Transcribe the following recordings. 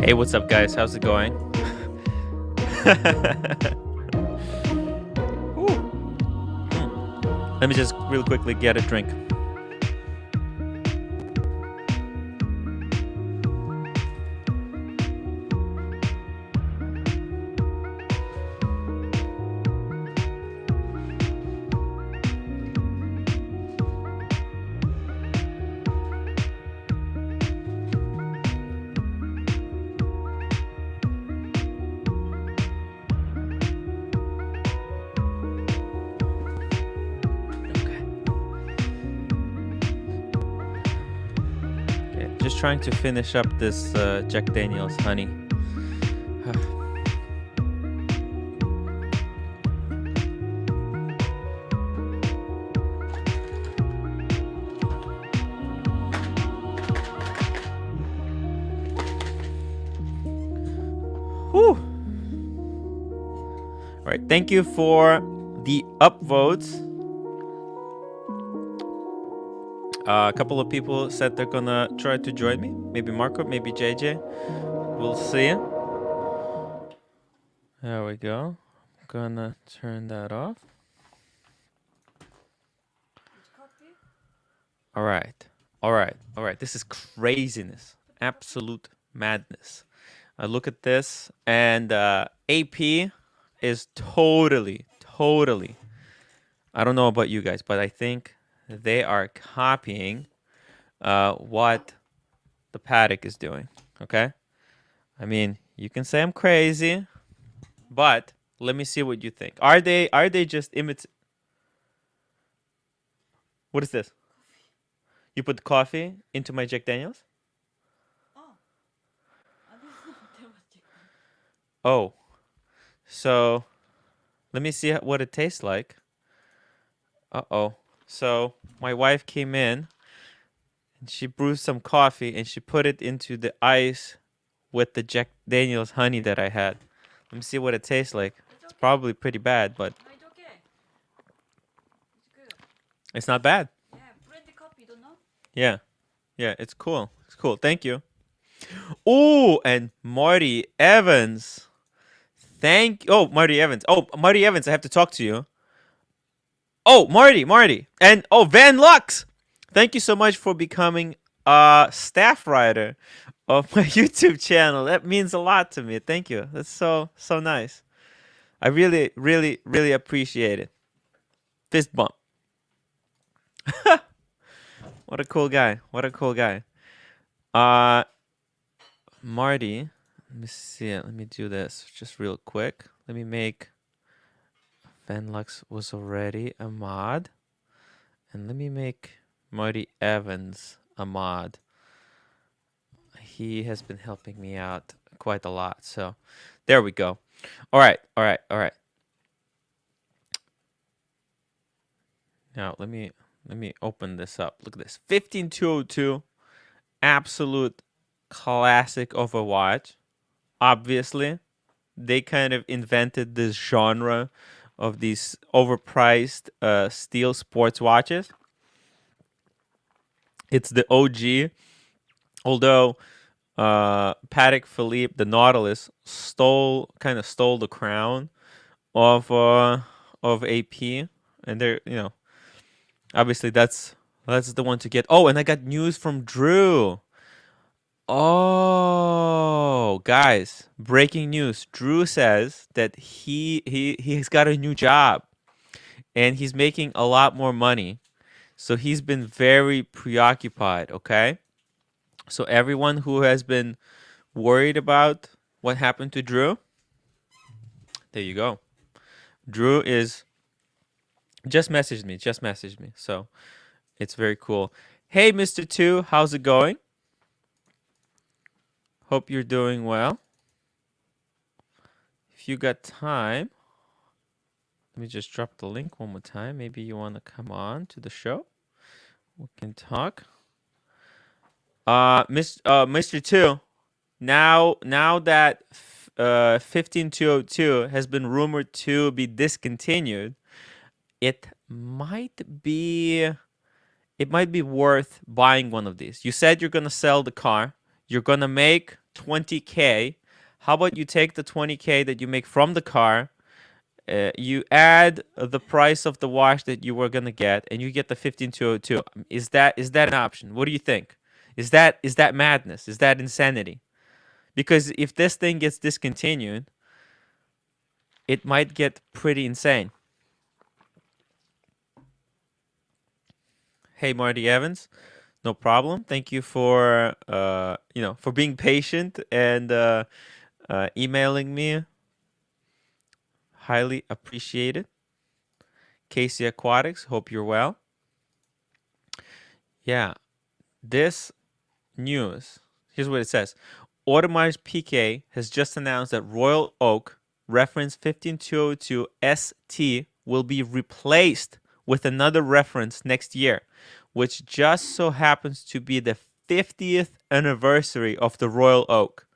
Hey, what's up, guys? How's it going? Let me just real quickly get a drink. Just trying to finish up this Jack Daniel's honey. Whew. All right, thank you for the upvotes. A couple of people said they're gonna try to join me. Maybe Marco, maybe JJ. We'll see. There we go. I'm gonna turn that off. All right. All right. All right. This is craziness. Absolute madness. I look at this and AP is totally. I don't know about you guys, but I think they are copying what the Paddock is doing. Okay, I mean, you can say I'm crazy, but let me see what you think. Are they just imitating? What is this? You put coffee into my Jack Daniels? Oh, so let me see what it tastes like. Uh-oh. So my wife came in and she brewed some coffee and she put it into the ice with the Jack Daniel's honey that I had. Let me see what it tastes like. It's probably pretty bad, but it's not bad. Yeah. Yeah, it's cool. It's cool. Thank you. Oh, and Marty Evans. Marty Evans. Oh, Marty Evans, I have to talk to you. Oh, Marty. And Van Lux. Thank you so much for becoming a staff writer of my YouTube channel. That means a lot to me. Thank you. That's so nice. I really appreciate it. Fist bump. What a cool guy. Marty, let me see it. Let me do this just real quick. Let me make Van Lux was already a mod. And let me make Marty Evans a mod. He has been helping me out quite a lot. So there we go. All right. Now let me open this up. Look at this. 15202. Absolute classic of a watch. Obviously, they kind of invented this genre of these overpriced steel sports watches. It's the OG. Although Patek Philippe, the Nautilus, stole the crown of AP, and they're obviously that's the one to get. Oh, and I got news from Drew. Oh, guys, breaking news. Drew says that he's got a new job and he's making a lot more money. So he's been very preoccupied, okay? So everyone who has been worried about what happened to Drew, there you go. Drew is just messaged me. So it's very cool. Hey, Mr. 2, how's it going? Hope you're doing well. If you got time, let me just drop the link one more time. Maybe you want to come on to the show. We can talk. Mr. 2, now that 15202 has been rumored to be discontinued, it might be worth buying one of these. You said you're gonna sell the car. You're gonna make 20K. How about you take the 20K that you make from the car, you add the price of the watch that you were gonna get, and you get the 15202. Is that an option? What do you think? Is that madness? Is that insanity? Because if this thing gets discontinued, it might get pretty insane. Hey, Marty Evans, no problem. Thank you for for being patient and emailing me. Highly appreciated. KC Aquatics, hope you're well. Yeah, this news. Here's what it says. Audemars Piguet has just announced that Royal Oak reference 15202 ST will be replaced with another reference next year, which just so happens to be the 50th anniversary of the Royal Oak.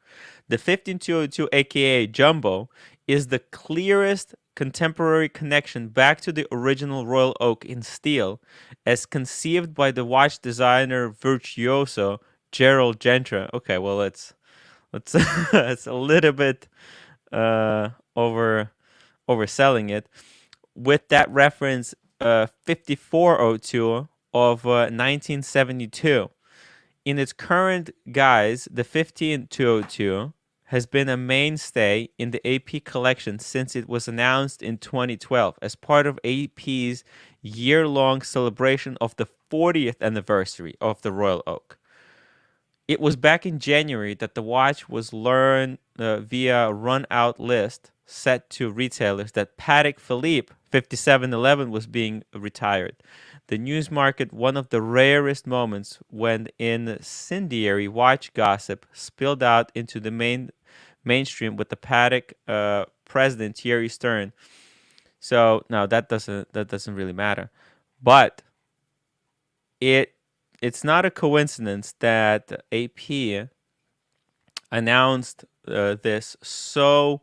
The 15202, aka Jumbo, is the clearest contemporary connection back to the original Royal Oak in steel, as conceived by the watch designer virtuoso Gerald Genta. Okay, well, it's it's a little bit overselling it. With that reference, 5402 of 1972. In its current guise, the 15202 has been a mainstay in the AP collection since it was announced in 2012 as part of AP's year-long celebration of the 40th anniversary of the Royal Oak. It was back in January that the watch was learned via a run-out list set to retailers that Patek Philippe 5711 was being retired. The news marked one of the rarest moments when incendiary watch gossip spilled out into the mainstream with the Patek president Thierry Stern. So now that doesn't really matter, but it's not a coincidence that AP announced this so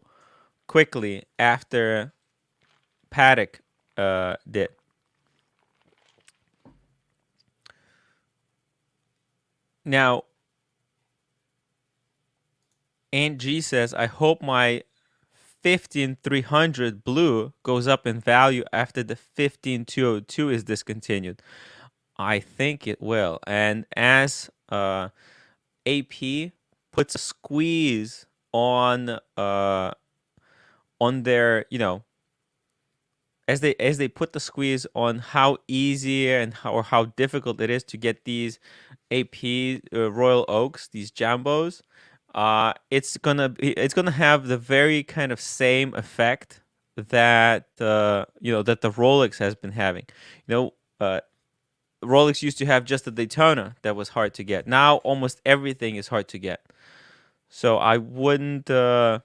quickly after Patek did. Now, Aunt G says, I hope my 15300 blue goes up in value after the 15202 is discontinued. I think it will. And as AP puts a squeeze on their, as they put the squeeze on how easy and how difficult it is to get these AP Royal Oaks, these Jambos, it's gonna have the very kind of same effect that that the Rolex has been having. Rolex used to have just a Daytona that was hard to get. Now almost everything is hard to get. So I wouldn't doubt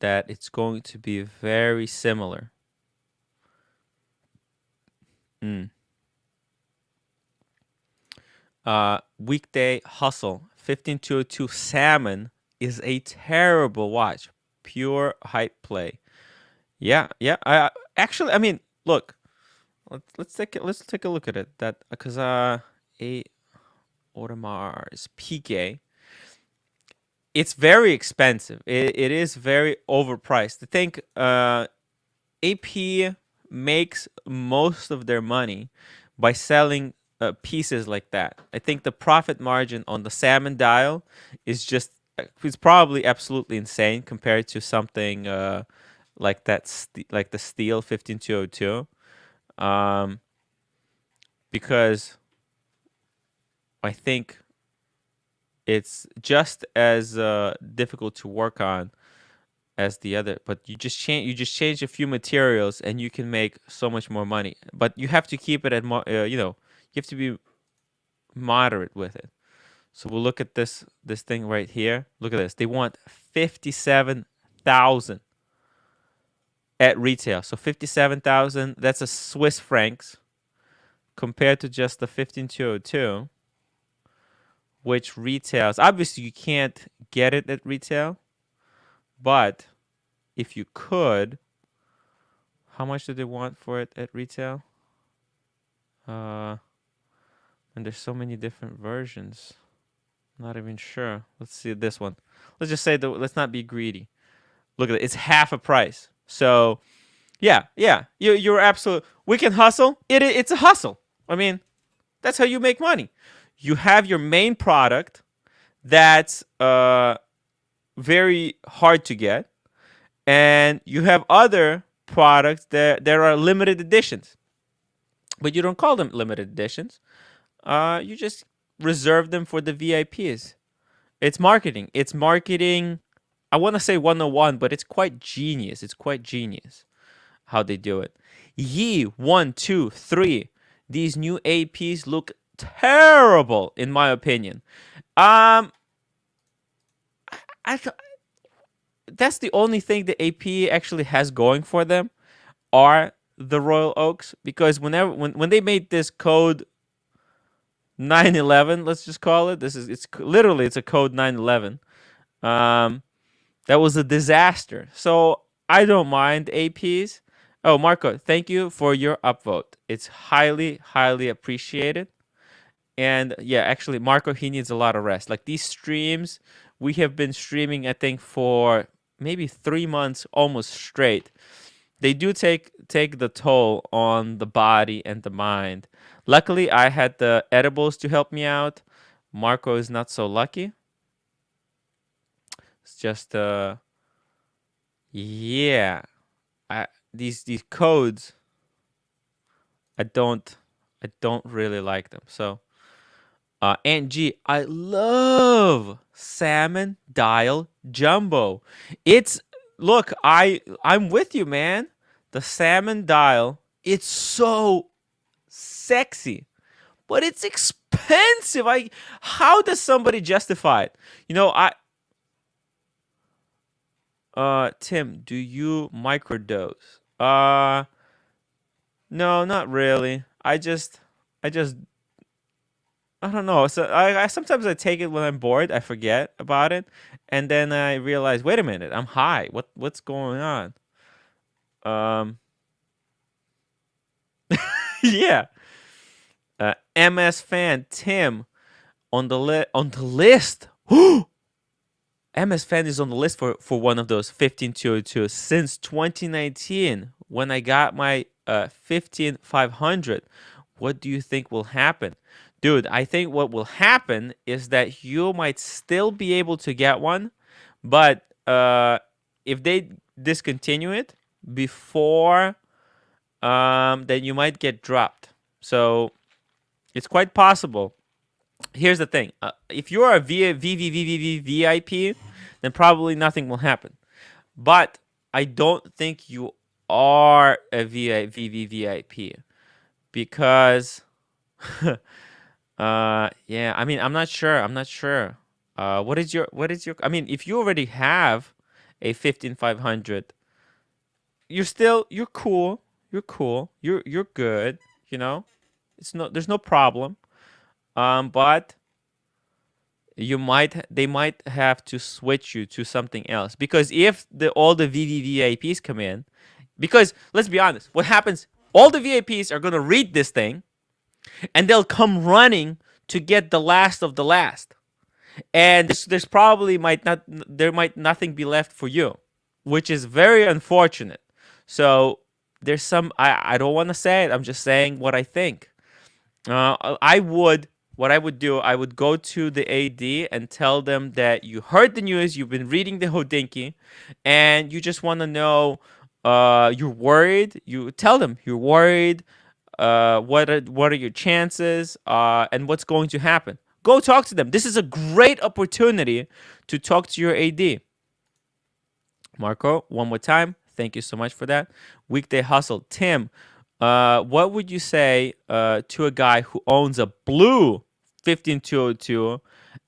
that it's going to be very similar. Weekday Hustle 15202 Salmon is a terrible watch. Pure hype play. Yeah. I mean, look. Let's take a look at it. That because a Audemars Piguet, it's very expensive. It is very overpriced. I think AP makes most of their money by selling pieces like that. I think the profit margin on the salmon dial is just it's probably absolutely insane compared to something like that, like the steel 15202. Because I think it's just as difficult to work on as the other, but you just change a few materials and you can make so much more money. But you have to keep it at you have to be moderate with it. So we'll look at this thing right here. Look at this. They want 57,000 at retail. So 57,000. That's a Swiss francs compared to just the 15202, which retails. Obviously, you can't get it at retail, but if you could, how much do they want for it at retail? And there's so many different versions. Not even sure. Let's see this one. Let's just say let's not be greedy. Look at it. It's half a price. So yeah, yeah. You're absolute. We can hustle. It's a hustle. I mean, that's how you make money. You have your main product that's very hard to get, and you have other products that there are limited editions, but you don't call them limited editions. You just reserve them for the VIPs. It's marketing. It's marketing. I want to say 101, but it's quite genius. It's quite genius how they do it. Yee 1, 2, 3. These new APs look terrible, in my opinion. I that's the only thing the AP actually has going for them are the Royal Oaks, because when they made this code 911, let's just call it, it's literally it's a code 911. That was a disaster. So I don't mind APs. Oh, Marco, thank you for your upvote. It's highly, highly appreciated. And yeah, actually, Marco, he needs a lot of rest. Like these streams, we have been streaming, I think, for maybe 3 months almost straight. They do take the toll on the body and the mind. Luckily, I had the edibles to help me out. Marco is not so lucky. It's just yeah. These codes, I don't really like them. So Aunt G, I love salmon dial jumbo. It's look, I'm with you, man. The salmon dial, it's so sexy, but it's expensive. How does somebody justify it? You know, Tim, do you microdose? No, not really. I don't know. So I sometimes I take it when I'm bored. I forget about it, and then I realize, wait a minute, I'm high. What's going on? Um, yeah. MS fan Tim on the list. MS fan is on the list for one of those 15202 since 2019 when I got my 15500. What do you think will happen? Dude, I think what will happen is that you might still be able to get one, but if they discontinue it before, then you might get dropped. So it's quite possible. Here's the thing: if you are a VIP, then probably nothing will happen. But I don't think you are a VIP because, yeah. I mean, I'm not sure. What is your? I mean, if you already have a 15500, you're cool. You're good. You know, there's no problem. But they might have to switch you to something else, because if all the VVVIPs come in, because let's be honest, what happens? All the VIPs are gonna read this thing, and they'll come running to get the last of the last, and there's probably might nothing be left for you, which is very unfortunate. So there's some I don't want to say it. I'm just saying what I think. What I would do, I would go to the AD and tell them that you heard the news, you've been reading the Hodinky, and you just want to know, you're worried. You tell them you're worried. What are your chances? And what's going to happen? Go talk to them. This is a great opportunity to talk to your AD. Marco, one more time. Thank you so much for that. Weekday Hustle. Tim, what would you say to a guy who owns a blue 15202,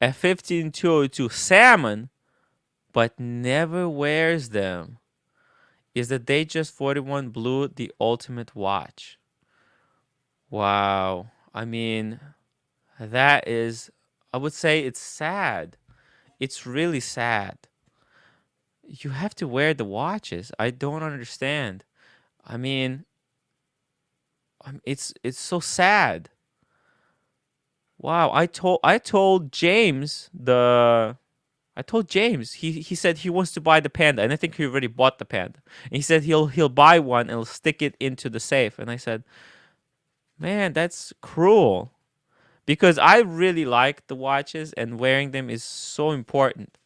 a 15202 salmon, but never wears them? Is the Datejust 41 Blue the ultimate watch? Wow. I mean, that is, I would say it's sad. It's really sad. You have to wear the watches. I don't understand. I mean, it's so sad. Wow, I told James the I told James he said he wants to buy the Panda, and I think he already bought the Panda. And he said he'll buy one and he'll stick it into the safe. And I said, man, that's cruel because I really like the watches and wearing them is so important.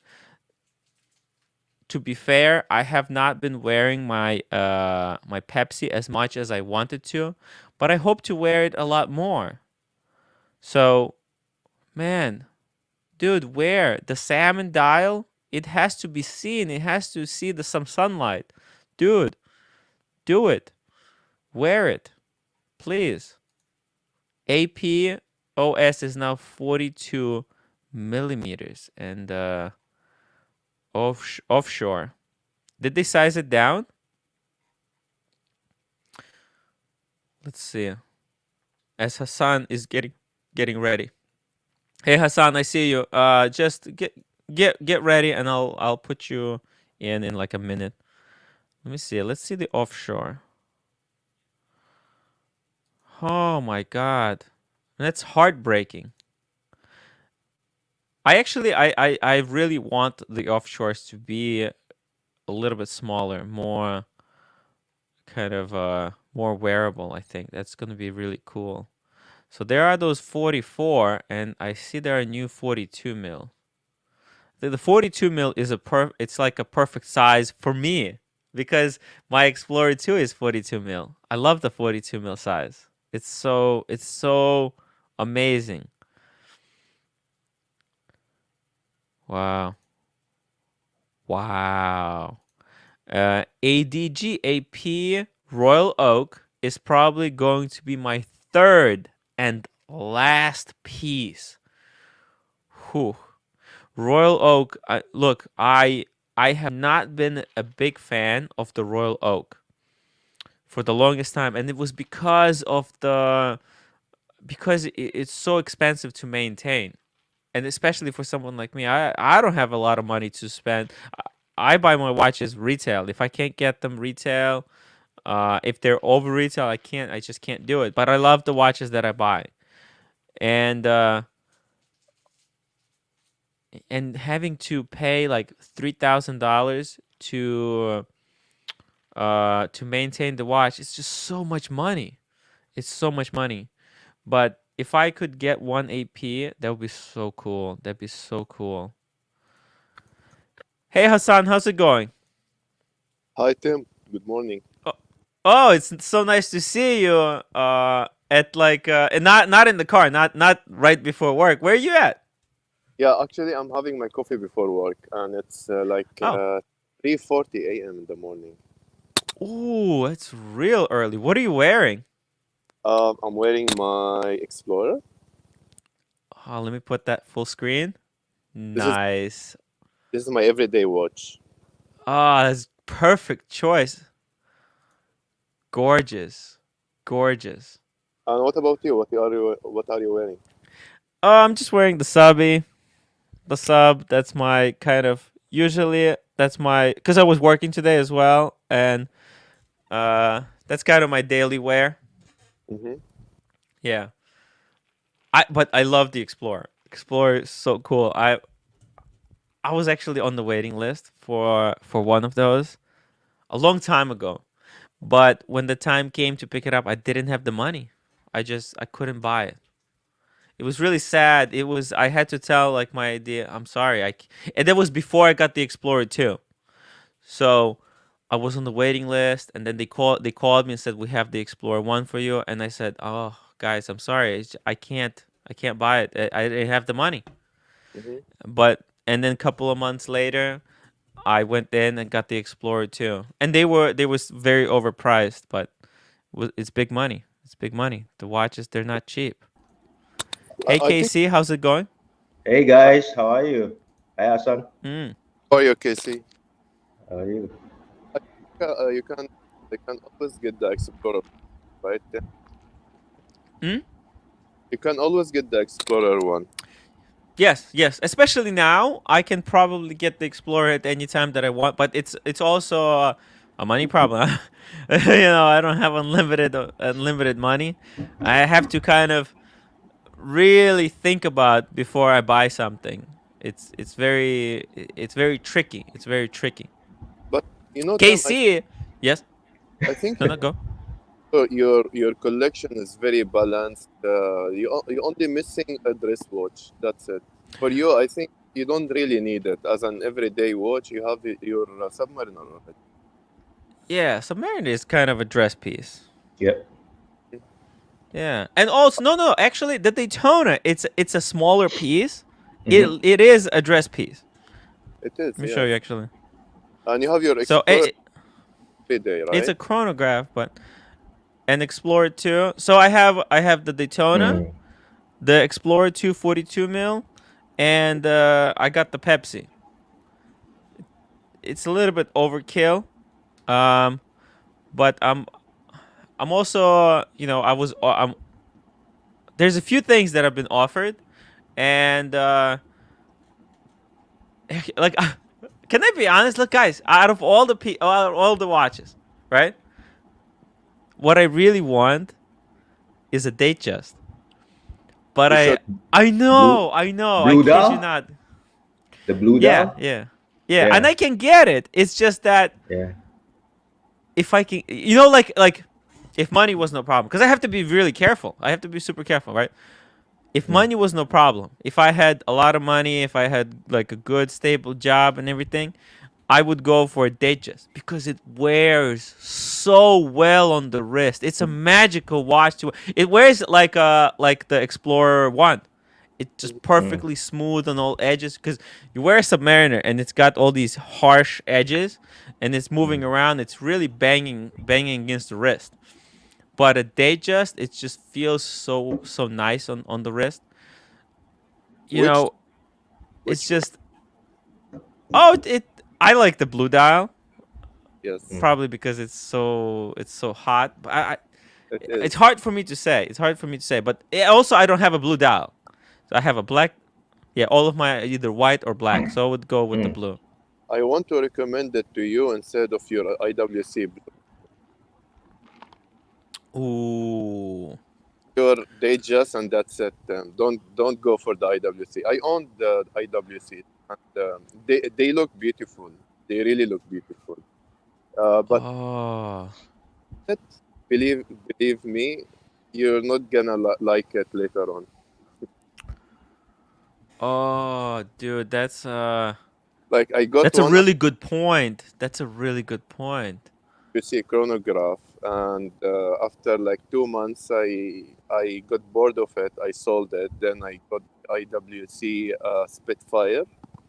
To be fair, I have not been wearing my Pepsi as much as I wanted to, but I hope to wear it a lot more. So, man, dude, wear the salmon dial. It has to be seen. It has to see some sunlight. Dude, do it. Wear it, please. APOS is now 42 millimeters and offshore. Did they size it down? Let's see. As Hassan is getting ready. Hey Hassan, I see you. Just get ready, and I'll put you in like a minute. Let me see. Let's see the offshore. Oh my God, that's heartbreaking. I really want the offshores to be a little bit smaller, more kind of more wearable. I think that's gonna be really cool. So there are those 44, and I see there are new 42 mil. The 42 mil is it's like a perfect size for me because my Explorer 2 is 42 mil. I love the 42 mil size. It's so amazing. Wow. Wow. ADG Royal Oak is probably going to be my third and last piece. Whew. Royal Oak. Look, I have not been a big fan of the Royal Oak for the longest time, and it was because it's so expensive to maintain, and especially for someone like me, I don't have a lot of money to spend. I buy my watches retail. If I can't get them retail, if they're over retail, I just can't do it. But I love the watches that I buy, and having to pay like $3,000 to maintain the watch, it's just so much money. It's so much money. But if I could get one AP, that would be so cool. That'd be so cool. Hey Hassan, how's it going? Hi Tim, good morning. Oh, oh, it's so nice to see you. At like and not in the car, not right before work. Where are you at? Yeah, actually, I'm having my coffee before work, and it's like Oh, 3:40 a.m. in the morning. ooh, it's real early. What are you wearing? I'm wearing my Explorer. Oh, let me put that full screen. This is Nice. this is my everyday watch. Ah, that's perfect choice. Gorgeous, gorgeous. And what about you? What are you wearing? Oh, I'm just wearing the subby. The sub. That's my kind of usually. That's my because I was working today as well, and that's kind of my daily wear. Mm-hmm. Yeah. But I love the Explorer. Explorer is so cool. I was actually on the waiting list for one of those a long time ago. But when the time came to pick it up, I didn't have the money. I couldn't buy it. It was really sad. I had to tell like my idea. I'm sorry. And that was before I got the Explorer too. So I was on the waiting list, and then they called me and said we have the Explorer 1 for you. And I said, oh guys, I'm sorry. I can't buy it. I didn't have the money. Mm-hmm. But and then a couple of months later, I went in and got the Explorer too. And they was very overpriced, but it's big money. It's big money. The watches, they're not cheap. Hey I think KC, how's it going? Hey guys, how are you? Hi Hassan, Mm. for your KC, how are you? I think they can always get the Explorer, right? Yeah. Mm? You can always get the Explorer one. Yes, yes. Especially now, I can probably get the Explorer at any time that I want, but it's also a money problem. I don't have unlimited money. I have to kind of really think about before I buy something. It's very tricky. It's very tricky. But you know, Tim, KC, yes. I think No, no, go. your collection is very balanced. You only missing a dress watch. That's it. For you, I think you don't really need it as an everyday watch. You have your Submariner already. Yeah, Submariner is kind of a dress piece. Yep. Yeah, and also no, actually, the Daytona, it's a smaller piece. Mhm. It is a dress piece. It is, Let me show you yes. actually. And you have your So Explorer every day, it's right? a chronograph, but an Explorer 2. So I have the Daytona, Mm. the Explorer 2 42 mil, and I got the Pepsi. It's a little bit overkill, um, but I'm also I'm there's a few things that have been offered, and like can I be honest? Look, guys, out of all the watches, right? What I really want is a Datejust. But You should. Blue I know, I blue kid you dial? not. The blue Yeah, dial? yeah, yeah, and Yeah. I can get it. It's just that Yeah. if I can, if money was no problem, because I have to be really careful. I have to be super careful, right? If Mm. money was no problem, if I had a lot of money, if I had like a good stable job and everything, I would go for a Datejust because it wears so well on the wrist. It's a magical watch to. It wears like the Explorer One. It's just Mm. perfectly smooth on all edges because you wear a Submariner and it's got all these harsh edges and it's moving Mm. around. It's really banging against the wrist. But a Datejust, it just feels so nice on the wrist. You Which know, it's one? just it I like the blue dial Yes, Mm. probably because it's so hot. But it it's is. hard for me to say. It's hard for me to say. But also, I don't have a blue dial. So I have a black. Yeah, all of my either white or black. So I would go with the Mm. blue. I want to recommend it to you instead of your IWC. Ooh. Your Datejust and that's it. Don't go for the IWC. I own the IWC, and they look beautiful. They really look beautiful. But Oh. believe believe me, you're not gonna like it later on. Oh, dude, Like I got that's a one really good point. That's a really good point. IWC chronograph, and after like 2 months, I got bored of it. I sold it. Then I got IWC Spitfire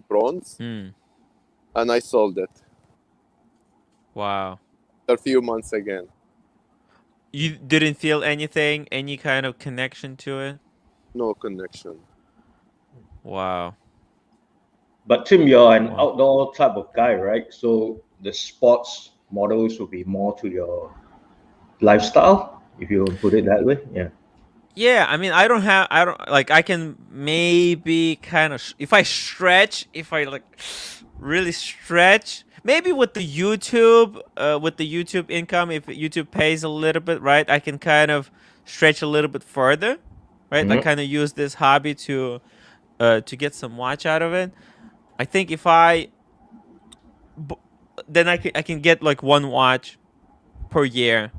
bronze, Hmm. and I sold it Wow. after a few months again. You didn't feel anything, any kind of connection to it? No connection. Wow. But Tim, you're an Wow. outdoor type of guy, right? So the sports models will be more to your lifestyle, if you put it that way. Yeah. Yeah, I mean, I don't like, I can maybe kind of, if I stretch, if I like really stretch, maybe with the YouTube income, if YouTube pays a little bit, right, I can kind of stretch a little bit further, right? I Mm-hmm. kind of use this hobby to get some watch out of it. I think b- then I can get like one watch per year,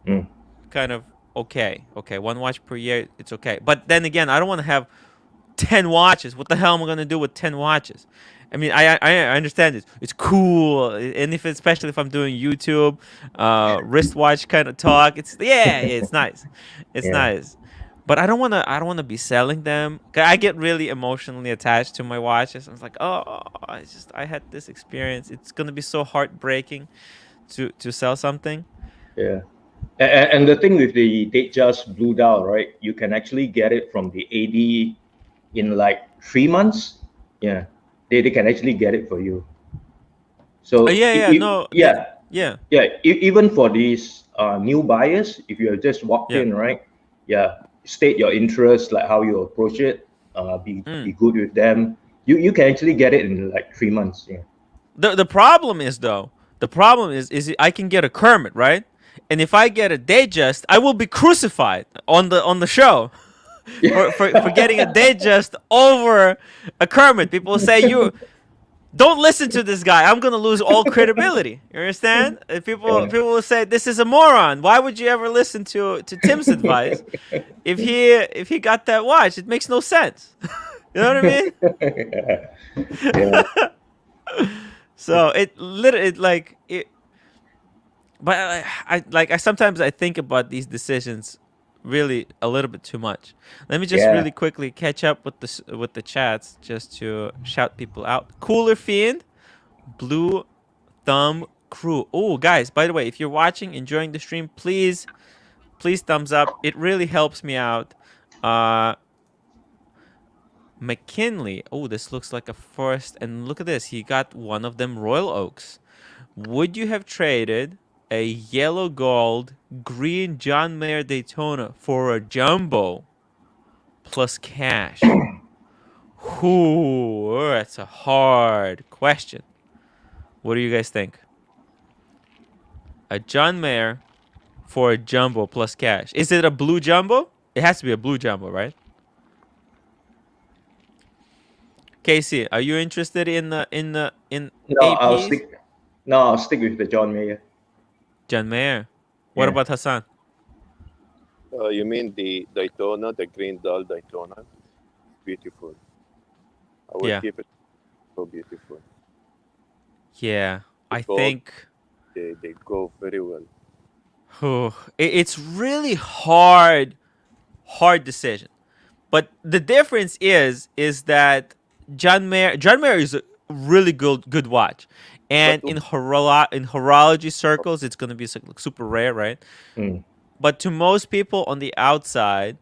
Mm. kind of okay, one watch per year, it's okay. But then again, I don't want to have 10 watches. What the hell am I gonna do with 10 watches? I mean, I understand it. It's cool, and if especially if I'm doing YouTube, wristwatch kind of talk. It's nice, it's Yeah. nice. But I don't wanna be selling them. 'Cause I get really emotionally attached to my watches. I was like, oh, I had this experience. It's gonna be so heartbreaking to sell something. Yeah. And the thing with the Datejust Blue Dial, right? You can actually get it from the AD in like 3 months. Yeah. They can actually get it for you. So Yeah, no, yeah, even for these new buyers, if you just walked yeah. in, right? Yeah, state your interest, like how you approach it, be Mm. good with them. You can actually get it in like 3 months. Yeah. The problem is though, the problem is I can get a Kermit, right? And if I get a Datejust, I will be crucified on the show. for getting a Datejust over a Kermit. People will say you don't listen to this guy. I'm gonna lose all credibility. You understand? Yeah. People will say this is a moron. Why would you ever listen to Tim's advice if he got that watch? It makes no sense. You know what I mean? Yeah. So it literally like it. But I sometimes I think about these decisions really a little bit too much. Let me just Yeah. really quickly catch up with the chats just to shout people out. Cooler Fiend, Blue Thumb Crew. Oh, guys, by the way, if you're watching, enjoying the stream, please thumbs up. It really helps me out. McKinley. Oh, this looks like a first. And look at this. He got one of them Royal Oaks. Would you have traded a yellow gold green John Mayer Daytona for a jumbo plus cash? Ooh, that's a hard question. What do you guys think? A John Mayer for a jumbo plus cash. Is it a blue jumbo? It has to be a blue jumbo, right? KC, are you interested in No, APs? I'll stick with the John Mayer. John Mayer. What Yeah. about Hassan? You mean the Daytona, the green dull Daytona? Beautiful. I will Yeah. keep it so beautiful. Yeah, I Gold. think They go very well. it's really hard decision. But the difference is that John Mayer is a really good watch, and But in horology circles, it's gonna be super rare, right? Mm. But to most people on the outside,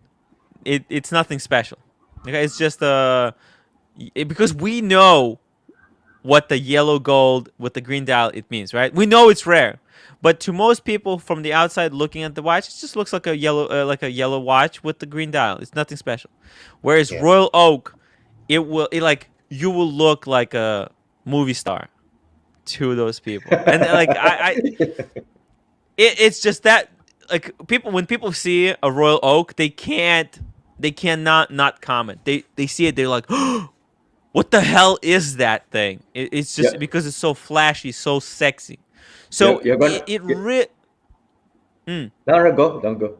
it's nothing special. Okay, it's just because we know what the yellow gold with the green dial it means, right? We know it's rare, but to most people from the outside looking at the watch, it just looks like a yellow watch with the green dial. It's nothing special. Whereas Yeah. Royal Oak, you will look like a movie star to those people, and it's just that like when people see a Royal Oak, they cannot not comment. They see it, they're like, what the hell is that thing? It's just Yeah. because it's so flashy, so sexy. So You're gonna. Mm. No, go. Don't go.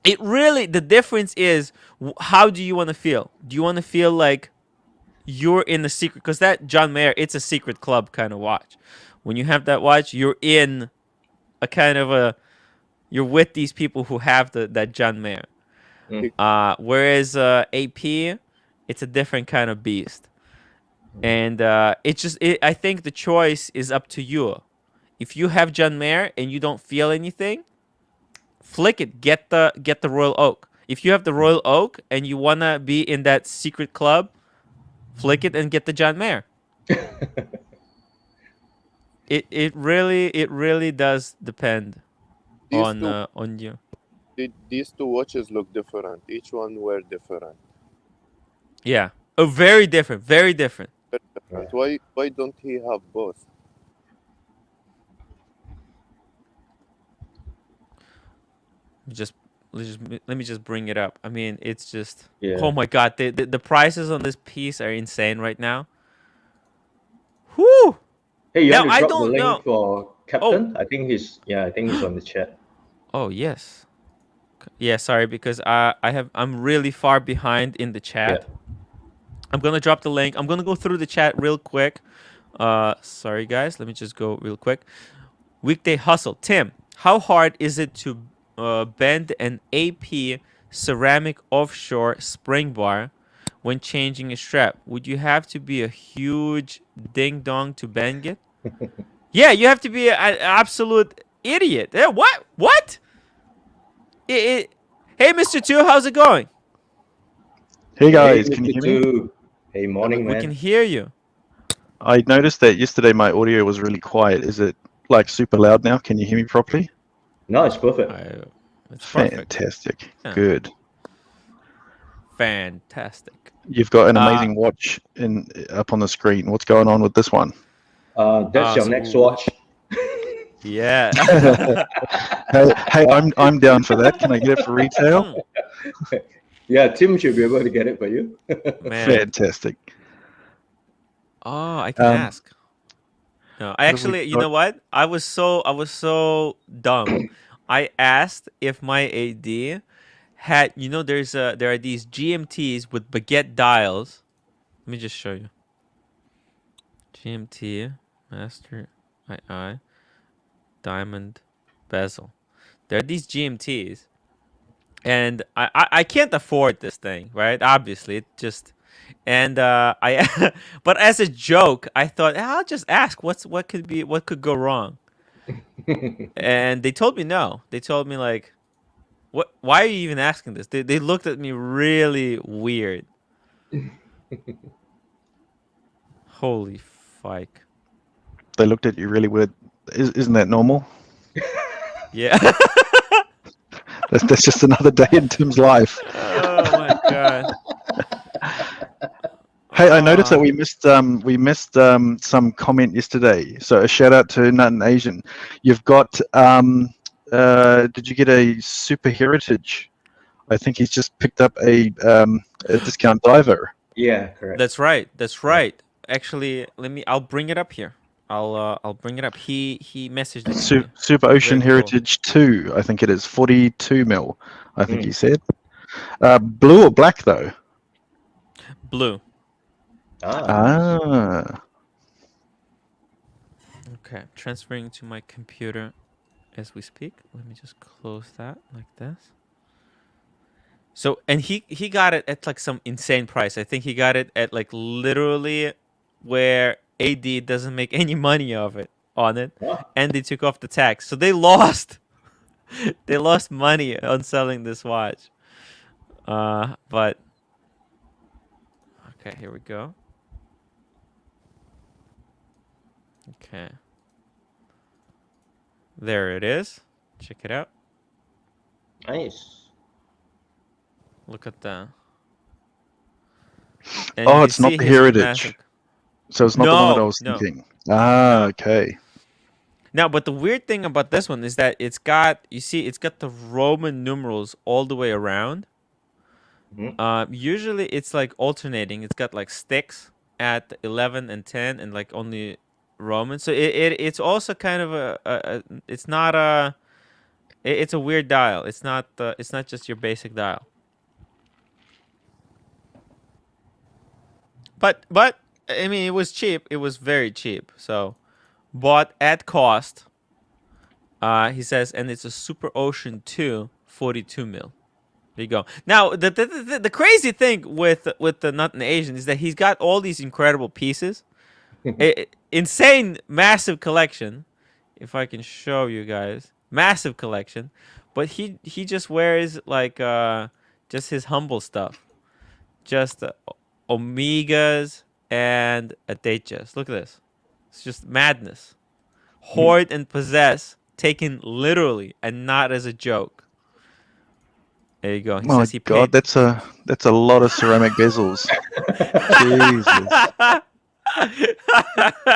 It really, the difference is how do you want to feel? Do you want to feel like you're in a secret? Because that John Mayer, it's a secret club kind of watch. When you have that watch, you're in a kind of you're with these people who have that John Mayer. Mm. Whereas AP, it's a different kind of beast. And I think the choice is up to you. If you have John Mayer and you don't feel anything, flick it. Get the Royal Oak. If you have the Royal Oak and you wanna be in that secret club, flick it and get the John Mayer. It really does depend on you. These two watches look different. Each one were different. Yeah. Oh, very different. Very different. Why don't he have both? Let me just bring it up. I mean, it's just Yeah. oh my god, the prices on this piece are insane right now. Whoo! Hey, you Now want to I drop the don't link know. for Captain? I think he's on the chat. Oh yes. Yeah, sorry because I'm really far behind in the chat. Yeah. I'm gonna drop the link. I'm gonna go through the chat real quick. Sorry guys, let me just go real quick. Weekday hustle. Tim, how hard is it to bend an AP ceramic offshore spring bar when changing a strap? Would you have to be a huge ding dong to bend it? Yeah, you have to be an absolute idiot. Yeah, what? What? Hey, Mr. Two, how's it going? Hey guys, Hey, can you Mr. hear me? Two. Hey, morning, We man. can hear you. I noticed that yesterday my audio was really quiet. Is it like super loud now? Can you hear me properly? No, it's perfect. It's perfect. Fantastic. Yeah. Good. Fantastic. You've got an amazing watch up on the screen. What's going on with this one? That's your next watch. Yeah. Hey, I'm down for that. Can I get it for retail? Yeah, Tim should be able to get it for you. Man. Fantastic. Oh, I can Um, ask. No, I what have we actually, you got? know what? I was so dumb. I asked if my AD had, there are these GMTs with baguette dials. Let me just show you. GMT Master II Diamond Bezel. There are these GMTs, and I can't afford this thing, right? Obviously, it just and I but as a joke, I thought, I'll just ask what could go wrong. And they told me no. They told me like, what? Why are you even asking this? They looked at me really weird. Holy fike. They looked at you really weird. Isn't that normal? Yeah. That's just another day in Tim's life. Oh my god. Hey, I noticed that Ah. we missed some comment yesterday. So a shout out to NutnAzn. You've got did you get a Super Heritage? I think he's just picked up a discount diver. Yeah, correct. That's right. That's right. Actually, I'll bring it up here. I'll bring it up. He messaged it to me. Super Ocean Very cool. Heritage 2, I think it is 42 mil. I think Mm. he said. Blue or black though? Blue. Ah. Okay, transferring to my computer as we speak. Let me just close that like this. So, and he got it at like some insane price. I think he got it at like literally where AD doesn't make any money on it, Ah. and they took off the tax. So they lost they lost money on selling this watch. But okay, here we go. Okay. There it is. Check it out. Nice. Look at that. And Oh, you it's not see the his Heritage. massive- So it's not the one that I No, was no. thinking. Ah, No. okay. Now, but the weird thing about this one is that it's got the Roman numerals all the way around. Mhm. Usually it's like alternating. It's got like sticks at 11 and 10 and like only Roman. So it's also kind of it's not it's a weird dial. It's not just your basic dial. But I mean, it was cheap. It was very cheap. So bought at cost. He says, and it's a Super Ocean 2, 42 mil. There you go. Now, the crazy thing with the NutnAzn is that he's got all these incredible pieces, insane, massive collection. If I can show you guys, massive collection, but he just wears like just his humble stuff, just Omegas and a Datejust. Look at this. It's just madness. Hoard and possess, taken literally and not as a joke. There you go. He My says he God, paid. that's a lot of ceramic bezels. Jesus.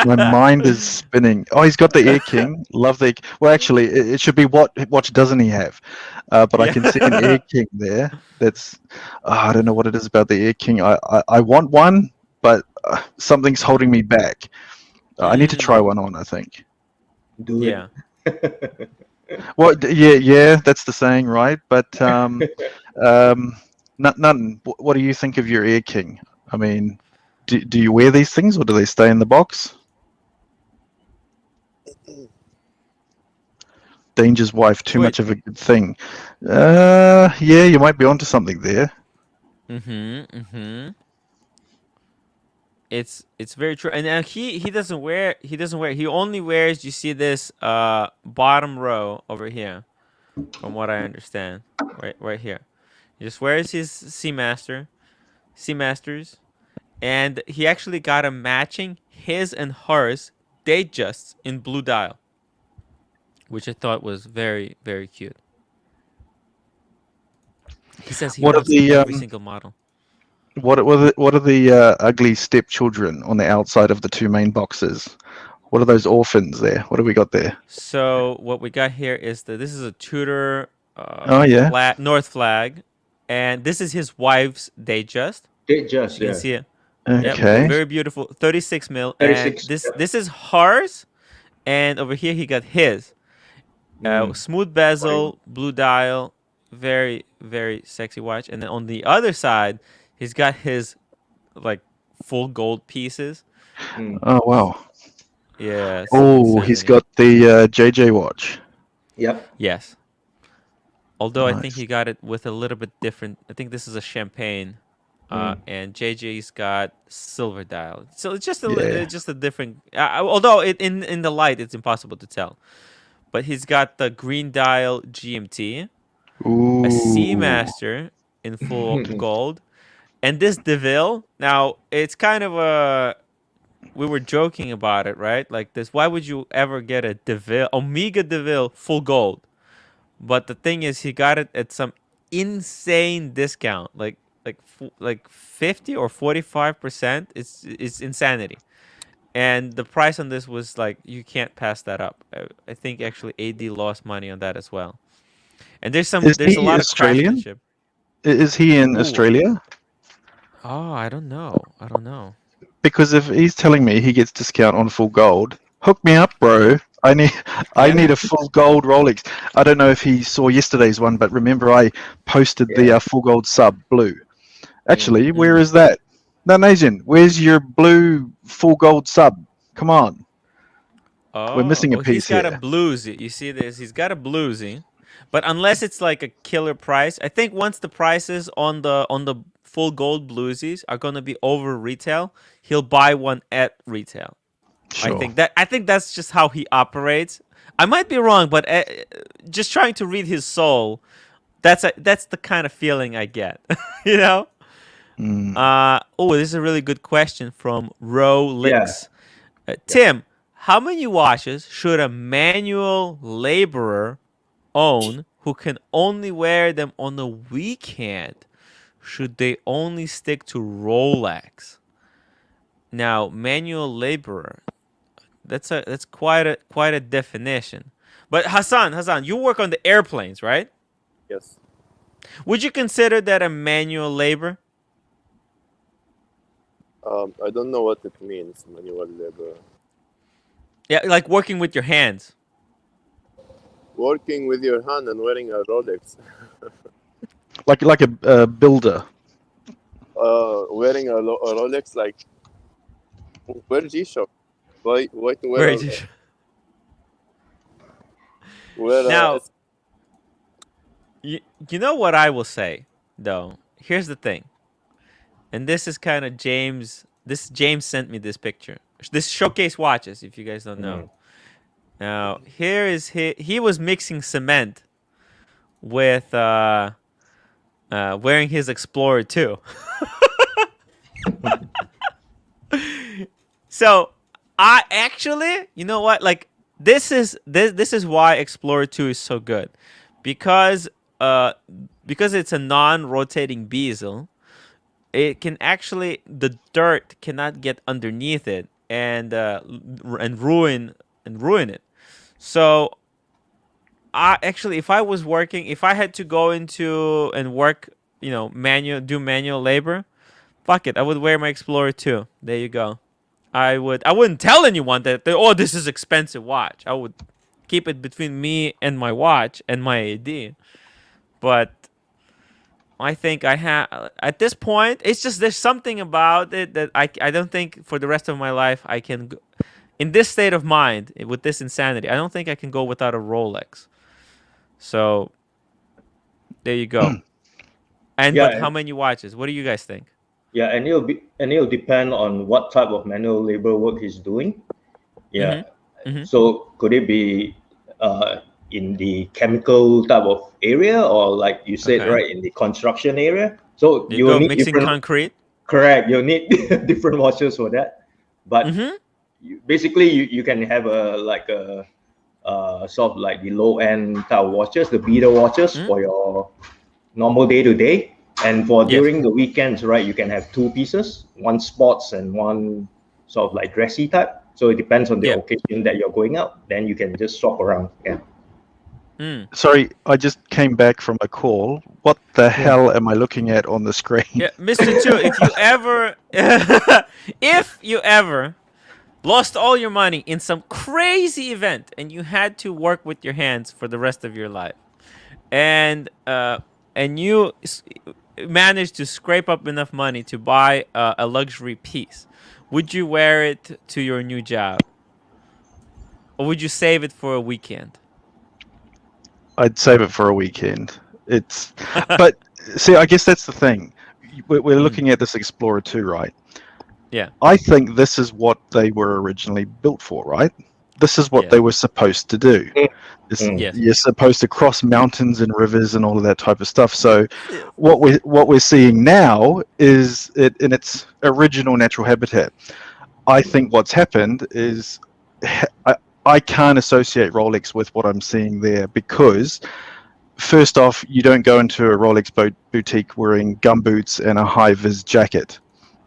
My mind is spinning. Oh, he's got the Air King. Love the. Well, actually, it should be what watch doesn't he have? But I can see an Air King there. That's. I don't know what it is about the Air King. I want one, but something's holding me back. I need to try one on, I think. Do it. Yeah. Well, yeah, that's the saying, right? But none. What do you think of your Air King? I mean, do you wear these things or do they stay in the box? Danger's wife, too Wait. much of a good thing. Yeah, you might be onto something there. It's very true. And he doesn't wear he only wears, you see this bottom row over here, from what I understand. Right here. He just wears his Seamasters, and he actually got a matching his and hers Datejusts in blue dial, which I thought was very, very cute. He says he What are wants the every single model. what are the ugly stepchildren on the outside of the two main boxes? What are those orphans there? What have we got there? So what we got here is this is a Tudor Oh yeah. North flag, and this is his wife's Datejust. They just, So you can yeah. see it. Yep, Okay. very beautiful. 36 mil, and 36. this is hers, and over here he got his. Smooth bezel, blue dial, very very sexy watch. And then on the other side, he's got his like full gold pieces. Oh wow. Yeah. Oh, he's insanity. got the JJ watch. Yep. Yes. Although I think Nice. he got it with a little bit different. I think this is a champagne, and JJ's got silver dial. So it's just Yeah. just a different. Although in the light it's impossible to tell. But he's got the green dial GMT, a Ooh. Seamaster in full gold, and this DeVille. Now it's kind of a. We were joking about it, right? Like this. Why would you ever get a DeVille, Omega DeVille, full gold? But the thing is, he got it at some insane discount, like 50 or 45%. It's insanity, and the price on this was like you can't pass that up. I think actually AD lost money on that as well. And there's Is a he lot of Australian? craftsmanship. Is he in Ooh, Australia? oh, I don't know. I don't know. Because if he's telling me he gets discount on full gold, hook me up, bro. I Yeah. need a full gold Rolex. I don't know if he saw yesterday's one, but remember I posted the full gold sub blue. Actually, where is that? NutnAzn, where's your blue full gold sub? Come on, we're missing a Oh, he's piece got a here. bluesy. You see this? He's got a bluesy. But unless it's like a killer price, I think once the prices on the full gold bluesies are gonna be over retail, he'll buy one at retail. Sure. I think that's just how he operates. I might be wrong, but just trying to read his soul, that's the kind of feeling I get. you know. Oh, this is a really good question from Rolex. Tim, how many watches should a manual laborer own who can only wear them on the weekend? Should they only stick to Rolex? Now, manual laborer, that's quite a definition. But Hassan, you work on the airplanes, right? Yes. Would you consider that a manual labor? I don't know what it means, manual labor. Yeah, like working with your hands. Working with your hand and wearing a Rolex. Like a builder. Wearing a Rolex, like, wear G-Shock. Why to wear Where a, is wear Now, a, you know what I will say though. Here's the thing, and this is kind of James. James sent me this picture. This showcase watches, if you guys don't know. Now here is he was mixing cement with wearing his Explorer 2. So I actually, you know what? Like this is why Explorer 2 is so good, because it's a non-rotating bezel. It can actually, the dirt cannot get underneath it and ruin it. So I actually, if I had to go into and work, do manual labor, fuck it, I would wear my Explorer 2. There you go. I wouldn't tell anyone that this is expensive watch. I would keep it between me and my watch and my AD. But I think I have, at this point, it's just there's something about it that I don't think for the rest of my life I can go, in this state of mind with this insanity. I don't think I can go without a Rolex. So there you go. And but how many watches? What do you guys think? Yeah, and it'll depend on what type of manual labor work he's doing. Yeah. So could it be in the chemical type of area, or like you said, right, in the construction area? So you will go need mixing concrete. Correct. You'll need different watches for that. But basically, you can have a sort of like the low end type of watches, the beater watches for your normal day to day. And for during the weekends, right, you can have two pieces, one sports and one sort of like dressy type. So it depends on the occasion that you're going out. Then you can just swap around. Yeah. Sorry, I just came back from a call. What the hell am I looking at on the screen? Yeah, Mr. Chu, if you ever lost all your money in some crazy event and you had to work with your hands for the rest of your life, and you managed to scrape up enough money to buy a luxury piece, would you wear it to your new job, or would you save it for a weekend? I'd save it for a weekend. But see, I guess that's the thing. We're looking at this Explorer 2, right? Yeah. I think this is what they were originally built for, right? This is what Yeah. they were supposed to do. Yes. You're supposed to cross mountains and rivers and all of that type of stuff. So what we're seeing now is it in its original natural habitat. I think what's happened is I can't associate Rolex with what I'm seeing there, because first off, you don't go into a Rolex boutique wearing gumboots and a high-vis jacket.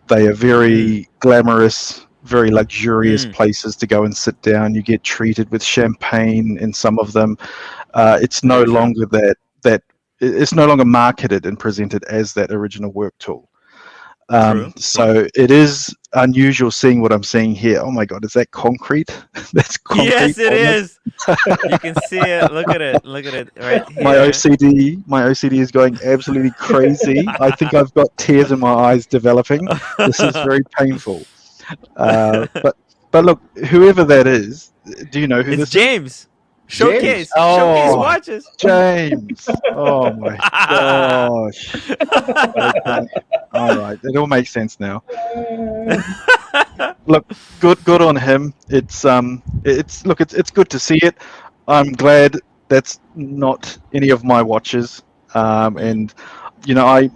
They are very glamorous, very luxurious places to go and sit down. You get treated with champagne in some of them. It's no longer that it's no longer marketed and presented as that original work tool. So it is unusual seeing what I'm seeing here. Oh my God, is that concrete? That's concrete. Yes, it is. You can see it. Look at it. Look at it right here. My OCD is going absolutely crazy. I think I've got tears in my eyes developing. This is very painful. But look, whoever that is, do you know who It's this James. Showcase. Oh. Showcase watches. is? James. Oh my gosh. Okay. All right, it all makes sense now. Look, good on him. It's good to see it. I'm glad that's not any of my watches. And you know,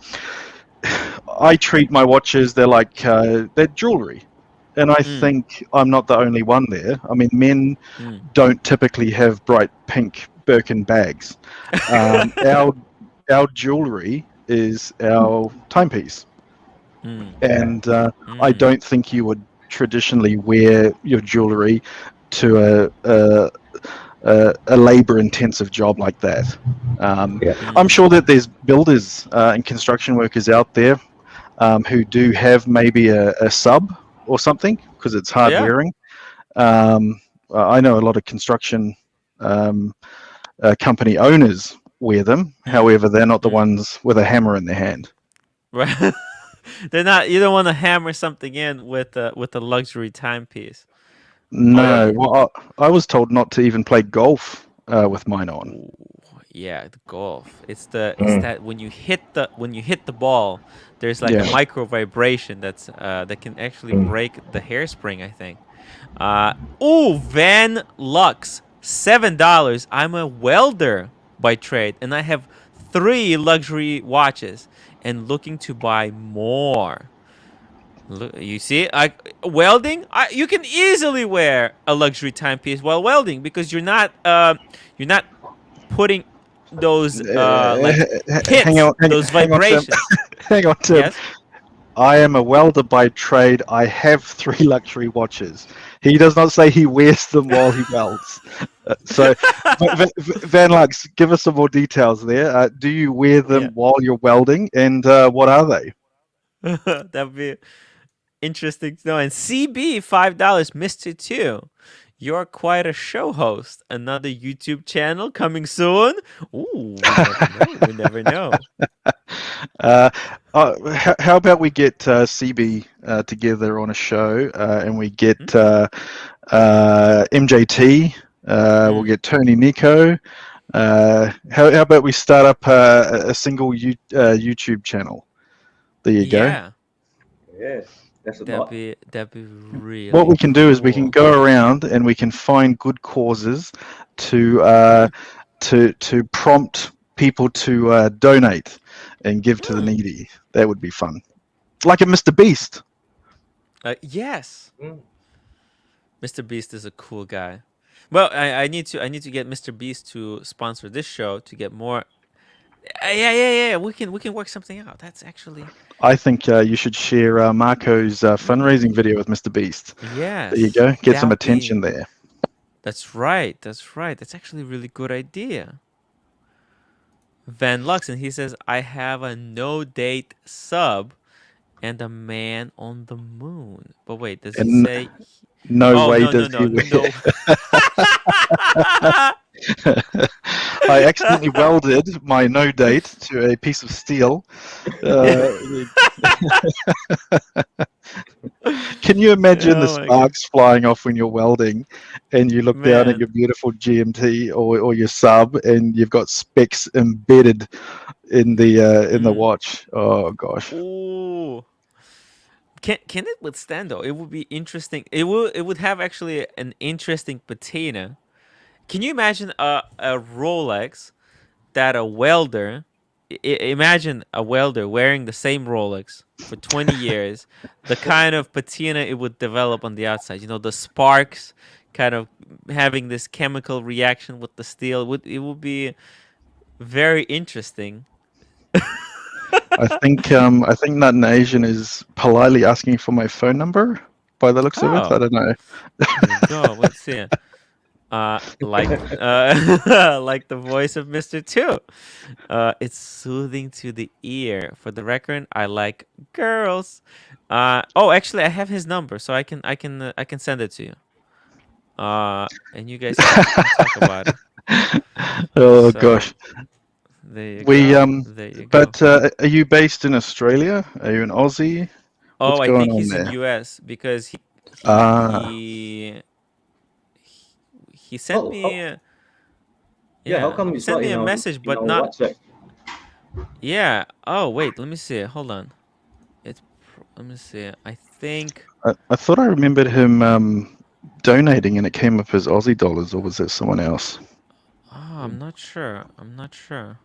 I treat my watches, they're like they're jewelry. And I think I'm not the only one there. I mean, men don't typically have bright pink Birkin bags. Our jewelry is our timepiece. And I don't think you would traditionally wear your jewelry to a labor-intensive job like that. I'm sure that there's builders and construction workers out there who do have maybe a sub or something, because it's hard wearing. I know a lot of construction company owners wear them. However, they're not the ones with a hammer in their hand. Right. They're not. You don't want to hammer something in with a luxury timepiece. No, well, I was told not to even play golf with mine on. Ooh, yeah, the golf. It's that when you hit the ball, there's like a micro vibration that can actually break the hairspring, I think. Van Lux, $7. I'm a welder by trade, and I have 3 luxury watches and looking to buy more. Look, you see, welding. You can easily wear a luxury timepiece while welding, because you're not putting those hits, those vibrations. Hang on, Tim. Yes? I am a welder by trade. I have 3 luxury watches. He does not say he wears them while he welds. So, Van Lux, give us some more details there. Do you wear them while you're welding, and what are they? That would be interesting to know. And CB, $5, Mr. 2. You're quite a show host. Another YouTube channel coming soon. Ooh, we never know. How about we get CB together on a show, and we get MJT. We'll get Tony Nico. How about we start up a single YouTube channel? There you go. Yes. That'd be really. What we can do is we can go around and we can find good causes to prompt people to donate and give to the needy. That would be fun, like a Mr. Beast. Yes, Mr. Beast is a cool guy. Well, I need to get Mr. Beast to sponsor this show to get more. Yeah. We can work something out. That's actually. I think you should share Marco's fundraising video with Mr. Beast. Yeah. There you go. Get some attention there. That's right. That's actually a really good idea. Van Lux, and he says, I have a no date sub and a man on the moon. But wait, does he And say? no Oh way no no does no he wear. no. I accidentally welded my no date to a piece of steel. Can you imagine the Oh my god, sparks flying off when you're welding and you look down at man. your beautiful GMT or your sub and you've got specs embedded in the Mm. watch? Oh gosh. Ooh. Can it withstand though? It would be interesting. It would have actually an interesting patina. Can you imagine a Rolex that a welder imagine a welder wearing the same Rolex for 20 years, the kind of patina it would develop on the outside, the sparks kind of having this chemical reaction with the steel it would be very interesting. I think NutnAzn is politely asking for my phone number by the looks of it. I Oh, don't know. there you go. Let's see. Like like the voice of Mr. Two. It's soothing to the ear. For the record, I like girls. Oh, actually, I have his number, so I can send it to you. And you guys can talk about it. Oh So gosh. there you We go. There you go. but are you based in Australia? Are you an Aussie? What's Oh, I going think on he's in there? U.S. because he Ah, he he sent How, me how, yeah, how yeah, come he it's sent not me in a our message, in but our not WhatsApp? yeah. Oh wait, let me see. Hold on. Let me see. I think I thought I remembered him donating and it came up as Aussie dollars, or was it someone else? I'm not sure. I'm not sure.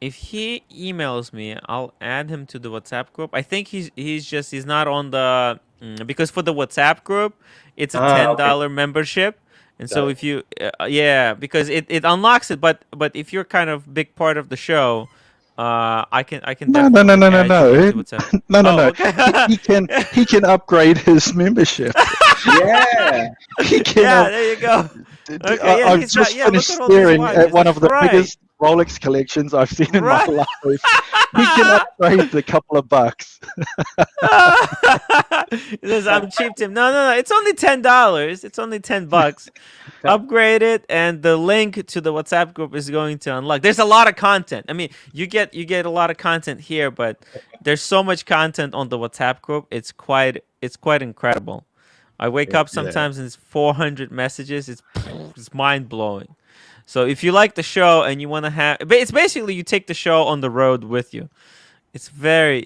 If he emails me, I'll add him to the WhatsApp group. I think he's not on the because for the WhatsApp group, it's a Ah, ten okay, dollar membership, and got so it. if you yeah, because it unlocks it, but if you're kind of big part of the show, I can No, no, no, definitely no, no, add you no, into WhatsApp. no, no, Oh, no. okay. He can upgrade his membership. Yeah, He can. Yeah, there you go. Okay, yeah, I've he's got just yeah. Look finished at all these staring at watches. one That's of the right. biggest Rolex collections I've seen in my Right. life. He can upgrade a couple of bucks. He says I'm cheap, Tim. No, no, no. It's only $10. It's only $10. Upgrade it, and the link to the WhatsApp group is going to unlock. There's a lot of content. I mean, you get a lot of content here, but there's so much content on the WhatsApp group. It's quite incredible. I wake yeah, up Yeah. sometimes and it's 400 messages. It's mind blowing. So if you like the show and you want to have, but it's basically you take the show on the road with you. It's very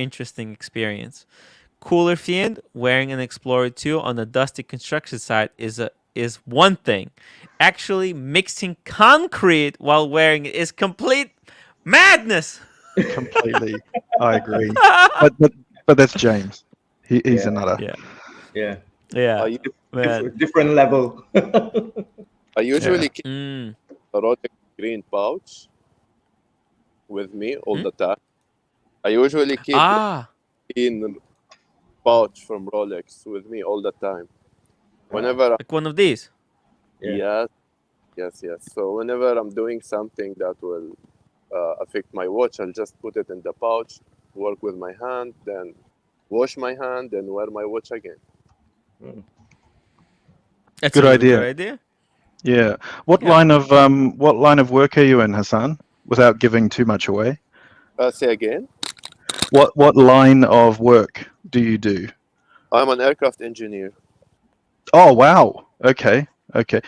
interesting experience. Cooler Fiend wearing an Explorer 2 on a dusty construction site is one thing. Actually mixing concrete while wearing it is complete madness. Completely. I agree. But that's James. He's yeah, another. Yeah. yeah. Yeah. I, Man. Different level. I Yeah. usually keep Mm. a Rolex green pouch with me all Hmm? the time. I usually keep Ah. green pouch from Rolex with me all the time. Whenever, Like one of these. Yeah. yes. So whenever I'm doing something that will affect my watch, I'll just put it in the pouch, work with my hand, then wash my hand, and wear my watch again. Mm. That's Good a really good idea. idea. Yeah. What Yeah. line of work are you in, Hassan? Without giving too much away. Say again. What line of work do you do? I'm an aircraft engineer. Oh wow. Okay. Okay.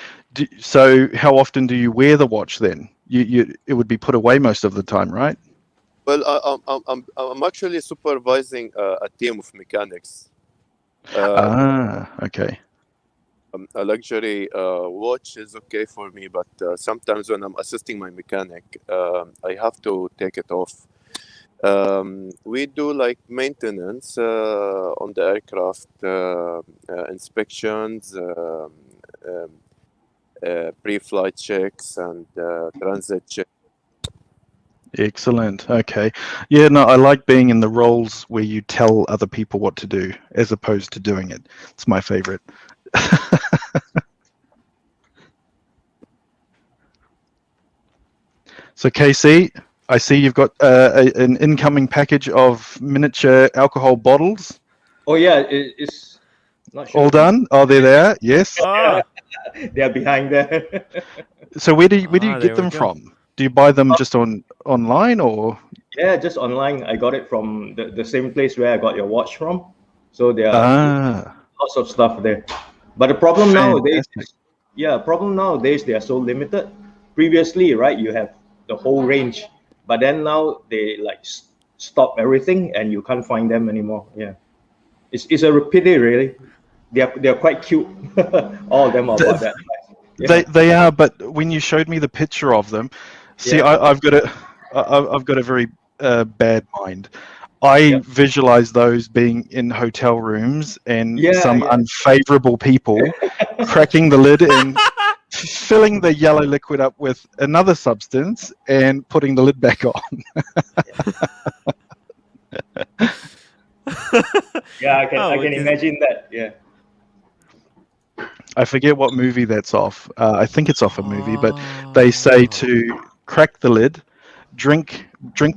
So how often do you wear the watch then? It would be put away most of the time, right? Well, I'm actually supervising a team of mechanics. Okay. A luxury watch is okay for me, but sometimes when I'm assisting my mechanic, I have to take it off. We do like maintenance on the aircraft, inspections, pre-flight checks, and transit checks. Excellent. Okay. Yeah, no, I like being in the roles where you tell other people what to do as opposed to doing it. It's my favorite. So KC, I see you've got an incoming package of miniature alcohol bottles. Oh yeah, it's not sure. All done? Oh, they're there. Yes. Oh, They are behind there. So where do you there get we them go. from? Do you buy them just online or? Yeah, just online. I got it from the same place where I got your watch from. So there are Ah, lots of stuff there. But the problem nowadays, fantastic. they are so limited. Previously, right, you have the whole range, but then now they like stop everything and you can't find them anymore. Yeah, it's a pity, really. They're quite cute. All of them are about that. Yeah. They are, but when you showed me the picture of them, see, Yeah. I've got a very bad mind. I Yep. visualize those being in hotel rooms and Yeah, some yeah. unfavorable people cracking the lid and filling the yellow liquid up with another substance and putting the lid back on. Yeah, I can Oh, I can because- imagine that. Yeah. I forget what movie that's off. I think it's off a movie, but they say to crack the lid, drink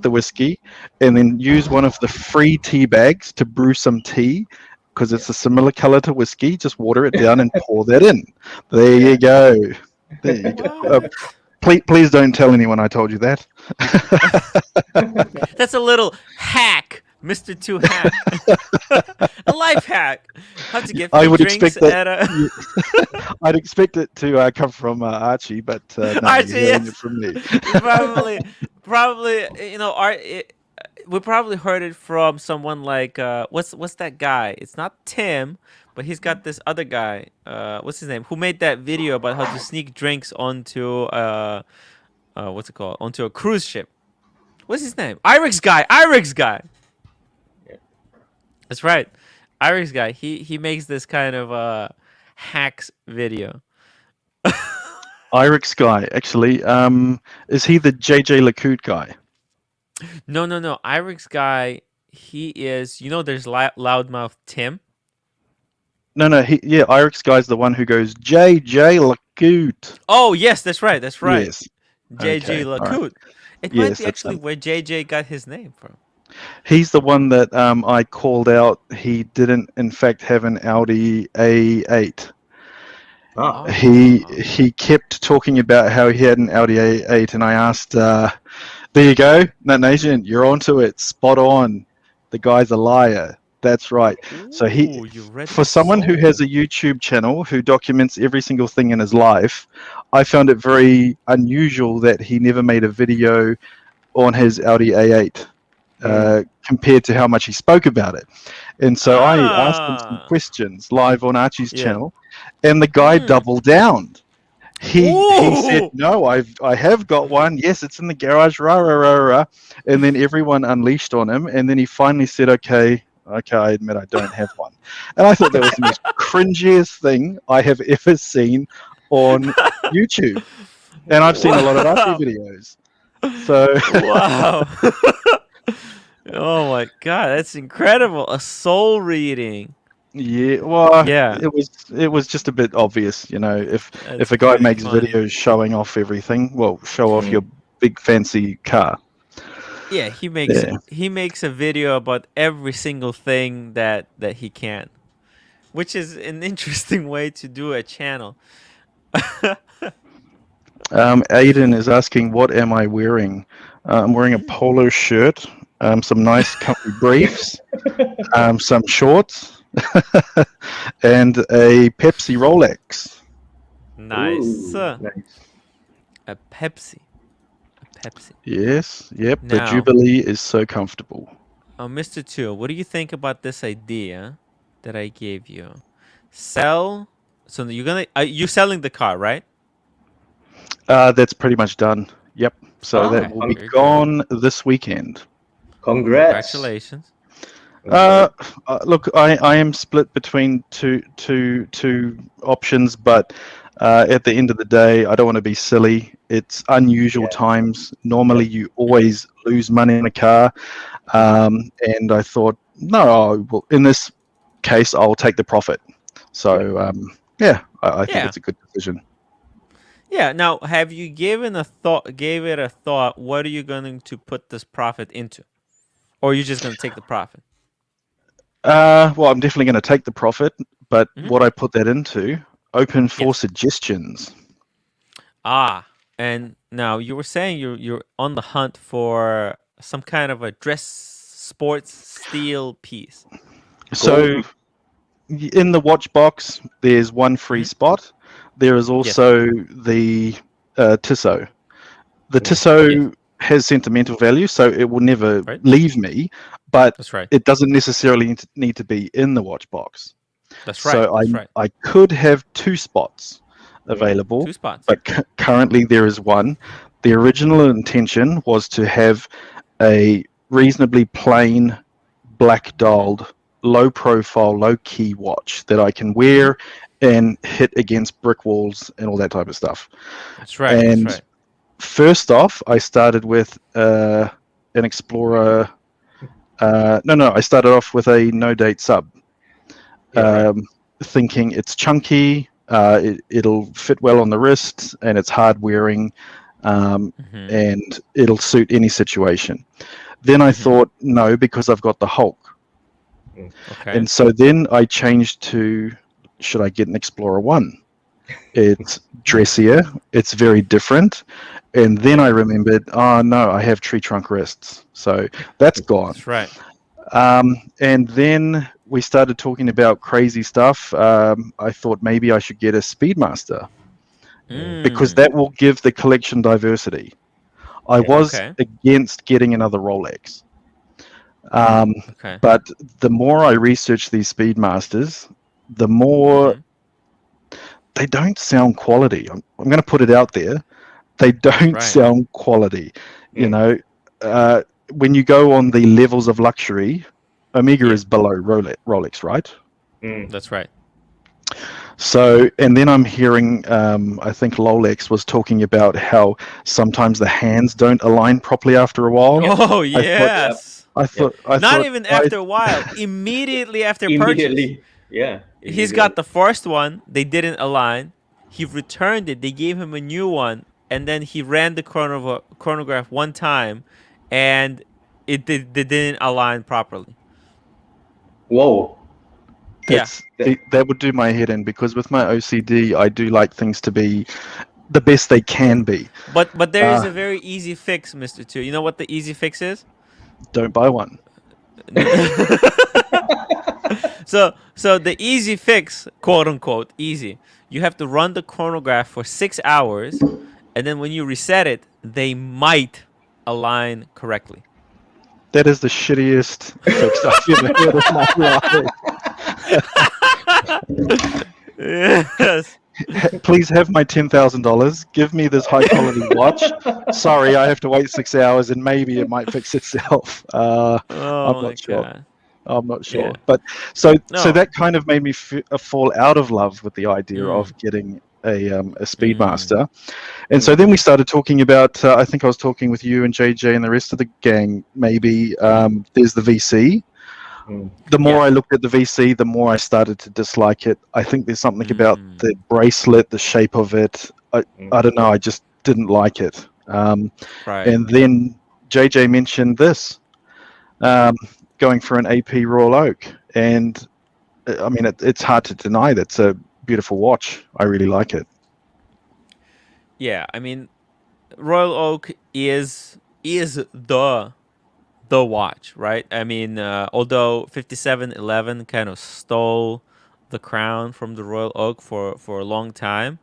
the whiskey, and then use one of the free tea bags to brew some tea because it's a similar color to whiskey. Just water it down and pour that in. There you go. There you go. What? Please don't tell anyone I told you that. That's a little hack, Mr. Two Hack. A life hack. How to get I free would drinks expect that. at a... I'd expect it to come from Archie, but no, Archie, you're hearing yes. it from me. probably, you know, we probably heard it from someone like what's that guy? It's not Tim, but he's got this other guy. What's his name? Who made that video about how to sneak drinks onto what's it called? Onto a cruise ship. What's his name? Irix guy. Yeah. That's right. Irix guy. He makes this kind of hacks video. Irix guy, actually, is he the JJ LeCoute guy? No. Irix guy. He is. You know, there's loudmouth Tim. No, Irix guy's the one who goes JJ LeCoute. Oh yes, that's right. Yes, JJ Okay, all right. LeCoute. It Yes, might be that's actually him. where JJ got his name from. He's the one that I called out. He didn't, in fact, have an Audi A8. Ah. He kept talking about how he had an Audi A8, and I asked, there you go, NutnAzn, you're onto it, spot on. The guy's a liar. That's right. So Ooh, you read for my someone who soul. has a YouTube channel who documents every single thing in his life, I found it very unusual that he never made a video on his Audi A8 compared to how much he spoke about it. And so I asked him some questions live on Archie's Yeah. channel, and the guy doubled down. He said, Ooh. no, I have got one. Yes, it's in the garage. Rah, rah, rah, rah. And then everyone unleashed on him. And then he finally said, okay, I admit I don't have one. And I thought that was the most cringiest thing I have ever seen on YouTube. And I've seen a lot of Wow. Archie videos. So Wow. Oh my god, that's incredible. A soul reading. yeah, well, Yeah. it was just a bit obvious, you know, if That's a guy pretty makes funny. videos showing off everything, well, show off your big fancy car. Yeah, he makes Yeah. he makes a video about every single thing that he can, which is an interesting way to do a channel. Aiden is asking, what am I wearing? I'm wearing a polo shirt, some nice comfy briefs, some shorts, and a Pepsi Rolex. Nice. Ooh, nice. A Pepsi. Yes, yep, the Now- Jubilee is so comfortable. Mr. Two, what do you think about this idea that I gave you? Sell. So you're selling the car, right? That's pretty much done. Yep, so Oh, that will be very good. gone this weekend. Congrats. Congratulations. Look, I am split between two options, but at the end of the day, I don't want to be silly. It's unusual times. Normally, you always lose money in a car, and I thought, no, well, in this case, I'll take the profit. So, I think Yeah. it's a good decision. Yeah. Now, have you gave it a thought? What are you going to put this profit into, or are you just going to take the profit? Well, I'm definitely going to take the profit, but Mhm. what I put that into, open for Yes. suggestions. Ah, and now you were saying you're on the hunt for some kind of a dress sports steel piece. So in the watch box, there's one free Mhm. spot. There is Yes. also the Tissot. The Mm. Yes. Tissot has sentimental value, so it will never Right. leave me, but That's right. it doesn't necessarily need to be in the watch box. That's right. So That's right. I could have two spots available, Two spots. but currently there is one. The original intention was to have a reasonably plain black Mhm. dialed, low profile, low key watch that I can Mhm. wear and hit against brick walls and all that type of stuff. That's right. That's And right. first off, I started with an Explorer. No, I started off with a no date sub, Yeah, right. thinking it's chunky, it'll fit well on the wrist, and it's hard wearing, Mhm. and it'll suit any situation. Then I Mhm. thought, no, because I've got the Hulk. Okay. And so then I changed to, should I get an Explorer 1? It's dressier, it's very different. And then I Yeah. remembered, oh no, I have tree trunk wrists. So that's gone. That's right. And then we started talking about crazy stuff. I thought maybe I should get a Speedmaster because Mm. that will give the collection diversity. I Yeah. was Okay. against getting another Rolex. Okay. But the more I research these Speedmasters, the more Mhm. they don't sound quality. I'm going to put it out there. They That's don't right. sound quality. You Mm. know, when you go on the levels of luxury, Omega Yeah. is below Rolex, right? Mm. That's right. So, and then I'm hearing, I think Rolex was talking about how sometimes the hands don't align properly after a while. Yep. Oh I thought, Yep. yes. Yep. I Not thought, even after a while. Immediately after purchase. Immediately. Yeah. He's Immediately. got the first one. They didn't align. He returned it. They gave him a new one, and then he ran the chronograph one time, and they didn't align properly. Whoa. Yeah, That, that would do my head in because with my OCD, I do like things to be the best they can be. but there is Uh, a very easy fix, Mister Two. You know what the easy fix is? don't buy one. So the easy fix, quote unquote, easy. You have to run the chronograph for 6 hours, and then when you reset it, they might align correctly. That is the shittiest fix I've ever heard of my life. Yes. Please have my $10,000. Give me this high quality watch. Sorry, I have to wait 6 hours, and maybe it might fix itself. I'm Oh my not sure. god. I'm not Yeah. sure. But so No. that kind of made me fall out of love with the idea Mm. of getting a Mm. Speedmaster. And so Mm. then we started talking about. I think I was talking with you and JJ and the rest of the gang. Maybe there's the VC. Mm. The more Yeah. I looked at the VC, the more I started to dislike it. I think there's something about Mm. the bracelet, the shape of it. Mm. I don't know. I just didn't like it. Right. And then JJ mentioned this, going for an AP Royal Oak, and I mean it's hard to deny that's a beautiful watch. I really like it. Yeah. I mean, Royal Oak is the watch, right? I mean, although 5711 kind of stole the crown from the Royal Oak for a long time.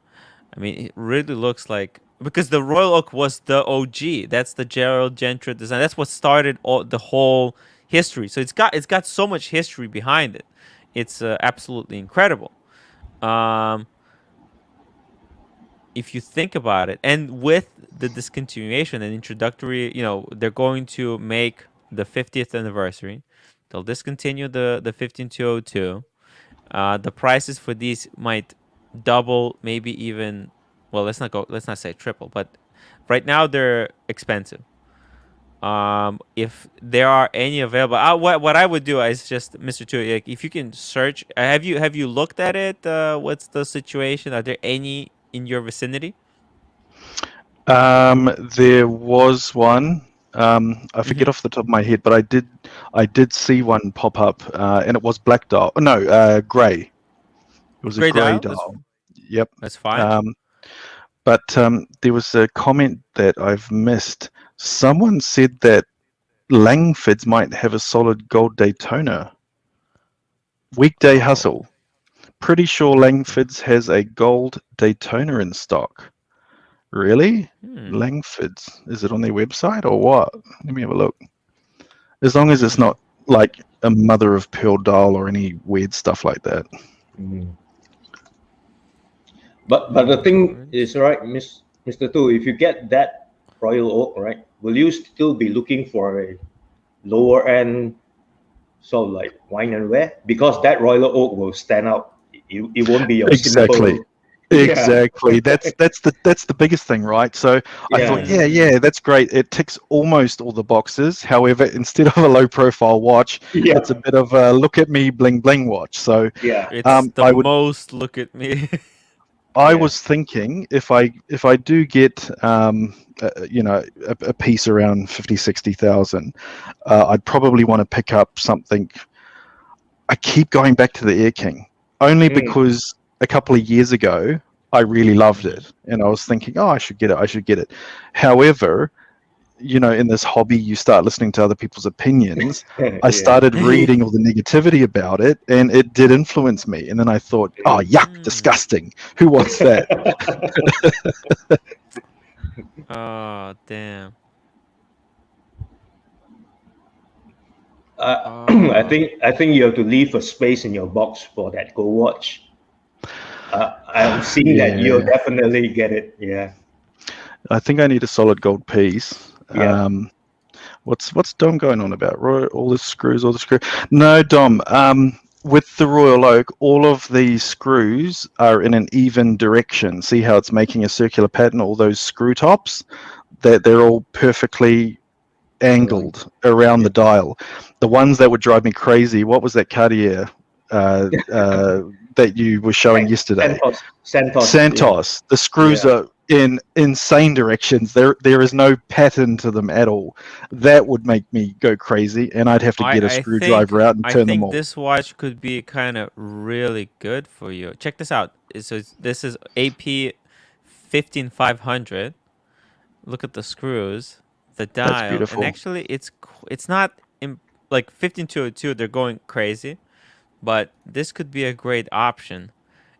I mean, it really looks like because the Royal Oak was the OG. That's the Gerald Gentry design. That's what started the whole history. So it's got so much history behind it. It's absolutely incredible. Um, if you think about it, and with the discontinuation and introductory, they're going to make the 50th anniversary. They'll discontinue the 15202. The prices for these might double, maybe even. Well, let's not say triple, but right now they're expensive. If there are any available, what I would do is just, Mr. Two, like, if you can search, have you looked at it? What's the situation? Are there any in your vicinity? There was one. I forget Mhm. off the top of my head, but I did see one pop up, and it was black dial. No, grey. It was a Gray grey dial. dial. Yep. That's fine. Um, but there was a comment that I've missed. Someone said that Langfords might have a solid gold Daytona. Weekday Oh. hustle. Pretty sure Langfords has a gold Daytona in stock. Really? Hmm. Langfords. Is it on their website or what? Let me have a look. As long as it's Hmm. not like a mother of pearl dial or any weird stuff like that. Mm. But the thing Langford. is, right, Mr. Tu, if you get that Royal Oak, right, will you still be looking for a lower end, so like wine and wear? Because that Royal Oak will stand out. It won't be your Exactly. simple. Yeah. Exactly. That's the biggest thing, right? So I thought, Yeah. Hmm. yeah, that's great. It ticks almost all the boxes. However, instead of a low profile watch, Yeah. it's a bit of a look at me bling bling watch. So Yeah. It's the I would most look at me. I Yeah. was thinking if I do get a piece around 50, 60,000, I'd probably want to pick up something. I keep going back to the Air King only Mm. because a couple of years ago I really loved Mhm. it and I was thinking, oh, I should get it. I should get it. However, in this hobby, you start listening to other people's opinions. I Yeah. started reading all the negativity about it, and it did influence me. And then I thought, oh, Mm. yuck, Hmm. disgusting. Who wants that? Oh damn. I Oh. think you have to leave a space in your box for that Go Watch. I'm seeing that you'll Yeah, definitely get it. Yeah. I think I need a solid gold piece. Yeah. What's Dom going on about? All the screws, all the screws. No, Dom. With the Royal Oak, all of these screws are in an even direction. See how it's making a circular pattern? All those screw tops, that they're all perfectly Aligned. angled around Yeah. the dial. The ones that would drive me crazy. What was that Cartier that you were showing yesterday? Santos. Santos. Yeah. Santos. The screws Yeah. are in insane directions. There is no pattern to them at all. That would make me go crazy, and I'd have to I get a I think screwdriver out and I turn them think all. this watch could be kind of really good for you. Check this out. This is AP 15500. Look at the screws, the That's dial, and beautiful. actually it's not like 15202. They're going crazy, but this could be a great option.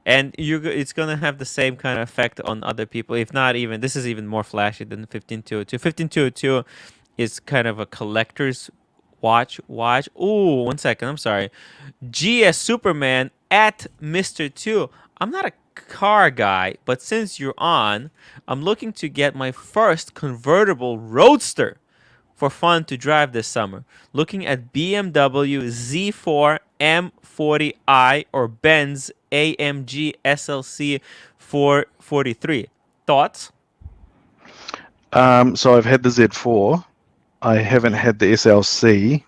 And it's gonna have the same kind of effect on other people. If not even, this is even more flashy than 15202. 15202 is kind of a collector's watch. Watch. Ooh, 1 second. I'm sorry. GS Superman at Mr. Two. I'm not a car guy, but since you're on, I'm looking to get my first convertible roadster for fun to drive this summer. Looking at BMW Z4 M40i or Benz AMG SLC 443. Thoughts? So I've had the Z4. I haven't Mm-hmm. had the SLC.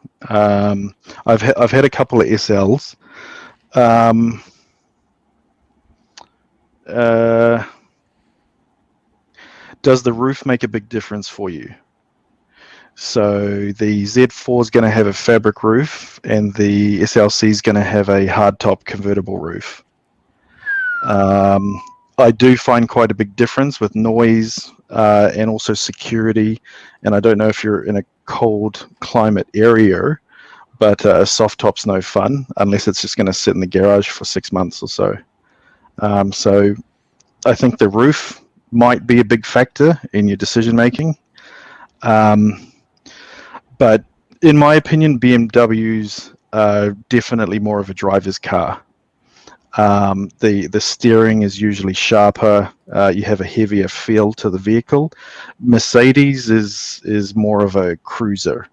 I've had a couple of SLs. Um, uh, does the roof make a big difference for you? So the Z4 is going to have a fabric roof, and the SLC is going to have a hardtop convertible roof. I do find quite a big difference with noise and also security. And I don't know if you're in a cold climate area, but a soft top's no fun unless it's just going to sit in the garage for 6 months or so. So I think the roof might be a big factor in your decision making. But in my opinion, BMWs are definitely more of a driver's car. The steering is usually sharper. You have a heavier feel to the vehicle. Mercedes is more of a cruiser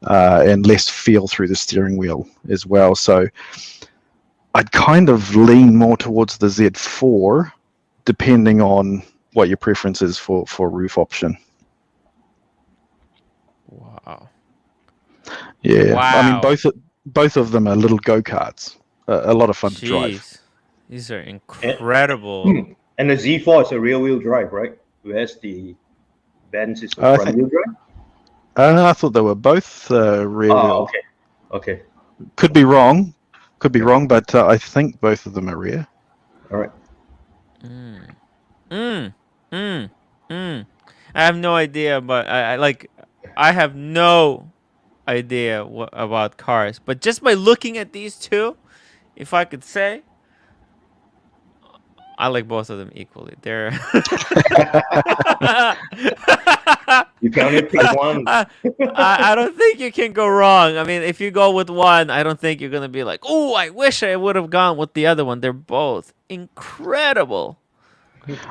and less feel through the steering wheel as well. So I'd kind of lean more towards the Z4, depending on what your preference is for roof option. Wow. Yeah, I mean Wow. both of them are little go karts. A lot of fun to drive. Jeez. These are And, incredible. and the Z4 is a rear wheel drive, right? Whereas the Benz is a I front think wheel drive. I thought they were both rear Oh, wheel. okay. Could be wrong. But I think both of them are rear. All right. I have no idea, but I have no idea about cars. But just by looking at these two, if I could say, I like both of them equally. They're You can only pick one. I don't think you can go wrong. I mean, if you go with one, I don't think you're gonna be like, oh, I wish I would have gone with the other one. They're both incredible.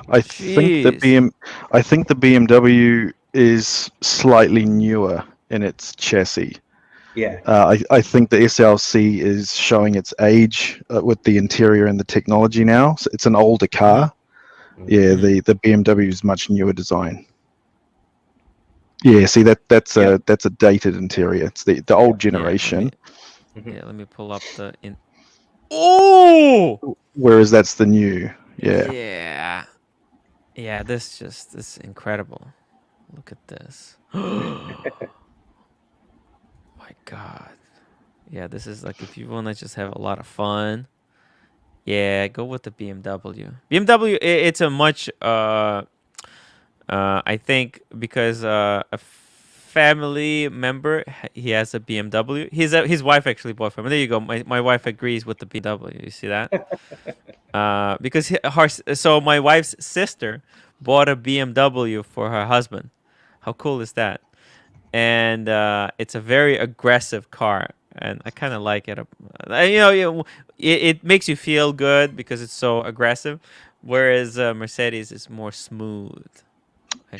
I think the BMW is slightly newer in its chassis. Yeah. I think the SLC is showing its age with the interior and the technology now. So it's an older car. Yeah, the BMW is much newer design. Yeah, see that's a dated interior. It's the old generation. Let me pull up the in. Oh, whereas that's the new. Yeah. This is incredible. Look at this. My God. Yeah, this is like if you want to just have a lot of fun. Yeah, go with the BMW. BMW, it's a much I think because a family member, he has a BMW. His wife actually bought from him. There you go. My wife agrees with the BMW. You see that? Because so my wife's sister bought a BMW for her husband. How cool is that? And it's a very aggressive car, and I kind of like it. It makes you feel good because it's so aggressive, whereas Mercedes is more smooth.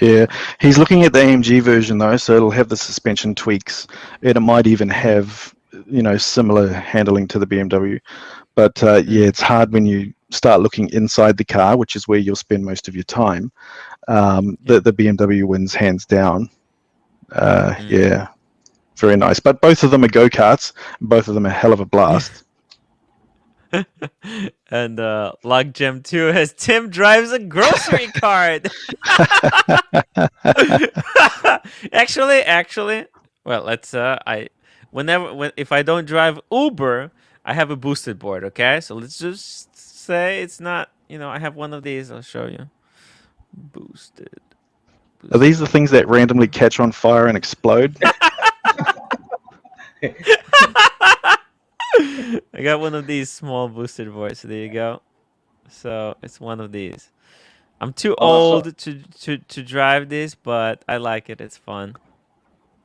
Yeah, he's looking at the AMG version though, so it'll have the suspension tweaks, and it might even have similar handling to the BMW. But yeah, it's hard when you start looking inside the car, which is where you'll spend most of your time. The BMW wins hands down. Yeah, very nice. But both of them are go-karts. Both of them are a hell of a blast. And Log Gem 2 has Tim drives a grocery cart. Actually, well, let's if I don't drive Uber, I have a boosted board, okay? So let's just say it's not, I have one of these. I'll show you. Boosted. Are these the things that randomly catch on fire and explode? I got one of these small boosted boards. So there you go. So it's one of these. I'm too old to drive this, but I like it. It's fun.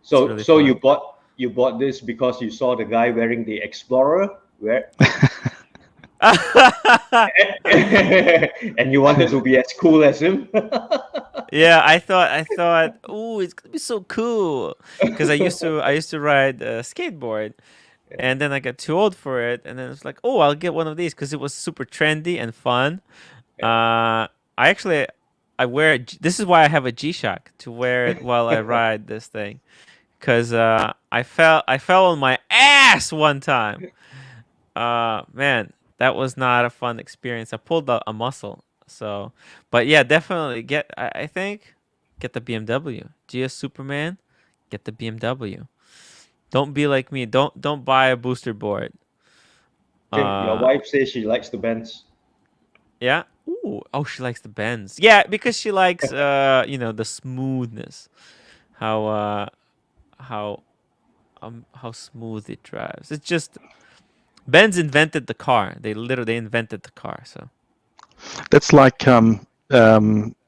So really so fun. you bought this because you saw the guy wearing the Explorer, and you wanted to be as cool as him. Yeah, I thought, oh, it's gonna be so cool because I used to ride a skateboard, and then I got too old for it, and then it's like, oh, I'll get one of these because it was super trendy and fun. I wear it. This is why I have a G-Shock to wear it while I ride this thing, because I fell on my ass one time. Man, that was not a fun experience. I pulled a muscle. So, but yeah, definitely I think get the BMW. GS Superman, get the BMW. Don't be like me. Don't buy a booster board. Your wife says she likes the Benz. Yeah. Ooh. Oh, she likes the Benz. Yeah, because she likes the smoothness. How smooth it drives. It's just Benz invented the car. They invented the car. So that's like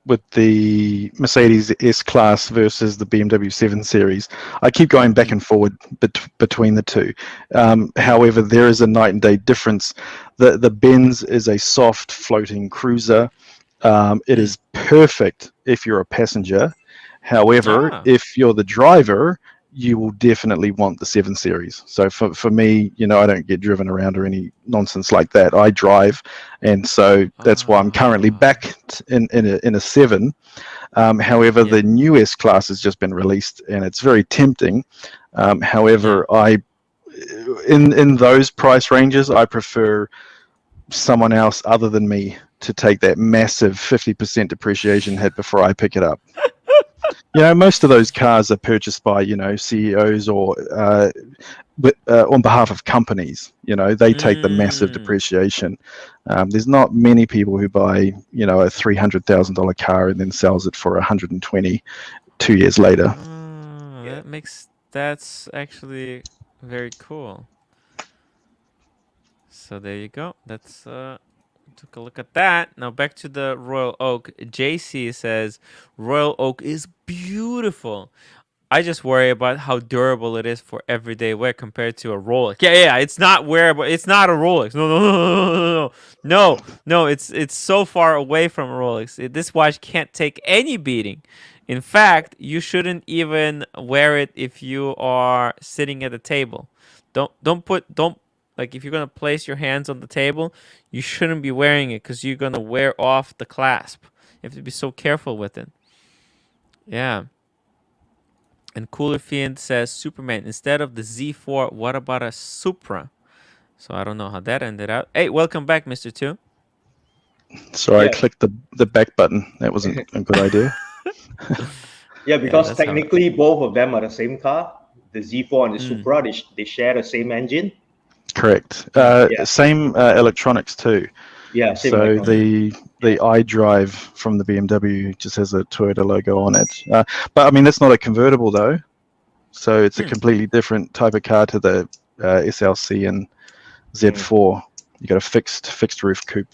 with the Mercedes S-Class versus the BMW 7 Series. I keep going back and forward between the two. However, there is a night and day difference. The Benz is a soft floating cruiser. It is perfect if you're a passenger. However, if you're the driver, you will definitely want the 7 Series. So for me, I don't get driven around or any nonsense like that. I drive, and so that's why I'm currently back in a 7. However, the new S-Class has just been released, and it's very tempting. However, in those price ranges, I prefer someone else other than me to take that massive 50% depreciation hit before I pick it up. most of those cars are purchased by CEOs or on behalf of companies. They take the massive depreciation. There's not many people who buy a $300,000 car and then sells it for 120 2 years later. That's actually very cool. So there you go. That's took a look at that. Now back to the Royal Oak. JC says Royal Oak is beautiful. I just worry about how durable it is for everyday wear compared to a Rolex. Yeah, it's not wearable. It's not a Rolex. No. It's so far away from a Rolex. This watch can't take any beating. In fact, you shouldn't even wear it if you are sitting at a table. Like if you're gonna place your hands on the table, you shouldn't be wearing it because you're gonna wear off the clasp. You have to be so careful with it. Yeah. And Cooler Fiend says, Superman, instead of the Z4, what about a Supra? So I don't know how that ended out. Hey, welcome back, Mr. 2. Sorry, I clicked the back button. That wasn't a good idea. Yeah, because technically both of them are the same car. The Z4 and the Supra, they share the same engine. Correct. Same electronics too. Yeah. Same so electronics. the iDrive from the BMW just has a Toyota logo on it. But I mean, that's not a convertible though. So it's a completely different type of car to the SLC and Z4. You got a fixed roof coupe.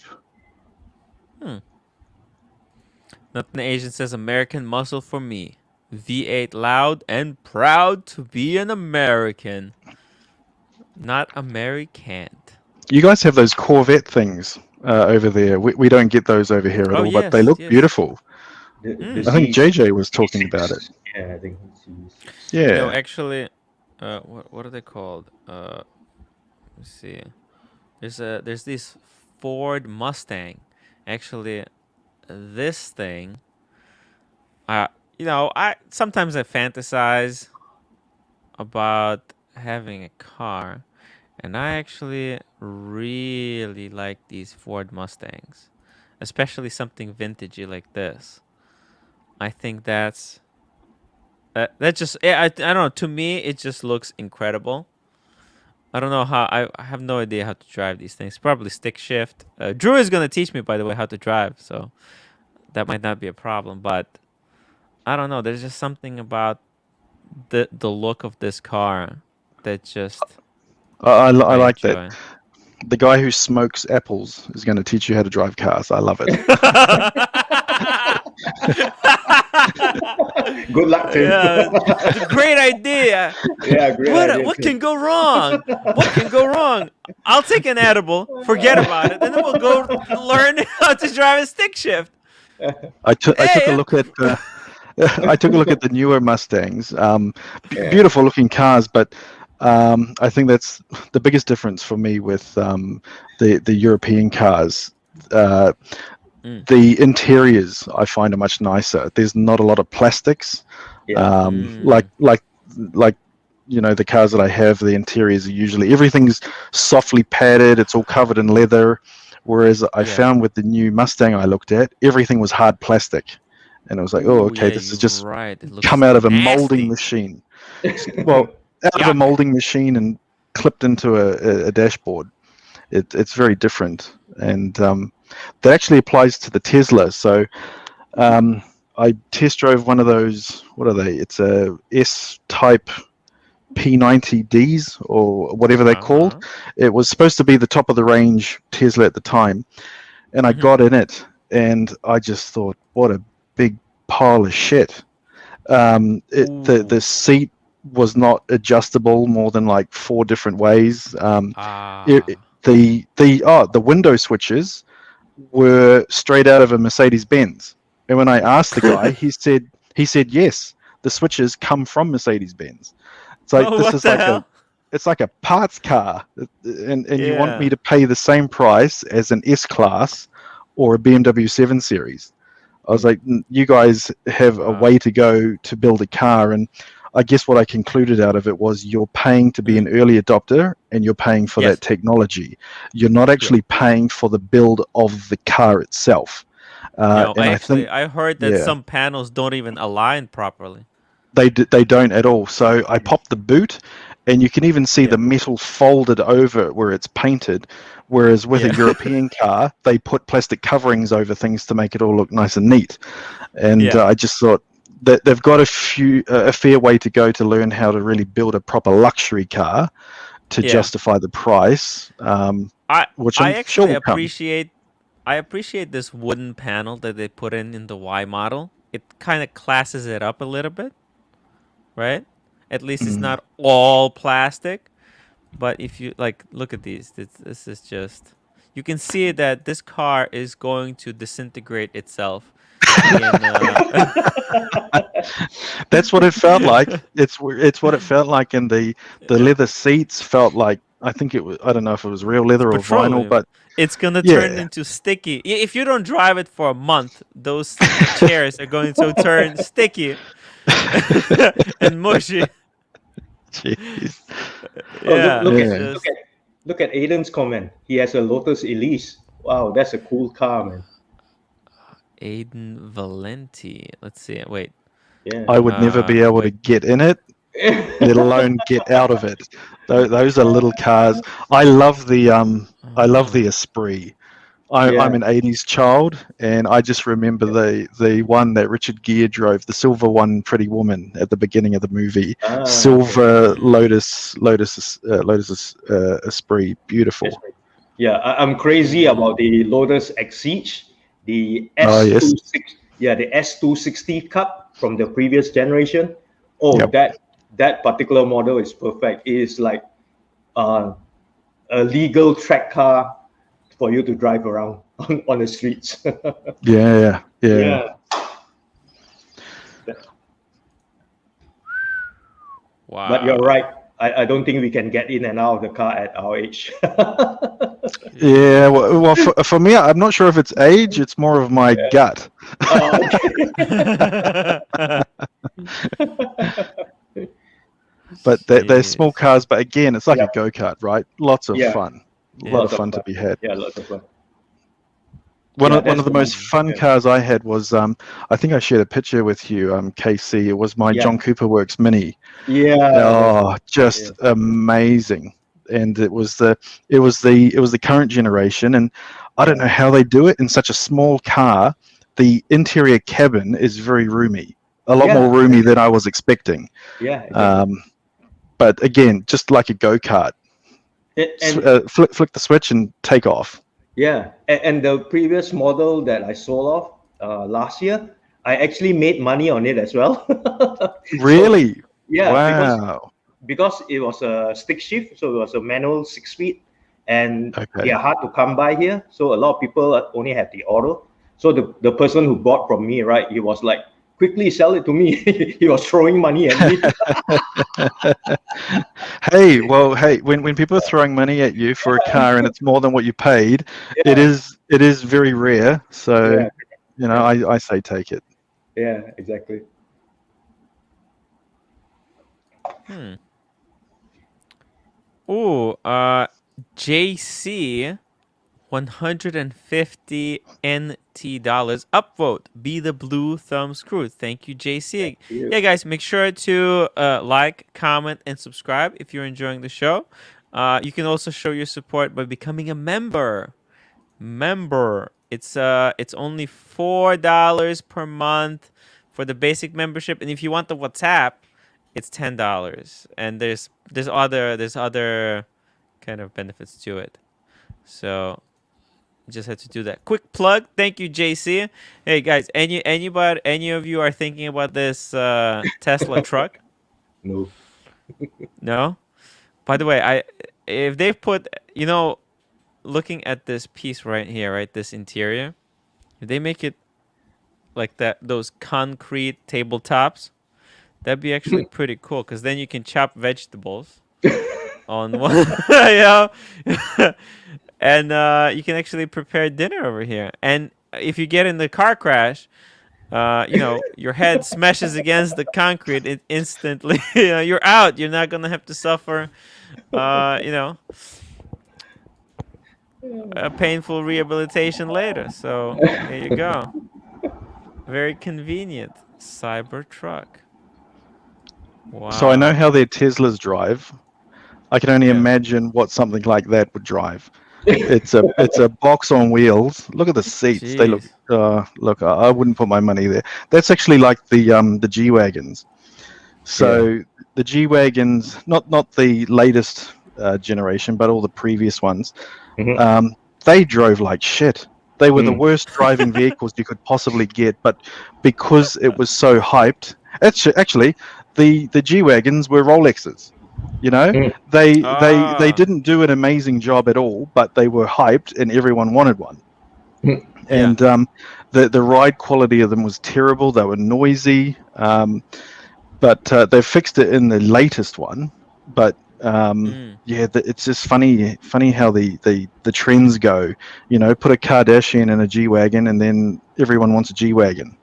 NutnAzn says American muscle for me. V8 loud and proud to be an American. Not American. You guys have those Corvette things over there. We don't get those over here at all, but they look beautiful. I think JJ was talking about it. Yeah, I think. Yeah. No, actually, what are they called? Let's see. There's this Ford Mustang. Actually, this thing. I sometimes I fantasize about having a car, and I actually really like these Ford Mustangs, especially something vintagey like this. I think that just I don't know, to me it just looks incredible. I don't know how, I have no idea how to drive these things. Probably stick shift. Drew is gonna teach me, by the way, how to drive, so that might not be a problem, but I don't know, there's just something about the look of this car that just I like that. The guy who smokes apples is going to teach you how to drive cars. I love it. Good luck, Tim. Yeah, it's a great idea. Yeah, great idea. What can go wrong? What can go wrong? I'll take an edible, forget about it, and then we'll go learn how to drive a stick shift. I took a look at I took a look at the newer Mustangs. Beautiful looking cars, but I think that's the biggest difference for me with the European cars. The interiors I find are much nicer. There's not a lot of plastics. Like the cars that I have, the interiors are usually, everything's softly padded. It's all covered in leather. Whereas I found with the new Mustang I looked at, everything was hard plastic. And I was like, this is just come out of a molding machine. Well, out of a molding machine and clipped into a dashboard. It's very different. And that actually applies to the Tesla. So I test drove one of those, what are they? It's a S-type P90Ds or whatever they're called. It was supposed to be the top of the range Tesla at the time. And I got in it and I just thought, what a big pile of shit. The seat was not adjustable more than like 4 different ways. The window switches were straight out of a Mercedes Benz. And when I asked the guy, he said yes, the switches come from Mercedes Benz. It's like it's like a parts car, and you want me to pay the same price as an S Class or a BMW 7 Series. I was like, you guys have a way to go to build a car. And I guess what I concluded out of it was you're paying to be an early adopter and you're paying for that technology. You're not actually paying for the build of the car itself. No, And I think, I heard that yeah, some panels don't even align properly. they don't at all. So I popped the boot, and you can even see Yeah. the metal folded over where it's painted. Whereas with a Yeah. European car, they put plastic coverings over things to make it all look nice and neat. And Yeah. I just thought that they've got a fair way to go to learn how to really build a proper luxury car to Yeah. justify the price, I which I I'm sure actually will come. appreciate this wooden panel that they put in the Y model. It kind of classes it up a little bit, right? At least it's Mm. not all plastic. But if you like, look at these. This is just. You can see that this car is going to disintegrate itself in. That's what it felt like. It's what it felt like, and the Yeah, leather seats felt like, I think it was, I don't know if it was real it's leather or vinyl, petroleum. but It's gonna turn yeah. into sticky. If you don't drive it for a month, those chairs are going to turn sticky and mushy. Jeez. Oh, look, Yeah, look it's at Yeah. look just at look at Aiden's comment. He has a Lotus Elise. Wow, that's a cool car, man. Aiden Valenti. Let's see. Wait. Yeah. I would never be able to Wait. get in it, let alone get out of it. Those are little cars. I love the Esprit. I'm Yeah. an '80s child, and I just remember the one that Richard Gere drove, the silver one, Pretty Woman, at the beginning of the movie. Okay. Silver Lotus Esprit, That's beautiful. right. Yeah, I'm crazy about the Lotus Exige, the Oh yes, S26, yeah, the S260 Cup from the previous generation. Oh, yep, that particular model is perfect. It is like uh, a legal track car for you to drive around on the streets. yeah. Yeah. But you're Wow. right. I don't think we can get in and out of the car at our age. Yeah, well for me, I'm not sure if it's age. It's more of my gut. Oh, But they're small Jeez. cars. But again, it's like yeah, a go-kart, right? Lots of yeah, fun. A lot Yeah. of lots of fun to fun. be had. Yeah, lots of fun. One Yeah, of that's the the most one. fun Yeah, cars I had was I think I shared a picture with you, KC. It was my yeah, John Cooper Works Mini. yeah, that's Oh, yeah, just amazing. And it was the current generation, and I don't yeah, know how they do it in such a small car. The interior cabin is very roomy, a lot more yeah, roomy than I was expecting. yeah, exactly. Um, but again, just like a go-kart, And flick the switch and take off. yeah, and the previous model that I sold off last year, I actually made money on it as well. So Really? yeah, Wow. because it was a stick shift, so it was a manual 6 speed, and they Okay. are hard to come by here. So a lot of people only have the auto. So the person who bought from me, right, he was like, quickly sell it to me. He was throwing money at me. Hey, well, hey, when people are throwing money at you for a car and it's more than what you paid, Yeah, it is very rare. So, yeah, you know, yeah, I say take it. yeah, exactly. Hmm. Ooh, JC 150 NT dollars. Upvote. Be the blue thumbs crew. Thank you, JC. Thank you. Yeah, guys, make sure to like, comment, and subscribe if you're enjoying the show. You can also show your support by becoming a member. It's only $4 per month for the basic membership, and if you want the WhatsApp, it's $10. And there's other kind of benefits to it. So just had to do that quick plug. Thank you, JC. Hey guys, any of you are thinking about this Tesla truck? No. No. By the way, if they put, looking at this piece right here, right, this interior, if they make it like that, those concrete tabletops, that'd be actually pretty cool. Cause then you can chop vegetables on one, and you can actually prepare dinner over here. And if you get in the car crash, your head smashes against the concrete, it instantly, you're out. You're not gonna have to suffer, uh, you know, a painful rehabilitation later. So there you go. Very convenient. Cybertruck. Wow. So I know how their Teslas drive. I can only Yeah. imagine what something like that would drive. It's a box on wheels. Look at the seats. They look Jeez. look. I wouldn't put my money there. That's actually like the G wagons. So the G wagons, not the latest generation, but all the previous ones. Mhm. They drove like shit. They were the Mm. worst driving vehicles you could possibly get, but because it was so hyped, actually, the G wagons were Rolexes. You know, Mm. they Ah. didn't do an amazing job at all, but they were hyped and everyone wanted one. Mm. Yeah. And the ride quality of them was terrible. They were noisy, but they fixed it in the latest one. But yeah, it's just funny how the trends go. You know, put a Kardashian in a G wagon, and then everyone wants a G wagon.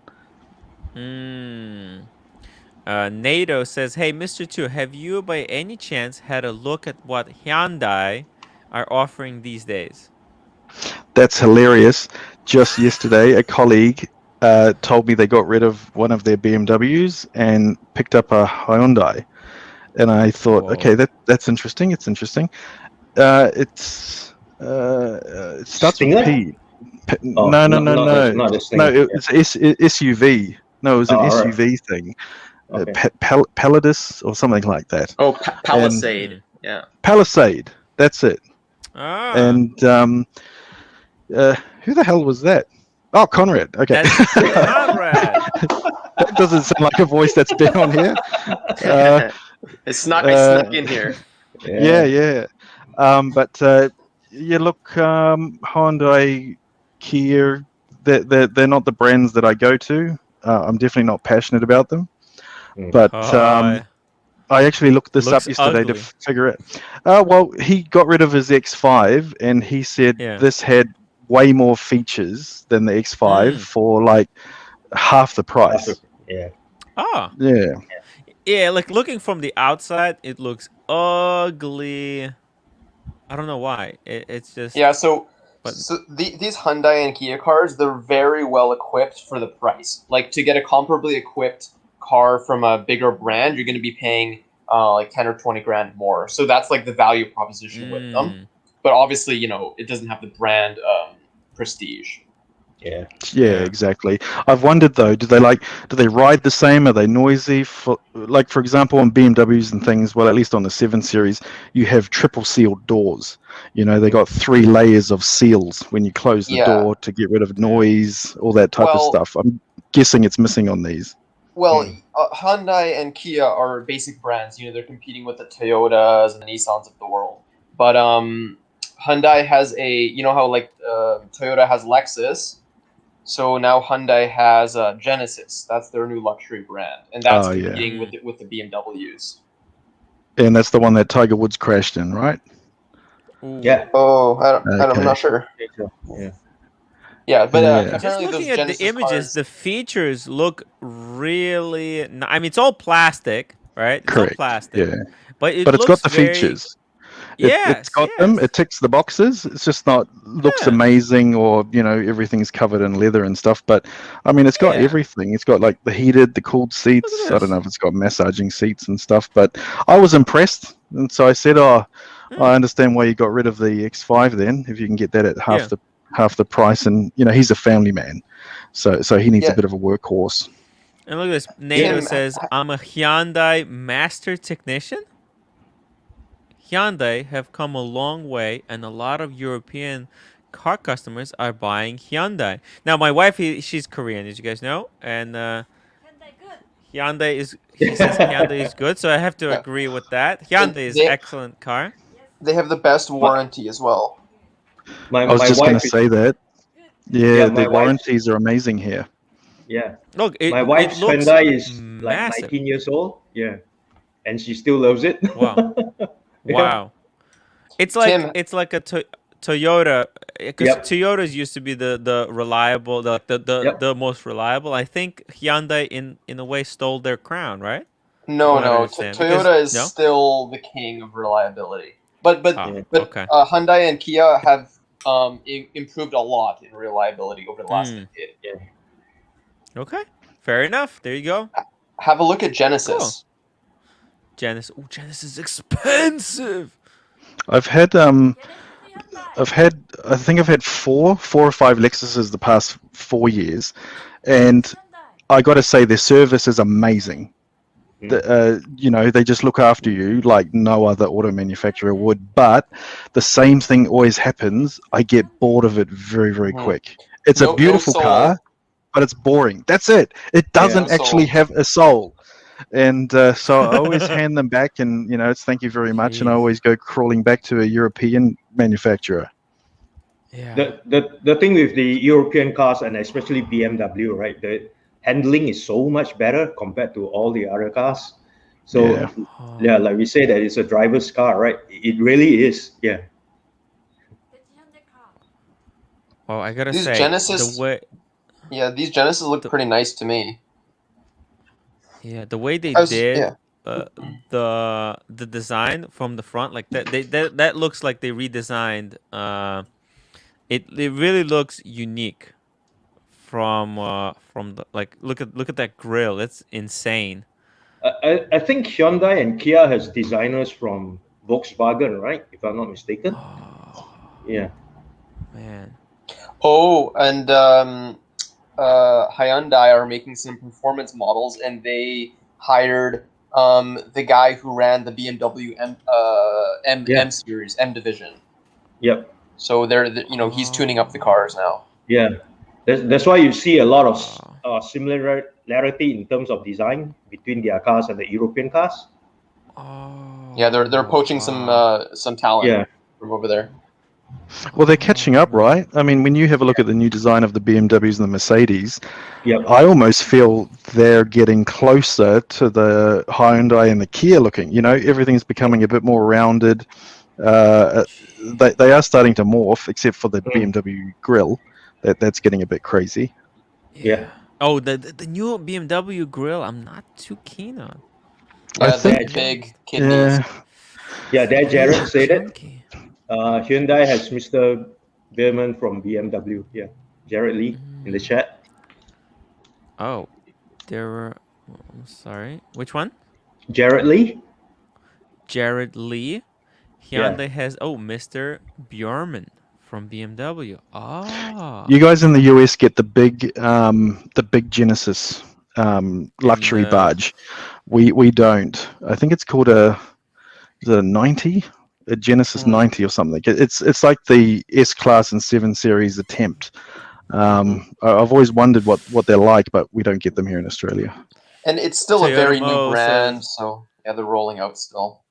NATO says, "Hey, Mr. Two, have you by any chance had a look at what Hyundai are offering these days?" That's hilarious. Just yesterday, a colleague told me they got rid of one of their BMWs and picked up a Hyundai, and I thought, Whoa. okay, that's interesting. It's interesting. It starts Stinger? with P. Oh, No. not a Stinger. No, it's SUV. No, it was an Oh, all right. SUV thing. Okay. Palladis or something like that. Oh, Palisade. Yeah. Palisade. That's it. Ah. And who the hell was that? Oh, Conrad. Okay. That's Conrad. That doesn't sound like a voice that's been on here. I snuck in here. Yeah. But yeah, look, Hyundai, Kia, they're not the brands that I go to. I'm definitely not passionate about them. But I actually looked this up yesterday to figure it. Well, he got rid of his X5, and he said this had way more features than the X5 for like half the price. Yeah. Oh. Yeah. Yeah, like looking from the outside, it looks ugly. I don't know why. It's just So these Hyundai and Kia cars, they're very well equipped for the price. Like to get a comparably equipped car from a bigger brand, you're going to be paying like 10 or 20 grand more. So that's like the value proposition with them. But obviously, you know, it doesn't have the brand prestige. Yeah, exactly. I've wondered though, do they ride the same? Are they noisy? For example, on BMWs and things, well, at least on the 7 Series, you have triple sealed doors. You know, they got 3 layers of seals when you close the door to get rid of noise, all that type of stuff. I'm guessing it's missing on these. Well, Hyundai and Kia are basic brands. You know, they're competing with the Toyotas and the Nissans of the world. But Hyundai has you know how like Toyota has Lexus. So now Hyundai has Genesis. That's their new luxury brand, and that's competing with the BMWs. And that's the one that Tiger Woods crashed in, right? Yeah. Oh, I'm not sure. Yeah. Yeah, but just looking at the images, the features look really. I mean, it's all plastic, right? It's Correct. all plastic. Yeah. But it's got the features. It's got them. It ticks the boxes. It's just not looks amazing, or you know, everything's covered in leather and stuff. But I mean, it's got everything. It's got like the cooled seats. I don't know if it's got massaging seats and stuff. But I was impressed, and so I said, I understand why you got rid of the X5 then, if you can get that at half the price. And you know, he's a family man, so he needs a bit of a workhorse. And look at this. NATO says, "I'm a Hyundai master technician." Hyundai have come a long way, and a lot of European car customers are buying Hyundai. Now, my wife, she's Korean, as you guys know, and Hyundai is good, so I have to agree with that. Hyundai is an excellent car. They have the best warranty as well. I was just going to say that. Yeah, the warranties are amazing here. Yeah. Look, my wife's Hyundai is like 19 years old. Yeah, and she still loves it. Wow. Wow, it's like a Toyota, because Toyotas used to be the reliable, the most reliable. I think Hyundai in a way stole their crown, right? No, Toyota is still the king of reliability. But Hyundai and Kia have improved a lot in reliability over the last decade. Okay, fair enough. There you go. Have a look at Cool. Genesis. Genesis. Oh, Genesis is expensive. I've had I think I've had four or five Lexuses the past 4 years, and I got to say their service is amazing. They just look after you like no other auto manufacturer would. But the same thing always happens. I get bored of it very, very quick. It's a beautiful car, but it's boring. That's it. It doesn't actually have a soul. And so I always hand them back, and it's thank you very much, and I always go crawling back to a European manufacturer. Yeah. The thing with the European cars, and especially BMW, right? The handling is so much better compared to all the other cars. So yeah, like we say that it's a driver's car, right? It really is. Yeah. Well, I gotta These say, Genesis, the way these Genesis look pretty nice to me. Yeah, the way they I was- did yeah. the design from the front, like that looks like they redesigned. It really looks unique from the like look at that grill. It's insane. I think Hyundai and Kia has designers from Volkswagen, right? If I'm not mistaken. Yeah. Man. Oh, and Hyundai are making some performance models, and they hired the guy who ran the BMW M series, M division. Yep. So he's tuning up the cars now. Yeah, that's why you see a lot of similarity in terms of design between their cars and the European cars. Yeah, they're poaching some talent from over there. Well, they're catching up, right? I mean, when you have a look at the new design of the BMWs and the Mercedes, I almost feel they're getting closer to the Hyundai and the Kia looking. Everything's becoming a bit more rounded. They are starting to morph, except for the BMW grille. That's getting a bit crazy. Yeah. Oh, the new BMW grill, I'm not too keen on. Yeah, they're big kidneys. Yeah, there Jared said it. Hyundai has Mr. Behrman from BMW. Yeah, Jared Lee in the chat. Oh, I'm sorry. Which one? Jared Lee. Jared Lee. Hyundai has Mr. Bjorman from BMW. You guys in the US get the big Genesis luxury barge. We don't. I think it's called a 90. A Genesis 90 or something. It's like the S Class and 7 Series attempt. I've always wondered what they're like, but we don't get them here in Australia. And it's still a very new brand, so yeah, they're rolling out still.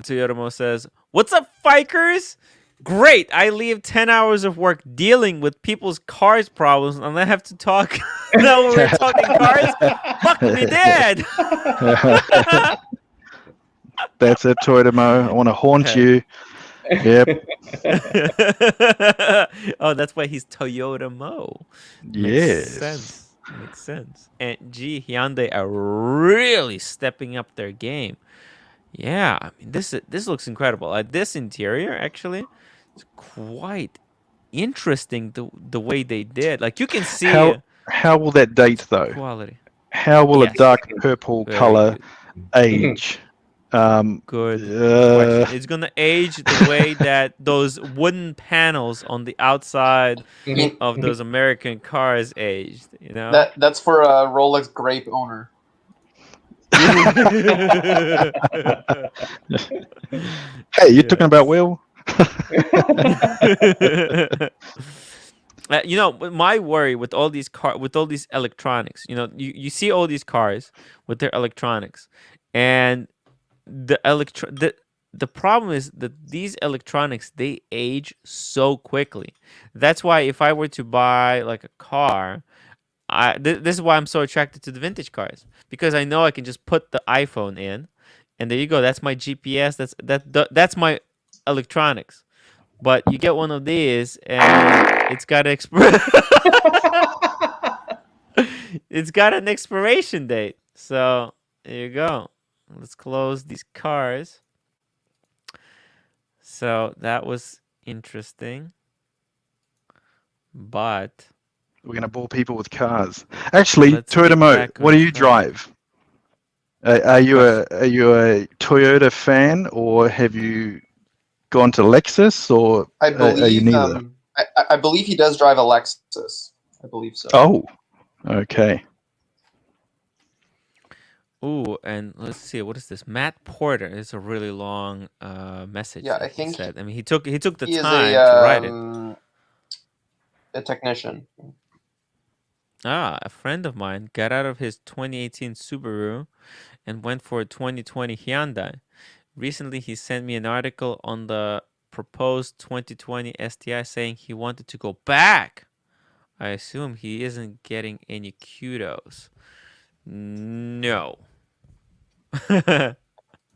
Toyota Mo says, "What's up, Fikers? Great! I leave 10 hours of work dealing with people's cars problems, and I have to talk. Now we're talking cars. Fuck me, dead." That's it, Toyota Mo. I want to haunt you. Yep. Oh, that's why he's Toyota Mo. Yes. Makes sense. And Hyundai are really stepping up their game. Yeah, I mean this looks incredible. This interior actually is quite interesting. The way they did, like you can see. How will that date though? Quality. How will a dark purple color age? Good question. It's gonna age the way that those wooden panels on the outside of those American cars aged. That's for a Rolex grape owner. Hey, you're talking about Will? My worry with all these electronics, you see all these cars with their electronics, and the problem is that these electronics, they age so quickly. That's why if I were to buy like a car, this is why I'm so attracted to the vintage cars, because I know I can just put the iPhone in, and there you go. That's my GPS. That's my electronics. But you get one of these, and it's got it's got an expiration date. So there you go. Let's close these cars. So that was interesting. but We're going to bore people with cars. Actually, let's get Toyotomo, back what on do you track. drive? Are Good you question. a Toyota fan, or have you gone to Lexus, or I are you believe neither? I believe he does drive a Lexus. I believe so. Oh, okay. Ooh, and let's see, what is this? Matt Porter. It's a really long message Yeah, that I he think said. I mean, he took the he is time to write it. a technician. A friend of mine got out of his 2018 Subaru and went for a 2020 Hyundai. Recently, he sent me an article on the proposed 2020 STI saying he wanted to go back. I assume he isn't getting any kudos. No. Yeah,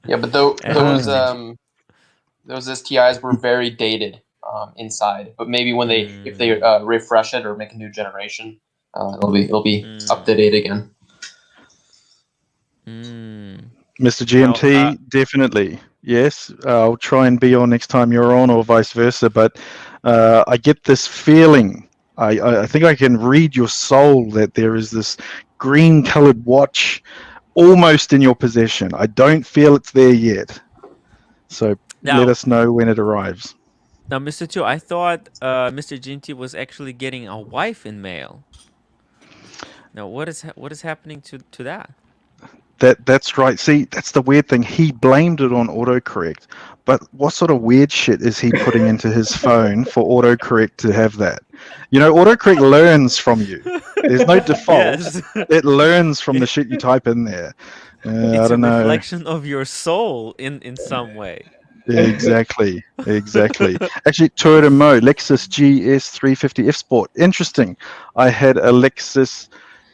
but those STIs were very dated inside. But maybe when if they refresh it or make a new generation, it'll be up to date again. Mr. GMT, definitely. Yes, I'll try and be on next time you're on, or vice versa. But I get this feeling. I think I can read your soul that there is this green-colored watch almost in your possession. I don't feel it's there yet. So let us know when it arrives. Now, Mr. Chu, I thought Mr. GMT was actually getting a wife in mail. Now, what is happening to that? That's right. See, that's the weird thing. He blamed it on autocorrect, but what sort of weird shit is he putting into his phone for autocorrect to have that? You know, autocorrect learns from you. There's no default. Yes. It learns from the shit you type in there. It's I don't a know. reflection of your soul in some way. Exactly. Actually, Toyota Mo, Lexus GS 350 F Sport. Interesting. I had a Lexus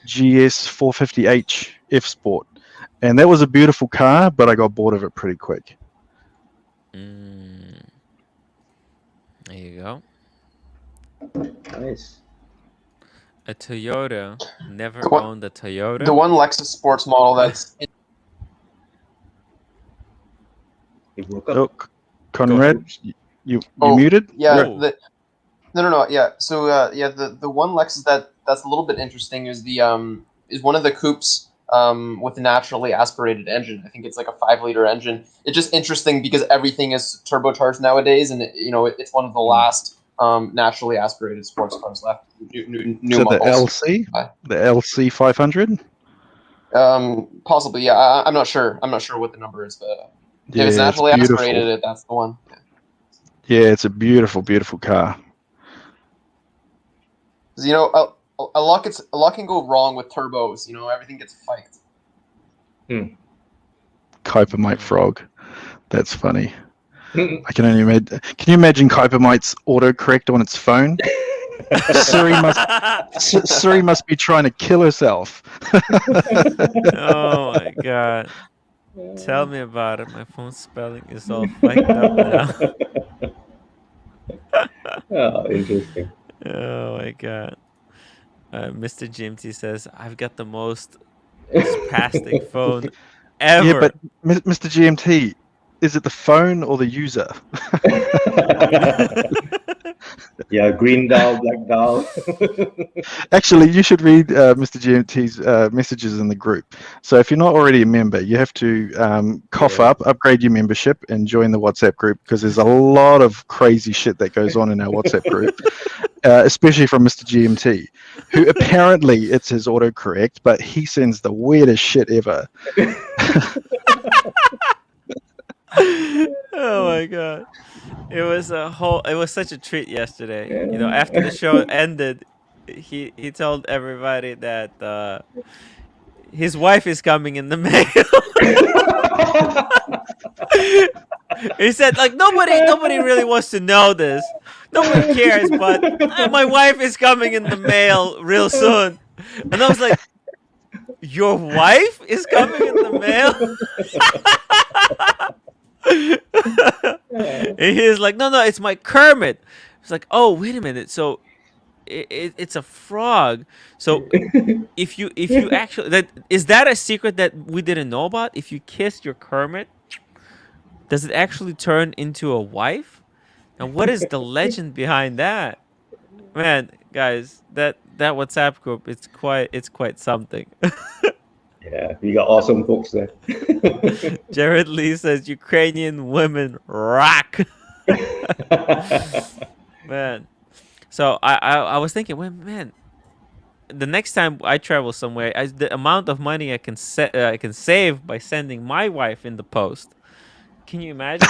GS 450H F Sport. And that was a beautiful car, but I got bored of it pretty quick. There you go. Nice. A Toyota. Never owned a Toyota. The one Lexus sports model that's... He broke up. Oh, Conrad, you muted? Yeah. No. Yeah. So the one Lexus that's a little bit interesting is is one of the coupes with a naturally aspirated engine. I think it's like a 5-liter engine. It's just interesting because everything is turbocharged nowadays, and it's one of the last naturally aspirated sports cars left. New so models. the LC 500. Possibly. Yeah. I'm not sure. I'm not sure what the number is, but if it's naturally aspirated, that's the one. Yeah, it's a beautiful, beautiful car. A lot can go wrong with turbos. Everything gets fiked. Kuiper Frog. That's funny. I can only imagine. Can you imagine Kuiper autocorrect on its phone? Siri must be trying to kill herself. Oh my god. Tell me about it. My phone spelling is all fucked up now. Oh, interesting. Oh my god. Mr. GMT says, I've got the most spastic phone ever. Yeah, but Mr. GMT, is it the phone or the user? Yeah, green dial, black dial. Actually, you should read Mr. GMT's messages in the group. So if you're not already a member, you have to cough up, upgrade your membership, and join the WhatsApp group, because there's a lot of crazy shit that goes on in our WhatsApp group, especially from Mr. GMT, who apparently it's his autocorrect, but he sends the weirdest shit ever. Oh my god. It was such a treat yesterday. After the show ended, he told everybody that his wife is coming in the mail. He said, like, nobody really wants to know this. Nobody cares, but my wife is coming in the mail real soon. And I was like, your wife is coming in the mail? And he's like, no, it's my Kermit. It's like, oh, wait a minute. So it's a frog. So if you actually, is that a secret that we didn't know about? If you kiss your Kermit, does it actually turn into a wife? And what is the legend behind that? Man, guys, that WhatsApp group, it's quite something. Yeah, we got awesome folks there. Jared Lee says Ukrainian women rock. Man. So I was thinking, well, man, the next time I travel somewhere, the amount of money I can save by sending my wife in the post. Can you imagine?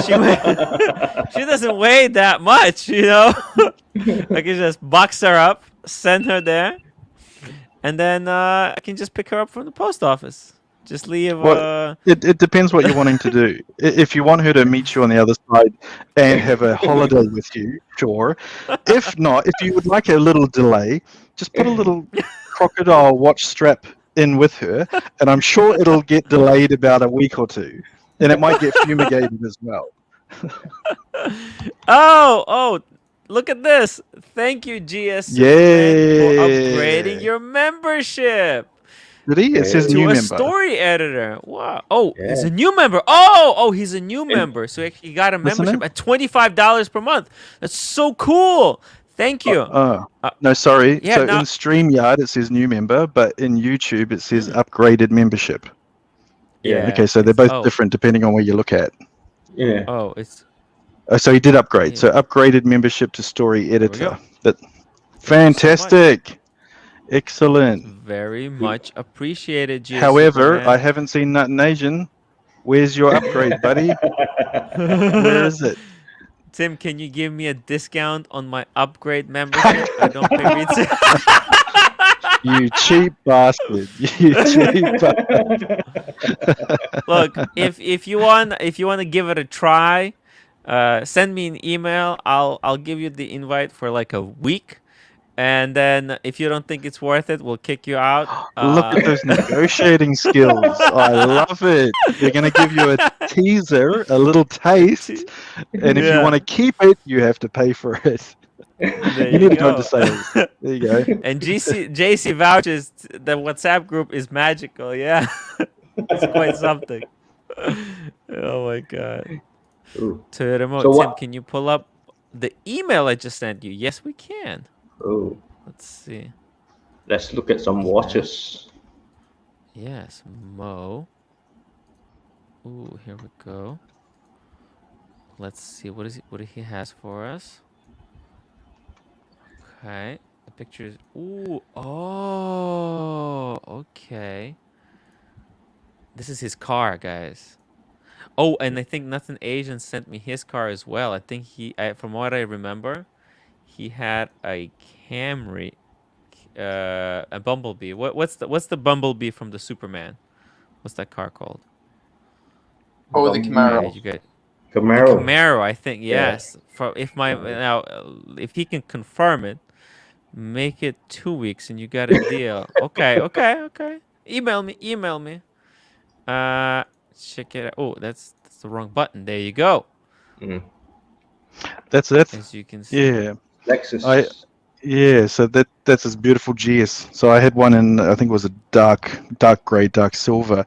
She she doesn't weigh that much, you know. I can just box her up, send her there, and then I can just pick her up from the post office. Just leave. Well, it depends what you're wanting to do. If you want her to meet you on the other side and have a holiday with you, sure. If not, if you would like a little delay, just put a little crocodile watch strap in with her, and I'm sure it'll get delayed about a week or two, and it might get fumigated as well. Oh, look at this. Thank you, GS for upgrading your membership Did he? It says to new a member. story editor. Wow. Oh, Yeah. he's a new member. Oh, he's a new member. So he got a Listening? membership at $25 per month. That's so cool. Thank you. No, sorry. yeah, So now- in StreamYard it says new member, but in YouTube it says upgraded membership. Yeah. Okay, so they're both Oh. different depending on where you look at. Yeah. Oh, it's So he did upgrade. Yeah. So upgraded membership to story editor. go. That fantastic. Excellent. very much appreciated, GS. However, Superman. I haven't seen NutnAzn. Where's your upgrade, buddy? Where is it? Tim, can you give me a discount on my upgrade membership? I don't pay retail. You cheap bastard. You cheap bastard. Look, if you want to give it a try, send me an email. I'll give you the invite for like a week, and then if you don't think it's worth it, we'll kick you out. Look at those negotiating skills. I love it. They're going to give you a teaser, a little taste. And if you Yeah. want to keep it, you have to pay for it. There You need to go go. into sales. There you go. And JC vouches the WhatsApp group is magical. Yeah, it's quite something. Oh my god. Ooh. To the remote, So Tim, what- can you pull up the email I just sent you? Yes, we can. Oh, Let's see. let's look at some watches. Yes, Mo. Ooh, here we go. Let's see what he has for us. Okay, the pictures. Ooh, oh, okay. This is his car, guys. Oh, and I think NutnAzn sent me his car as well. I think from what I remember, he had a Camry, a Bumblebee. What's the Bumblebee from the Superman? What's that car called? Oh, the Camaro. Yeah, you got Camaro. Camaro, I think. Yeah. Yes. If he can confirm it, make it 2 weeks and you got a deal. Okay. Email me. Check it out. Oh, that's the wrong button. There you go. Mm. That's it. As you can see. Yeah. Lexus. Yeah, so that's this beautiful GS. So I had one in, I think it was a dark grey, dark silver.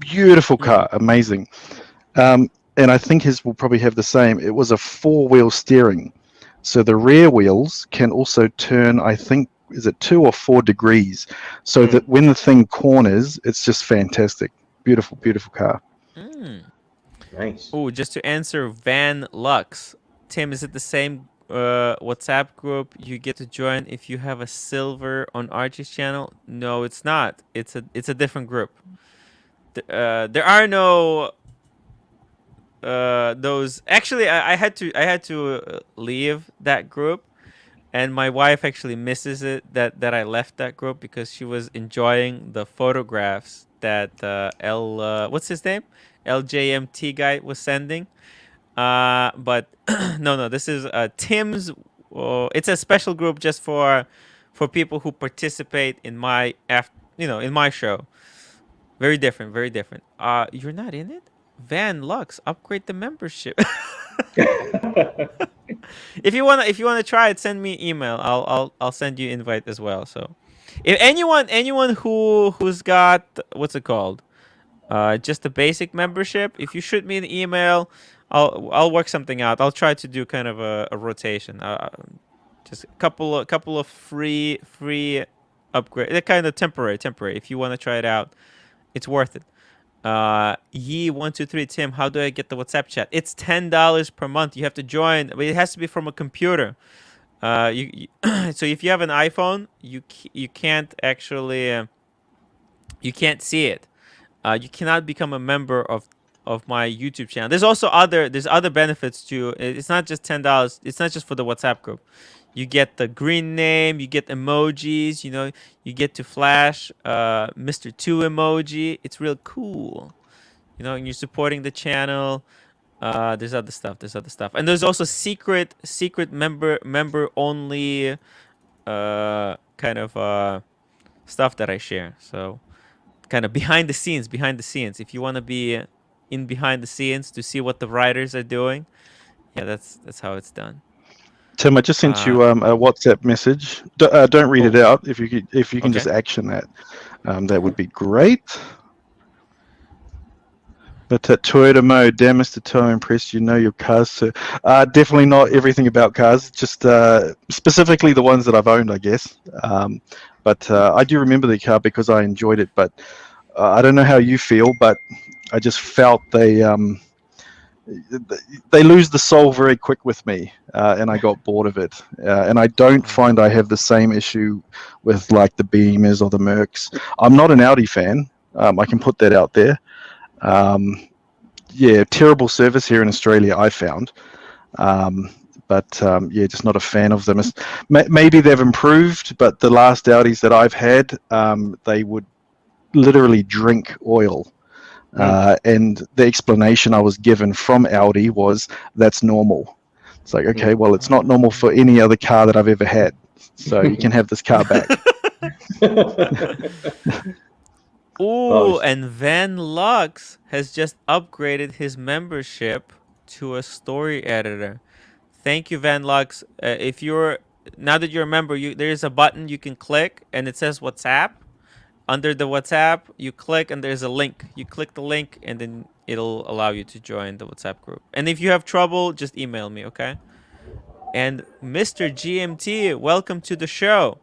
Beautiful car, amazing. And I think his will probably have the same. It was a 4-wheel steering. So the rear wheels can also turn, I think, is it 2 or 4 degrees? So that when the thing corners, it's just fantastic. Beautiful, beautiful car. Nice. Oh, just to answer Van Lux. Tim, is it the same WhatsApp group you get to join if you have a silver on Archie's channel? No, it's not. It's a different group. There are no those. Actually, I had to leave that group, and my wife actually misses it that I left that group because she was enjoying the photographs that what's his name, LJMT guy was sending. But no, this is Tim's. It's a special group just for people who participate in my in my show. Very different, very different. You're not in it? Van Lux, upgrade the membership. If you wanna try it, send me an email. I'll send you invite as well. So, if anyone who's got what's it called, just a basic membership, if you shoot me an email, I'll work something out. I'll try to do kind of a rotation. Just a couple of free upgrade. They're kind of temporary. If you want to try it out, it's worth it. Ye123 Tim, how do I get the WhatsApp chat? It's $10 per month. You have to join, but it has to be from a computer. So if you have an iPhone, you can't actually you can't see it. You cannot become a member of my YouTube channel. There's also other benefits too. It's not just $10. It's not just for the WhatsApp group. You get the green name. You get emojis. You get to flash Mr. 2 emoji. It's real cool. And you're supporting the channel. There's other stuff. And there's also secret member only kind of stuff that I share. So kind of behind the scenes. If you want to be in behind the scenes to see what the writers are doing, yeah, that's how it's done. Tim, I just sent you a WhatsApp message. Don't read it out. If you can just action that, that would be great. But Toyota mode, damn Mr. Toe, impressed. You know your cars, sir. Definitely not everything about cars. Just specifically the ones that I've owned, I guess. But I do remember the car because I enjoyed it. But I don't know how you feel, but I just felt they lose the soul very quick with me, and I got bored of it. And I don't find I have the same issue with like the Beamers or the Mercs. I'm not an Audi fan. I can put that out there. Yeah, terrible service here in Australia, I found. But yeah, just not a fan of them. Maybe they've improved, but the last Audis that I've had, they would literally drink oil. And the explanation I was given from Audi was that's normal. It's like, okay, well, it's not normal for any other car that I've ever had. So you can have this car back. Ooh, and Van Lux has just upgraded his membership to a story editor. Thank you, Van Lux. Now that you're a member, there's a button you can click, and it says WhatsApp. Under the WhatsApp, you click, and there's a link. You click the link, and then it'll allow you to join the WhatsApp group. And if you have trouble, just email me, okay? And Mr. GMT, welcome to the show.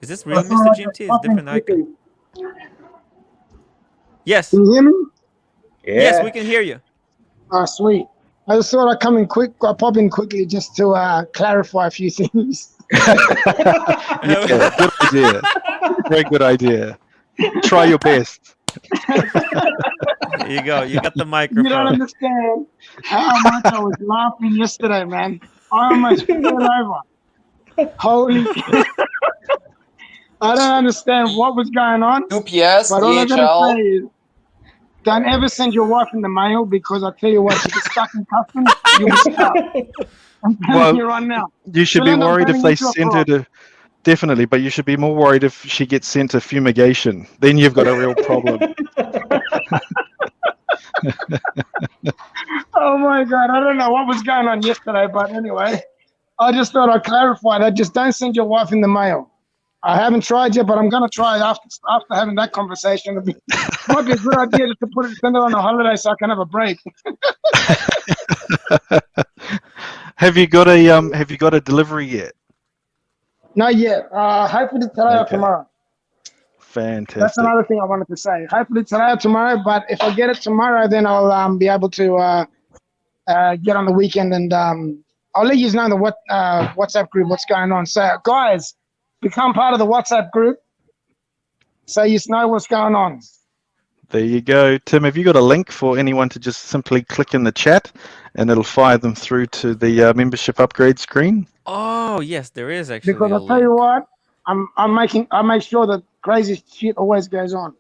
Is this real Mr. GMT? It's a different icon. Yes. Can you hear me? Yeah. Yes, we can hear you. Oh, sweet. I just thought I'd pop in quickly just to clarify a few things. Yeah, good idea. Very good idea. Try your best. There you go. You got the microphone. You don't understand how much I was laughing yesterday, man. I almost fell over. Holy I don't understand what was going on. UPS, But all I gotta DHL. say is, don't ever send your wife in the mail because I tell you what, she gets stuck in customs, you'll be stuck. I'm telling you right now. You should be worried if they send her to... Definitely, but you should be more worried if she gets sent to fumigation. Then you've got a real problem. Oh my God, I don't know what was going on yesterday, but anyway, I just thought I'd clarify that. Just don't send your wife in the mail. I haven't tried yet, but I'm going to try after having that conversation. Might be a good idea just to send her on a holiday so I can have a break. Have you got a delivery yet? Not yet. Hopefully today or tomorrow. Fantastic. That's another thing I wanted to say. Hopefully today or tomorrow, but if I get it tomorrow, then I'll be able to get on the weekend, and I'll let you know in the WhatsApp group what's going on. So, guys, become part of the WhatsApp group so you know what's going on. There you go. Tim, have you got a link for anyone to just simply click in the chat and it'll fire them through to the membership upgrade screen? Oh, yes, there is actually. Because I'll tell you what, I make sure that crazy shit always goes on.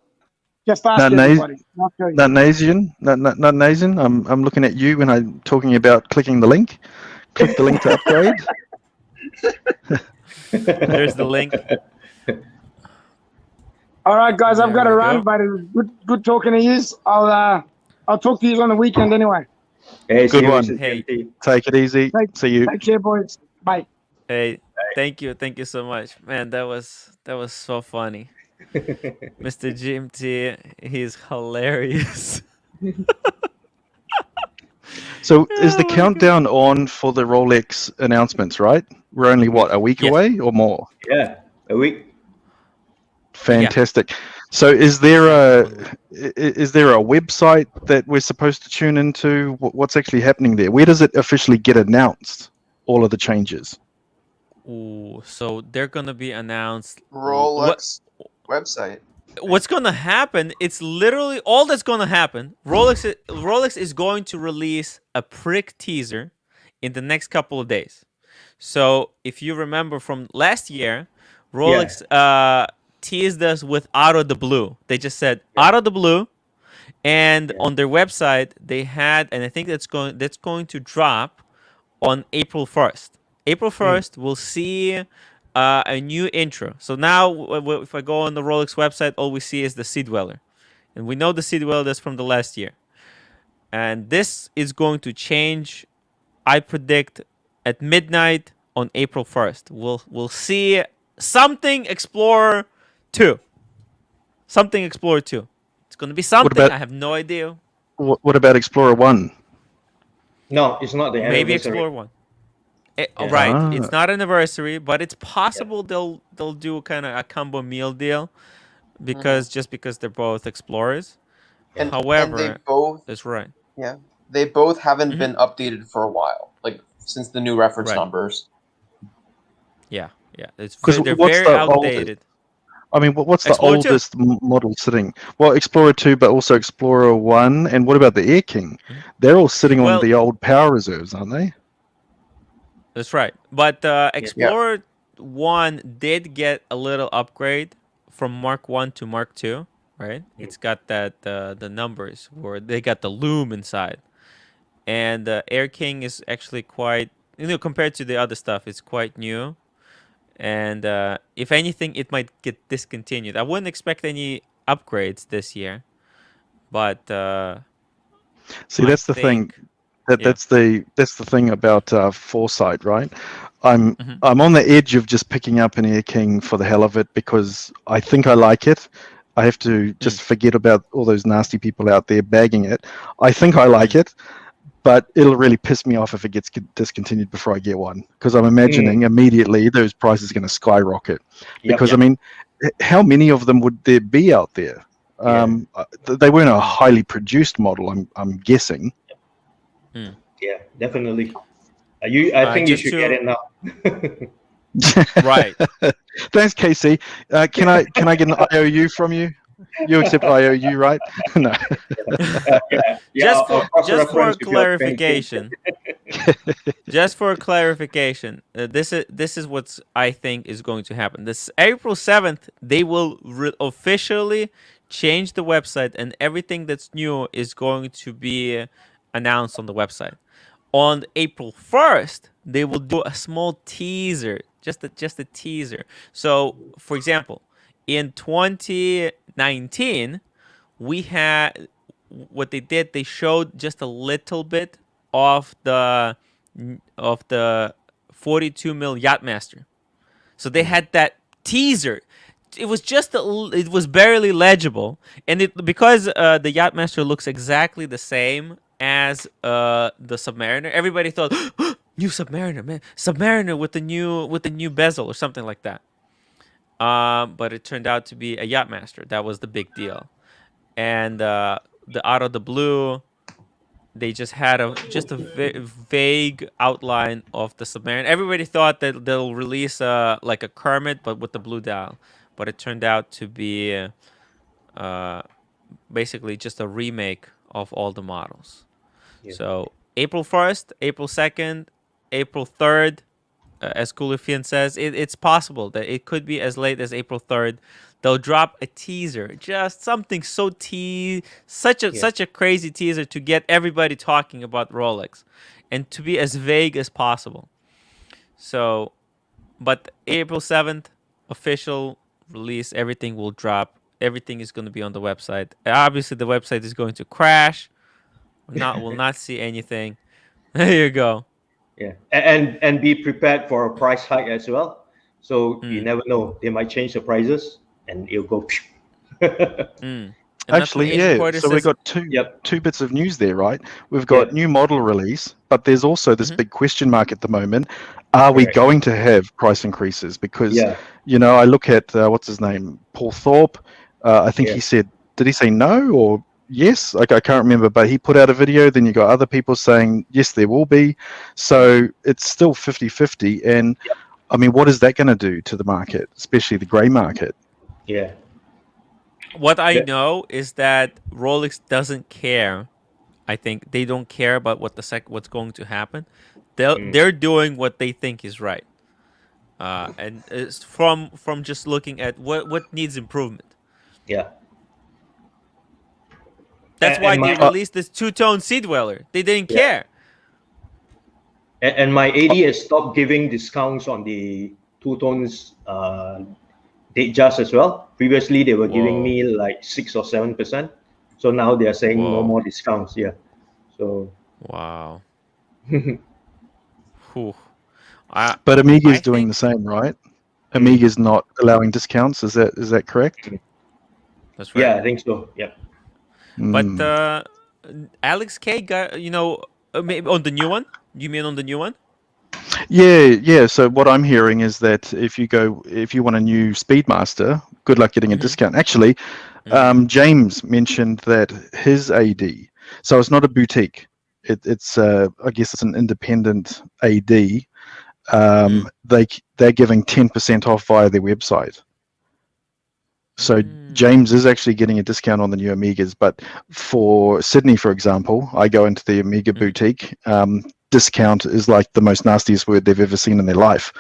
Just ask everybody. NutnAzn, I'm looking at you when I'm talking about clicking the link. Click the link to upgrade. There's the link. All right, guys, I've got to run, go. but it was good talking to you. I'll talk to you on the weekend anyway. Hey, Good one. Hey. Take it easy. See you. Take care, boys. Bye. Hey, thank you so much, man. That was so funny. Mr. GMT, he's hilarious. So is the countdown on for the Rolex announcements, right? We're only what, a week Yes. away or more? Yeah, a week. Fantastic. So is there a website that we're supposed to tune into? What's actually happening there? Where does it officially get announced? All of the changes. Ooh, so they're gonna be announced. Rolex website. What's gonna happen? It's literally all that's gonna happen. Rolex is going to release a prick teaser in the next couple of days. So if you remember from last year, Rolex teased us with out of the blue. They just said out of the blue, and on their website they had, and I think that's going to drop on April 1st. April 1st, we'll see a new intro. So now, if I go on the Rolex website, all we see is the Sea Dweller. And we know the Sea Dweller is from the last year. And this is going to change, I predict, at midnight on April 1st. We'll see something Explorer 2. Something Explorer 2. It's going to be something. I have no idea. What about Explorer 1? No, it's not the Maybe anniversary. Explorer 1. Right, it's not anniversary, but it's possible they'll do kind of a combo meal deal because they're both Explorers. And, However, and they both, that's right. Yeah, they both haven't been updated for a while, like since the new reference numbers. Yeah, it's Because they're very outdated. I mean, what's the Explorer oldest model sitting? Well, Explorer 2, but also Explorer 1. And what about the Air King? They're all sitting on the old power reserves, aren't they? That's right. But Explorer 1 did get a little upgrade from Mark 1 to Mark 2, right? It's got that the numbers where they got the loom inside. And Air King is actually quite, compared to the other stuff, it's quite new. And if anything, it might get discontinued. I wouldn't expect any upgrades this year. But see, that's the thing. That's the thing about foresight, right? I'm on the edge of just picking up an Air King for the hell of it because I think I like it. I have to just forget about all those nasty people out there bagging it. I think I like it, but it'll really piss me off if it gets discontinued before I get one because I'm imagining immediately those prices are going to skyrocket. Because I mean, how many of them would there be out there? They weren't a highly produced model, I'm guessing. Yeah, definitely. I think you should get it now. Right. Thanks, KC. Can I get an IOU from you? You accept IOU, right? No. Just for clarification. Just for clarification, this is what I think is going to happen. This April 7th, they will officially change the website, and everything that's new is going to be announced on the website. On April 1st, they will do a small teaser, just a teaser. So, for example, in 2019, we had what they did. They showed just a little bit of the 42 mil Yachtmaster. So they had that teaser. It was it was barely legible, and because the Yachtmaster looks exactly the same as the Submariner. Everybody thought, new Submariner, man, Submariner with the new bezel or something like that. But it turned out to be a Yachtmaster. That was the big deal. And the out of the blue, they just had a vague outline of the Submariner. Everybody thought that they'll release like a Kermit, but with the blue dial. But it turned out to be basically just a remake of all the models. Yeah. So April 1st, April 2nd, April 3rd, as Kulifian says, it's possible that it could be as late as April 3rd. They'll drop a teaser, just something such a crazy teaser to get everybody talking about Rolex and to be as vague as possible. So, but April 7th, official release, everything will drop. Everything is going to be on the website. Obviously, the website is going to crash. We'll not see anything. There you go. Yeah, and be prepared for a price hike as well. So you never know; they might change the prices, and it'll go. And that's what Actually, Agent yeah. Porter So we've says. got two bits of news there, right? We've got new model release, but there's also this big question mark at the moment. Are we Correct. going to have price increases? Because Yeah. I look at what's his name, Paul Thorpe. I think he said, did he say no or yes? Like I can't remember, but he put out a video. Then you got other people saying yes, there will be. So it's still 50-50. And I mean, what is that going to do to the market, especially the grey market? Yeah. What I know is that Rolex doesn't care. I think they don't care about what's going to happen. They're doing what they think is right, and it's from just looking at what needs improvement. Yeah. That's why And they my released this two-tone Sea Dweller. They didn't care. and my AD has stopped giving discounts on the two tones date just as well. Previously, they were giving me like 6 or 7%. So now they are saying no more discounts. Yeah. So. Wow. But Amiga is doing the same, right? Amiga is not allowing discounts. Is that correct? That's right. Yeah, I think so. Yeah. But Alex K got maybe on the new one. You mean on the new one? Yeah. So what I'm hearing is that if you want a new Speedmaster, good luck getting a discount. Actually, James mentioned that his AD. So it's not a boutique. It's I guess it's an independent AD. They're giving 10% off via their website. So James is actually getting a discount on the new Amigas, but for Sydney, for example, I go into the Amiga boutique. Discount is like the most nastiest word they've ever seen in their life.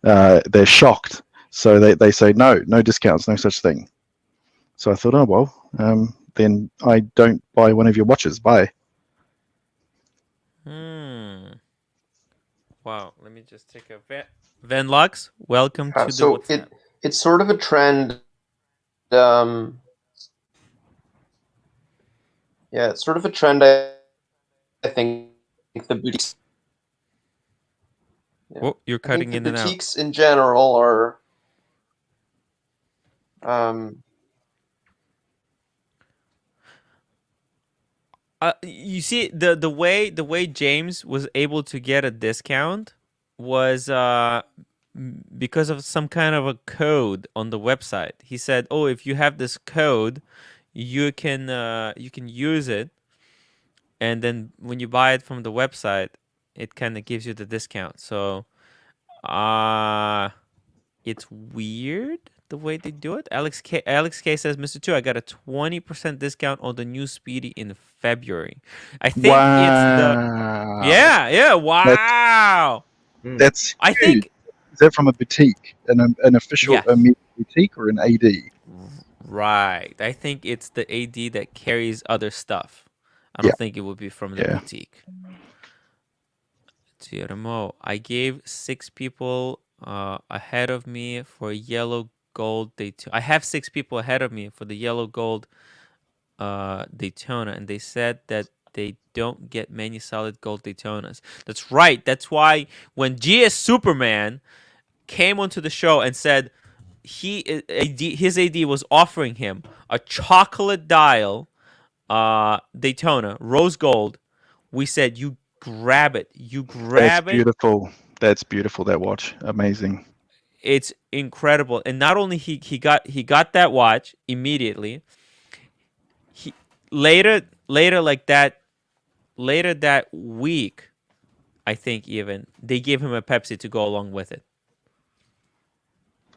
They're shocked. So they say, no discounts, no such thing. So I thought, oh, well, then I don't buy one of your watches. Bye. Wow. Let me just take a Van Lux, welcome to the WhatsApp. It's sort of a trend. It's sort of a trend. I think the boutiques. Oh, you're cutting in and out. The boutiques in general are. You see, the way James was able to get a discount was because of some kind of a code on the website. He said, "Oh, if you have this code, you can use it, and then when you buy it from the website, it kind of gives you the discount." So, it's weird the way they do it. Alex K says, "Mr. Two, I got a 20% discount on the new Speedy in February." I think it's the wow. That's I huge. think is that from a boutique, an official Amiga boutique or an AD? Right. I think it's the AD that carries other stuff. I don't think it would be from the boutique. TRMO. I gave 6 people ahead of me for yellow gold Daytona. I have 6 people ahead of me for the yellow gold Daytona, and they said that they don't get many solid gold Daytonas. That's right. That's why when GS Superman came onto the show and said his AD was offering him a chocolate dial Daytona rose gold, we said, you grab it. You grab it. That's beautiful. That's beautiful. That watch, amazing. It's incredible. And not only he got that watch immediately. Later that week, I think even they gave him a Pepsi to go along with it.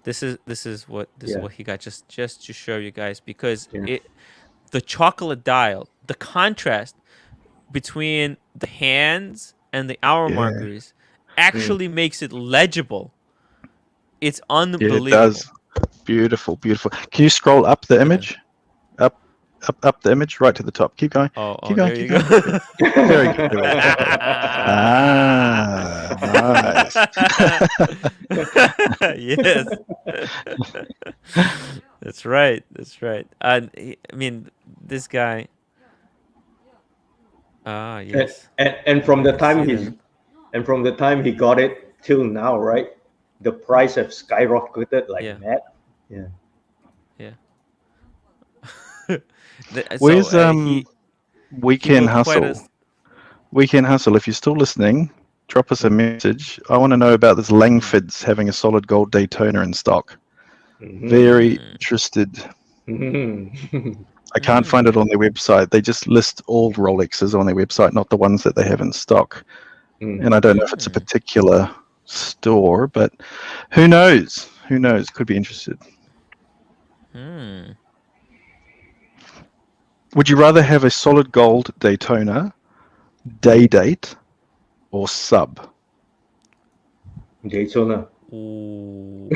This is what he got, just to show you guys, because the chocolate dial, the contrast between the hands and the hour markers actually makes it legible. It's unbelievable. Yeah, it does. Beautiful. Can you scroll up the image? Up the image, right to the top. Keep going. Keep going. There you go. Very good. Nice. Yes. That's right. And I mean, this guy. Yes. And from the time he got it till now, right? The price have skyrocketed like mad. Yeah. Where's he Weekend wrote quite Hustle? Weekend Hustle, if you're still listening, drop us a message. I want to know about this Langford's having a solid gold Daytona in stock. Very interested. I can't find it on their website. They just list all Rolexes on their website, not the ones that they have in stock. And I don't know if it's a particular store, but who knows? Who knows? Could be interested. Would you rather have a solid gold Daytona, day date, or sub? Daytona. Ooh.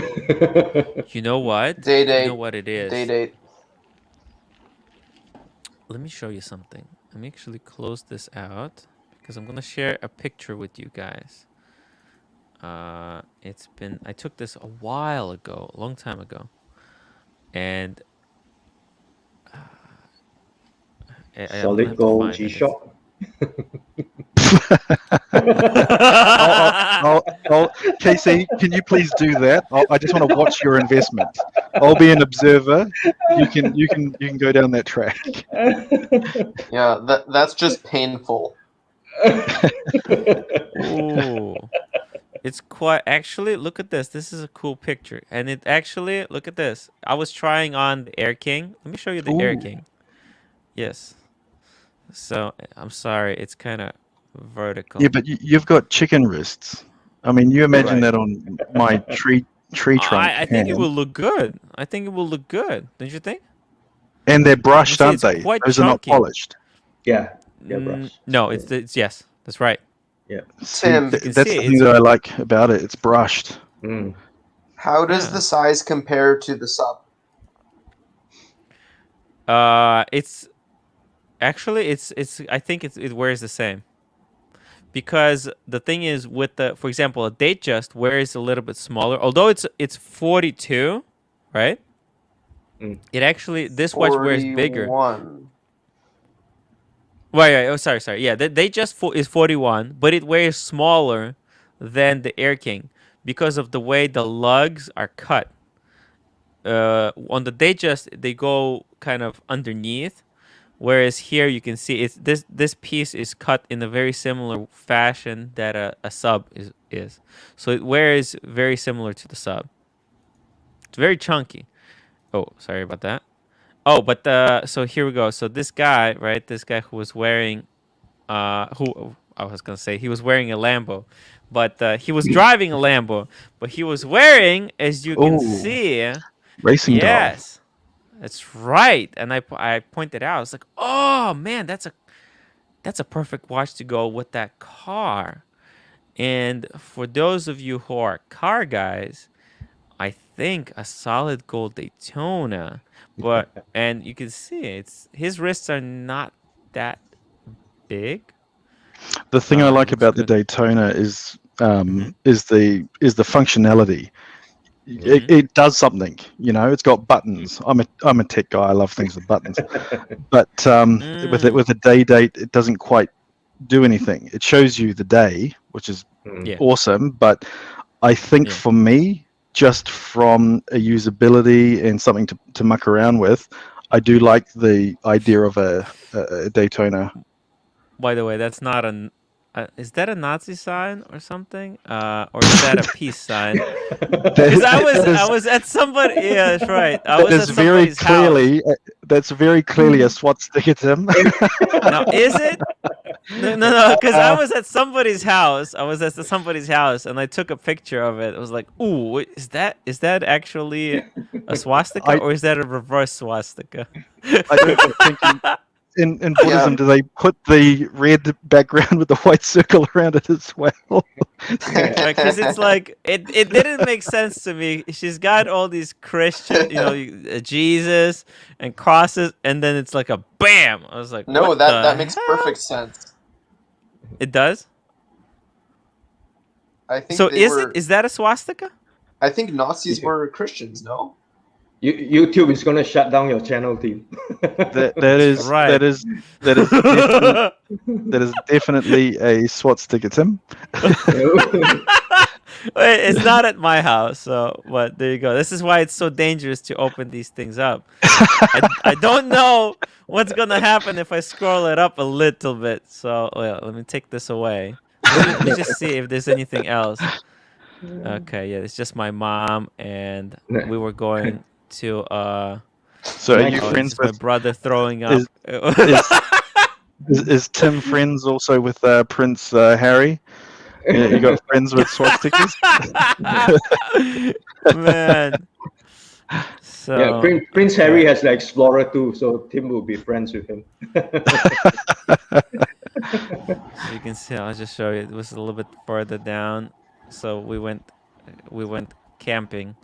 You know what? Day date. You know what it is? Day date. Let me show you something. Let me actually close this out because I'm gonna share a picture with you guys. I took this a while ago, a long time ago, and Solid gold G-Shock. KC, can you please do that? I just want to watch your investment. I'll be an observer. You can go down that track. Yeah, that's just painful. Ooh. It's quite actually. Look at this. This is a cool picture, and it actually look at this. I was trying on the Air King. Let me show you the Air King. Yes. So I'm sorry, it's kind of vertical. Yeah, but you've got chicken wrists. I mean, you imagine that on my tree trunk. I think it will look good. I think it will look good. Don't you think? And they're brushed, aren't they? Quite Those chunky. are not polished. Yeah, they're brushed. No, it's yes, that's right. Yeah. Tim, that's the thing that I like about it. It's brushed. how does the size compare to the sub? It's actually it's I think it wears the same. Because the thing is with for example, a Datejust wears a little bit smaller. Although it's 42, right? It actually this watch wears bigger. 41. Right. Oh, sorry. Yeah, the Datejust is 41, but it wears smaller than the Air King because of the way the lugs are cut. On the Datejust, they go kind of underneath. Whereas here you can see it's this piece is cut in a very similar fashion that a sub is. So it wears very similar to the sub. It's very chunky. Oh, sorry about that. Oh, but so here we go. So this guy, right? This guy who was wearing, who I was gonna say he was wearing a Lambo, but he was driving a Lambo, but he was wearing, as you can see, racing dog. Yes. That's right, and I pointed out. I was like, "Oh man, that's a perfect watch to go with that car." And for those of you who are car guys, I think a solid gold Daytona, and you can see his wrists are not that big. The thing I like about the Daytona is the functionality. It does something, it's got buttons. I'm a tech guy. I love things with buttons, but with a day date, it doesn't quite do anything. It shows you the day, which is awesome. But I think for me, just from a usability and something to muck around with, I do like the idea of a Daytona. By the way, that's not is that a Nazi sign or something? Or is that a peace sign? Because I was at somebody. Yeah, that's right. I was at somebody's house. That's very clearly a swastika, Tim. Now, is it? No. Because I was at somebody's house. And I took a picture of it. I was like, "Ooh, is that actually a swastika, or is that a reverse swastika?" I don't think in Buddhism, do they put the red background with the white circle around it as well? Because it's like it didn't make sense to me. She's got all these Christian, Jesus and crosses, and then it's like a bam. I was like, no, that makes perfect sense. It does. I think so. Is that a swastika? I think Nazis were Christians. No. YouTube is going to shut down your channel, team. that is right. That is definitely a swastika, Tim. Wait, it's not at my house, so but there you go. This is why it's so dangerous to open these things up. I don't know what's gonna happen if I scroll it up a little bit. So let me take this away. Let me just see if there's anything else. Okay, yeah, it's just my mom, and we were going to So are you oh, friends this is my with? brother throwing up. Is Tim friends also with Prince Harry? You got friends with swastikas? Man. So Yeah, Prince Harry has the Explorer too, so Tim will be friends with him. so you can see, I'll just show you. It was a little bit further down. So we went camping,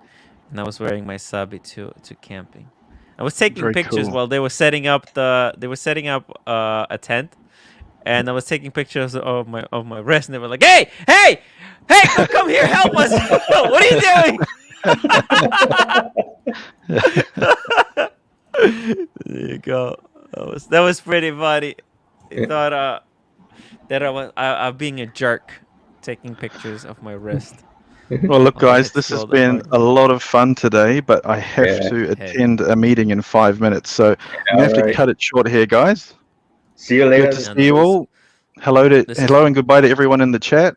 and I was wearing my subby to camping. I was taking Very pictures cool. while they were setting up a tent, and I was taking pictures of my wrist, and they were like, "Hey, hey, hey, come here, help us! What are you doing?" There you go. That was pretty funny. He thought that I'm being a jerk, taking pictures of my wrist. Well, look, Oh, I guys, hit this has scroll the been button. a lot of fun today, but I have Yeah. to attend a meeting in 5 minutes, so I'm gonna have to Alright. cut it short here, guys. See you Good later. to Yeah, see you no, all. Hello and goodbye to everyone in the chat.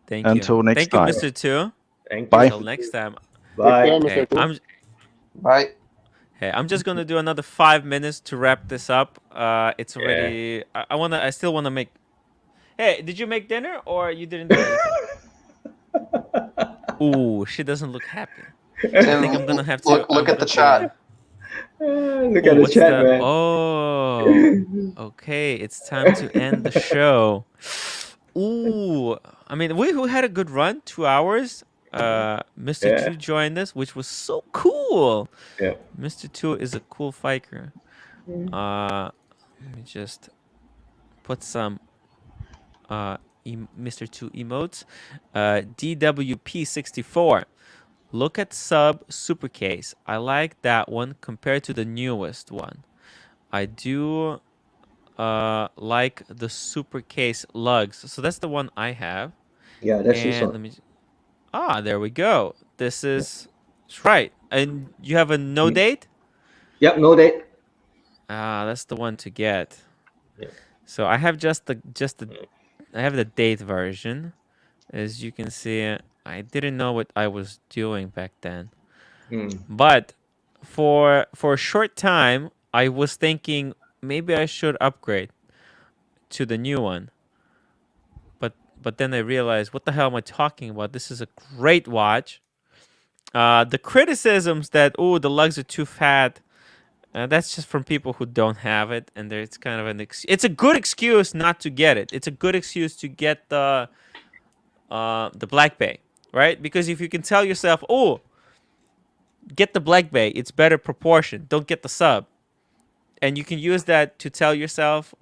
Thank Until you. next Thank you, time. Mr. Two. Thank Bye. you. Until next time. Bye. Take care, Hey, Mr. Two. Bye. I'm just gonna do another 5 minutes to wrap this up. It's already. I still wanna make. Hey, did you make dinner or you didn't do anything? Ooh, she doesn't look happy. I think I'm gonna have to. Look at the chat. Look Ooh, at the what's chat, the? man. Oh, okay. It's time to end the show. Ooh, I mean, we had a good run, 2 hours. Mr. Yeah. Two joined us, which was so cool. Yeah. Mr. Two is a cool fiker. Let me just put some Mr. Two emotes. DWP54. Look at sub super case. I like that one compared to the newest one. I do like the super case lugs. So that's the one I have. Yeah, that's this And one. let me. There we go. This is right. And you have a no date? Yep, no date. That's the one to get. Yeah. So I have I have the date version. As you can see, I didn't know what I was doing back then. But for a short time, I was thinking maybe I should upgrade to the new one. But then I realized, what the hell am I talking about? This is a great watch. The criticisms that the lugs are too fat, that's just from people who don't have it, and it's kind of it's a good excuse not to get it. It's a good excuse to get the Black Bay, right? Because if you can tell yourself, get the Black Bay, it's better proportion. Don't get the sub. And you can use that to tell yourself,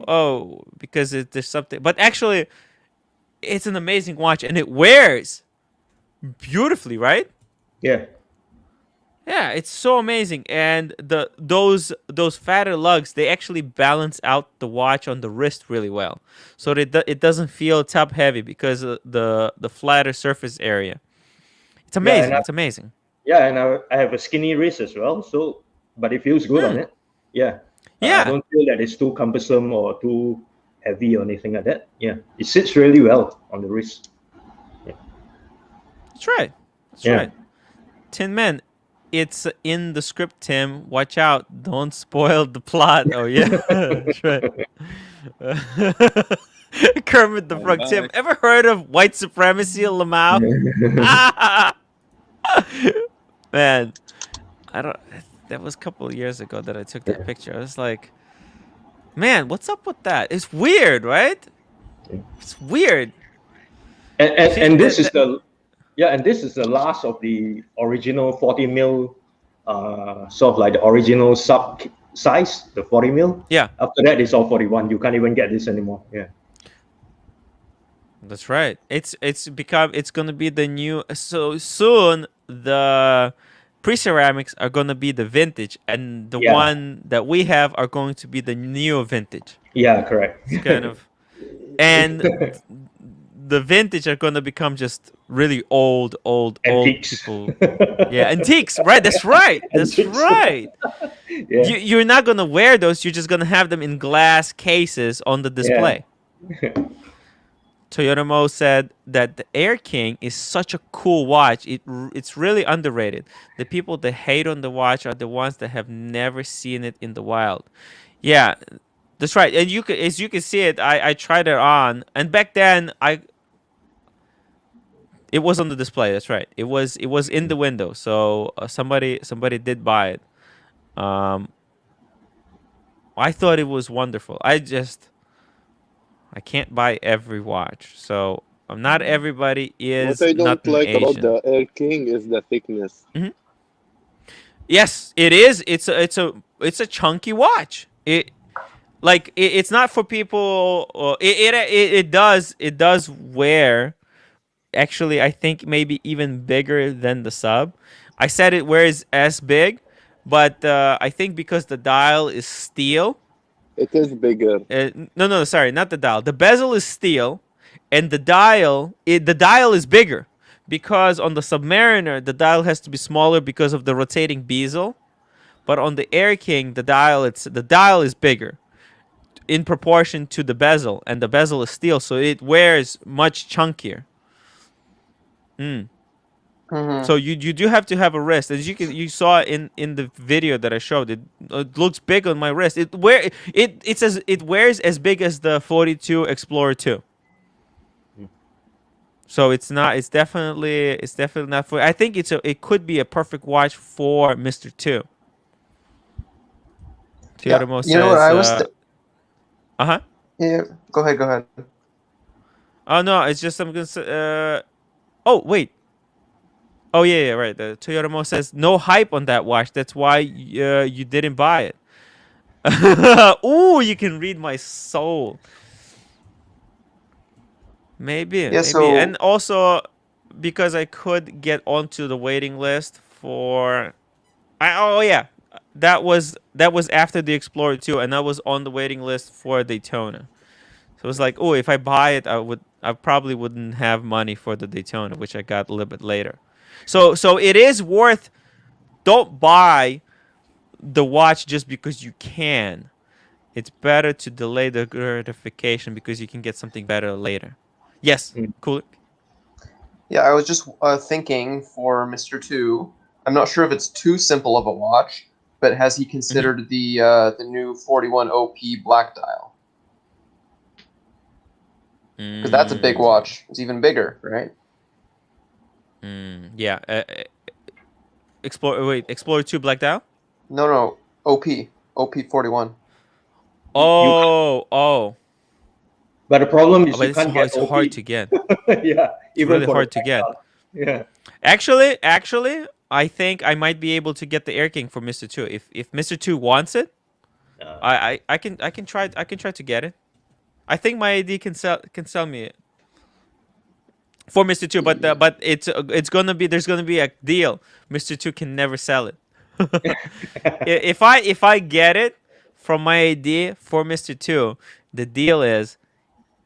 because there's something. But actually, it's an amazing watch, and it wears beautifully, right? Yeah. Yeah, it's so amazing. And those fatter lugs, they actually balance out the watch on the wrist really well, so that it doesn't feel top heavy because of the flatter surface area. It's amazing. It's amazing. Yeah, and I have a skinny wrist as well, so but it feels good on it. Yeah. Yeah. I don't feel that it's too cumbersome or too heavy or anything like that. Yeah, it sits really well on the wrist. Yeah. That's right. That's right. Tin Man, it's in the script, Tim. Watch out. Don't spoil the plot. Oh, yeah. That's right. Kermit the Frog. Tim, ever heard of white supremacy, Lamau? Man, that was a couple of years ago that I took that picture. I was like, man, what's up with that? It's weird, right? It's weird. And this is the last of the original 40 mil, sort of like the original sub size, the 40 mil. Yeah. After that, it's all 41. You can't even get this anymore. Yeah. That's right. It's gonna be the new. So soon the pre-ceramics are gonna be the vintage, and the one that we have are going to be the new vintage. Yeah, correct. It's kind of, and the vintage are gonna become just really old Antiques. people. Yeah, antiques, right? That's right. That's Antiques. right. Yeah. You're not gonna wear those. You're just gonna have them in glass cases on the Yeah. display. Toyota Mo said that the Air King is such a cool watch. It's really underrated. The people that hate on the watch are the ones that have never seen it in the wild. Yeah, that's right. And as you can see it, I tried it on, and back then it was on the display. That's right. It was in the window. So somebody did buy it. Um, I thought it was wonderful. I can't buy every watch. So not everybody What is I don't Nutton like about Asian. the Air King is the thickness. Yes, it is. It's a chunky watch. It's not for people. It does wear. Actually, I think maybe even bigger than the sub. I said it wears as big, but I think because the dial is steel. It is bigger. No, sorry, not the dial. The bezel is steel, and the dial is bigger because on the Submariner the dial has to be smaller because of the rotating bezel. But on the Air King, the dial is bigger in proportion to the bezel, and the bezel is steel, so it wears much chunkier. Hmm. So you do have to have a wrist, as you saw in the video that I showed. It looks big on my wrist. It wears as big as the 42 Explorer 2. So it's definitely not for. I think it could be a perfect watch for Mr. 2. Yeah, Toyotomo you know what says I was. uh-huh. Yeah, go ahead. Go ahead. Oh no, it's just I'm gonna say oh wait. Oh yeah, right. The Toyotomo says no hype on that watch. That's why you didn't buy it. Ooh, you can read my soul. Maybe, Yeah. maybe. So And also because I could get onto the waiting list for oh yeah. That was after the Explorer 2, and I was on the waiting list for Daytona. So it was like, oh, if I buy it, I probably wouldn't have money for the Daytona, which I got a little bit later. So it is worth. Don't buy the watch just because you can. It's better to delay the gratification because you can get something better later. Yes, Mm. cool. yeah, I was just thinking for Mr. Two. I'm not sure if it's too simple of a watch, but has he considered the new 41 OP black dial? Because that's a big watch. It's even bigger, right? Yeah. Explorer 2 Black Dial. No, OP 41. Oh. But the problem is But you can't get it's OP. hard to get. Yeah, It's even really for hard the to get. back. Yeah. Actually, I think I might be able to get the Air King for Mr. 2. If Mr. 2 wants it, Uh, I can try to get it. I think my ID can sell me it for Mr. 2, but it's gonna be there's gonna be a deal. Mr. 2 can never sell it. If I get it from my ID for Mr. 2, the deal is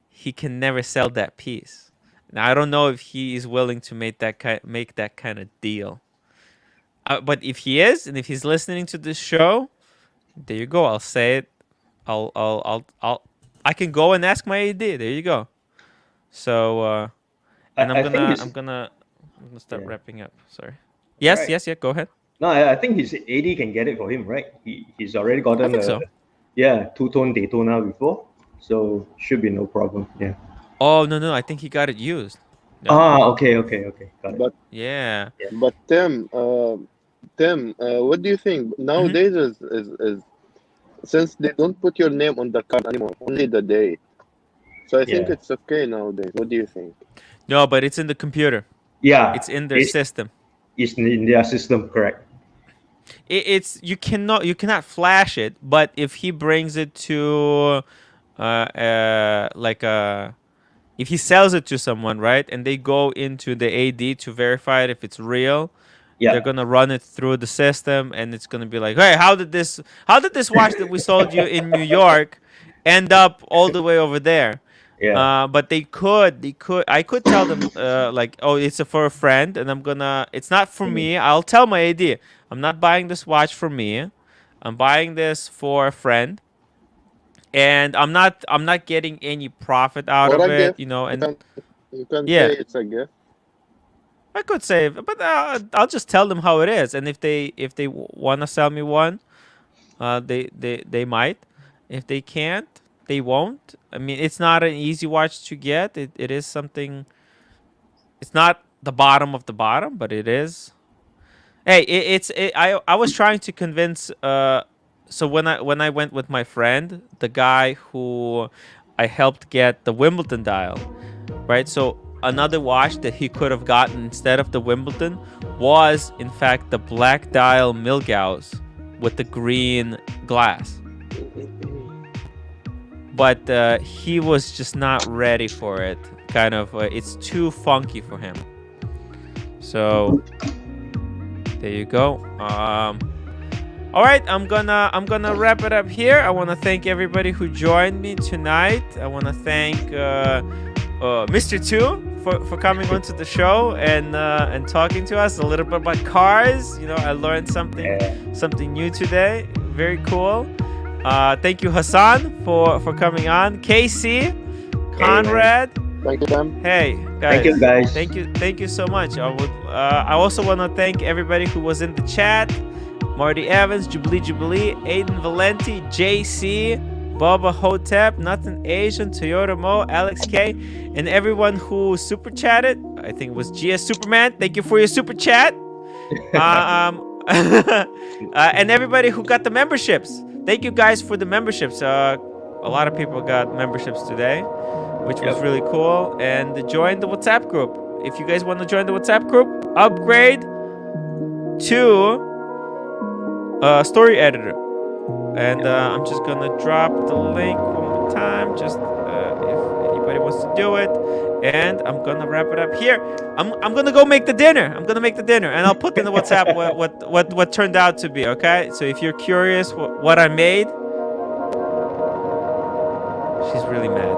he can never sell that piece. Now I don't know if he is willing to make that kind of deal. But if he is, and if he's listening to this show, there you go. I'll say it. I can go and ask my AD. There you go. So, and I think I'm gonna start yeah. wrapping up. Sorry. All Yes, right. yes, yeah. Go ahead. No, I think his AD can get it for him, right? He's already I gotten think so. two-tone Daytona before, so should be no problem. Yeah. Oh no, I think he got it used. No. Okay, got it. But Yeah. but Tim, what do you think nowadays? Is since they don't put your name on the card anymore, only the date. So I think Yeah. it's okay nowadays. What do you think? No, but it's in the computer. Yeah, It's in their it's, system. it's in their system, correct? It's you cannot flash it, but if he brings it to like if he sells it to someone, right, and they go into the AD to verify it if it's real, they're Yeah. gonna run it through the system, and it's gonna be like, hey, how did this watch that we sold you in New York end up all the way over there? Yeah. But I could tell them like, oh, it's for a friend, and it's not for me. I'll tell my AD, I'm not buying this watch for me. I'm buying this for a friend, and I'm not getting any profit out Or of a it, gift. and You can yeah, say it's a gift. I could save, but I'll just tell them how it is, and if they want to sell me one, they might. If they can't, they won't. I mean, it's not an easy watch to get. It is something. It's not the bottom of the bottom, but it is. Hey, I was trying to convince. So when I went with my friend, the guy who I helped get the Wimbledon dial, right? So another watch that he could have gotten instead of the Wimbledon was, in fact, the black dial Milgauss with the green glass. But he was just not ready for it. Kind of, it's too funky for him. So there you go. All right, I'm gonna wrap it up here. I want to thank everybody who joined me tonight. I want to thank Mr. Two for coming onto the show and talking to us a little bit about cars. I learned something new today. Very cool. Thank you, Hassan, for coming on. KC, Conrad. Thank you, them. Hey guys. Thank you, guys. Thank you so much. I also want to thank everybody who was in the chat. Marty Evans, Jubilee, Aiden Valenti, JC, Baba Hotep, NutnAzn, Toyota Mo, Alex K, and everyone who super chatted. I think it was GS Superman. Thank you for your super chat. And everybody who got the memberships. Thank you guys for the memberships. A lot of people got memberships today, which was really cool. And join the WhatsApp group. If you guys want to join the WhatsApp group, upgrade to story editor. And I'm just gonna drop the link one more time, just if anybody wants to do it. And I'm gonna wrap it up here. I'm gonna go make the dinner. And I'll put in the WhatsApp what turned out to be. Okay, so if you're curious what I made, she's really mad.